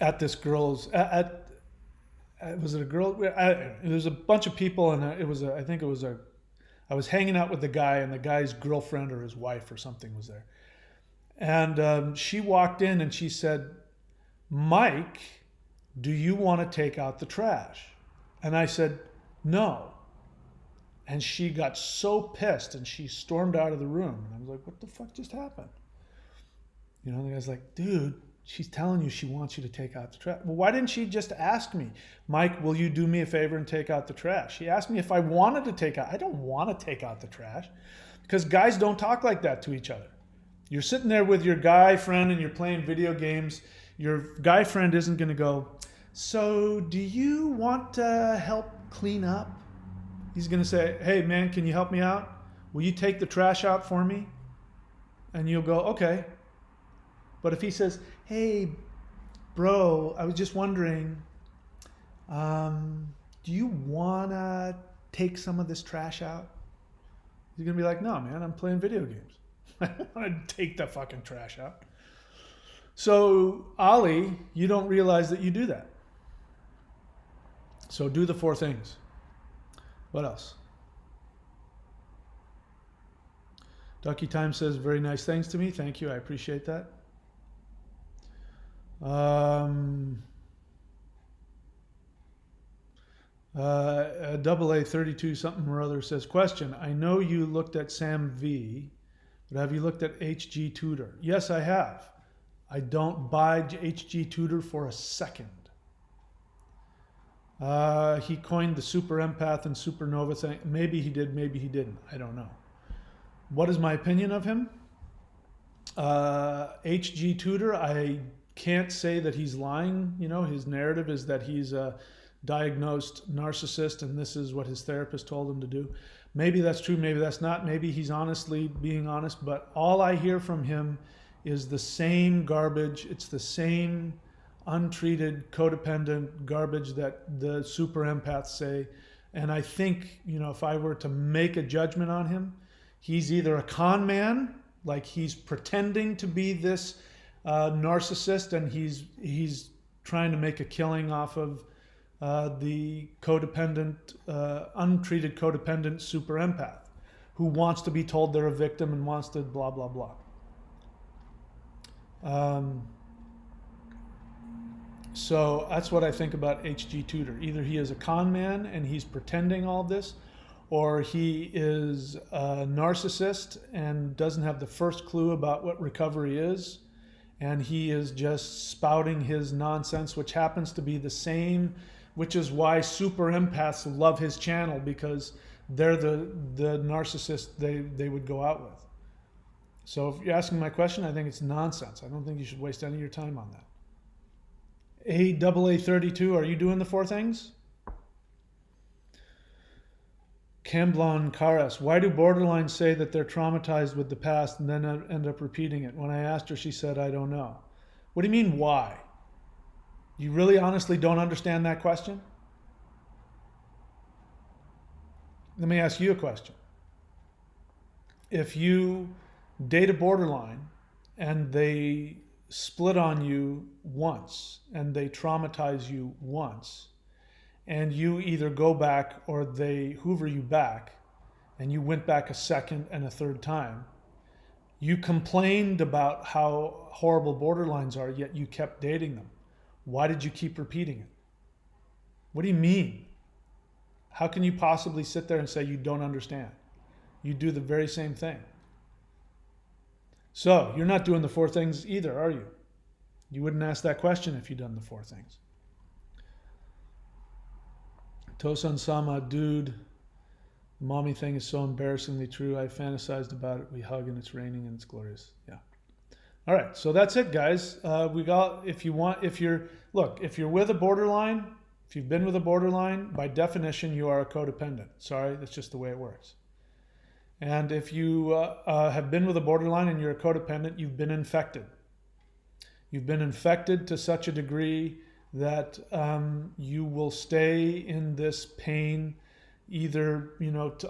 at this girl's, was it a girl? There was a bunch of people, and I was hanging out with the guy, and the guy's girlfriend or his wife or something was there. And she walked in and she said, Mike, do you want to take out the trash? And I said, no. And she got so pissed, and she stormed out of the room. And I was like, what the fuck just happened? The guy's like, dude, she's telling you she wants you to take out the trash. Well, why didn't she just ask me, Mike, will you do me a favor and take out the trash? She asked me if I wanted to take out. I don't want to take out the trash, because guys don't talk like that to each other. You're sitting there with your guy friend and you're playing video games. Your guy friend isn't going to go, so do you want to help clean up? He's going to say, hey, man, can you help me out? Will you take the trash out for me? And you'll go, okay. But if he says, hey, bro, I was just wondering, do you want to take some of this trash out? He's going to be like, no, man, I'm playing video games. I don't want to take the fucking trash out. So, Ali, you don't realize that you do that. So do the 4 things. What else? Ducky Time says very nice things to me. Thank you. I appreciate that. AA 32 something or other says, question, I know you looked at Sam V, but have you looked at HG Tutor? Yes, I have. I don't buy HG Tutor for a second. He coined the super empath and supernova thing. Maybe he did, maybe he didn't. I don't know. What is my opinion of him? HG Tutor, I can't say that he's lying. You know, his narrative is that he's a diagnosed narcissist and this is what his therapist told him to do. Maybe that's true, maybe that's not. Maybe he's honestly being honest, but all I hear from him is the same garbage. It's the same untreated codependent garbage that the super empaths say. And I think, you know, if I were to make a judgment on him, he's either a con man, like he's pretending to be this narcissist and he's trying to make a killing off of the codependent, untreated codependent super empath who wants to be told they're a victim and wants to blah, blah, blah. So that's what I think about HG Tutor. Either he is a con man and he's pretending all this, or he is a narcissist and doesn't have the first clue about what recovery is, and he is just spouting his nonsense, which happens to be the same, which is why super empaths love his channel, because they're the narcissist they would go out with. So if you're asking my question, I think it's nonsense. I don't think you should waste any of your time on that. AA 32, are you doing the four things? Camblon Karas, why do borderlines say that they're traumatized with the past and then end up repeating it? When I asked her, she said, I don't know. What do you mean, why? You really honestly don't understand that question? Let me ask you a question. If you date a borderline and they split on you once and they traumatize you once, and you either go back or they hoover you back and you went back a second and a third time, you complained about how horrible borderlines are, yet you kept dating them. Why did you keep repeating it? What do you mean? How can you possibly sit there and say you don't understand? You do the very same thing. So you're not doing the four things either, are you? You wouldn't ask that question if you'd done the four things. Tosan Sama, dude, the mommy thing is so embarrassingly true. I fantasized about it. We hug and it's raining and it's glorious. Yeah. All right. So that's it, guys. If you're with a borderline, if you've been with a borderline, by definition, you are a codependent. Sorry, that's just the way it works. And if you have been with a borderline and you're a codependent, you've been infected. You've been infected to such a degree that you will stay in this pain, either,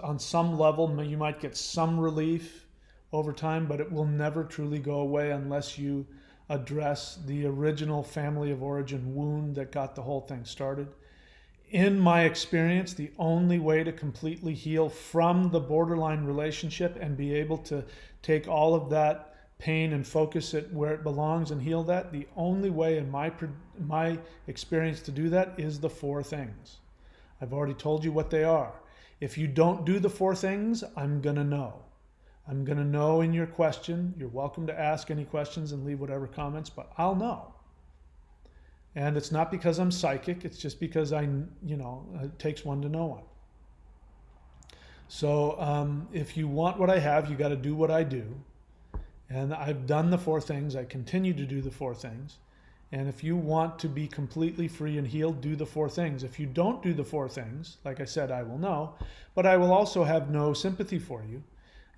on some level, you might get some relief over time, but it will never truly go away unless you address the original family of origin wound that got the whole thing started. In my experience, the only way to completely heal from the borderline relationship and be able to take all of that pain and focus it where it belongs and heal that, the only way in my experience to do that is the four things. I've already told you what they are. If you don't do the four things, I'm going to know. I'm going to know in your question. You're welcome to ask any questions and leave whatever comments, but I'll know. And it's not because I'm psychic. It's just because it takes one to know one. So if you want what I have, you got to do what I do. And I've done the four things. I continue to do the four things. And if you want to be completely free and healed, do the four things. If you don't do the four things, like I said, I will know, but I will also have no sympathy for you.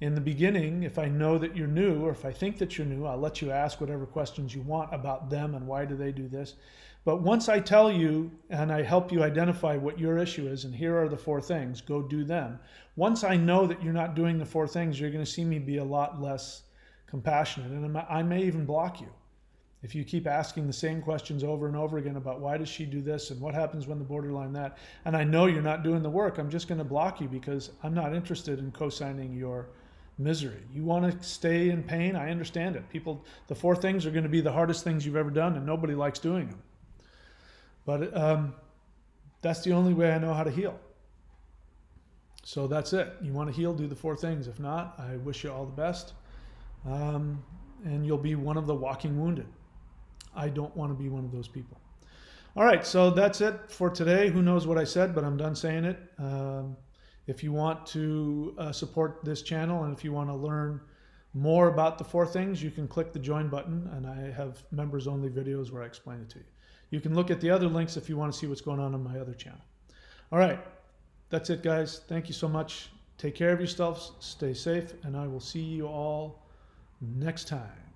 In the beginning, if I know that you're new, or if I think that you're new, I'll let you ask whatever questions you want about them and why do they do this. But once I tell you and I help you identify what your issue is, and here are the four things, go do them. Once I know that you're not doing the four things, you're going to see me be a lot less compassionate, and I may even block you. If you keep asking the same questions over and over again about why does she do this and what happens when the borderline that, and I know you're not doing the work, I'm just going to block you because I'm not interested in co-signing your misery. You want to stay in pain? I understand it. The four things are going to be the hardest things you've ever done, and nobody likes doing them. But That's the only way I know how to heal. So that's it. You want to heal, do the 4 things. If not, I wish you all the best. And you'll be one of the walking wounded. I don't want to be one of those people. All right, so that's it for today. Who knows what I said, but I'm done saying it. If you want to support this channel, and if you want to learn more about the 4 things, you can click the join button, and I have members only videos where I explain it to you. You can look at the other links if you want to see what's going on my other channel. All right, that's it, guys. Thank you so much. Take care of yourselves, stay safe, and I will see you all next time.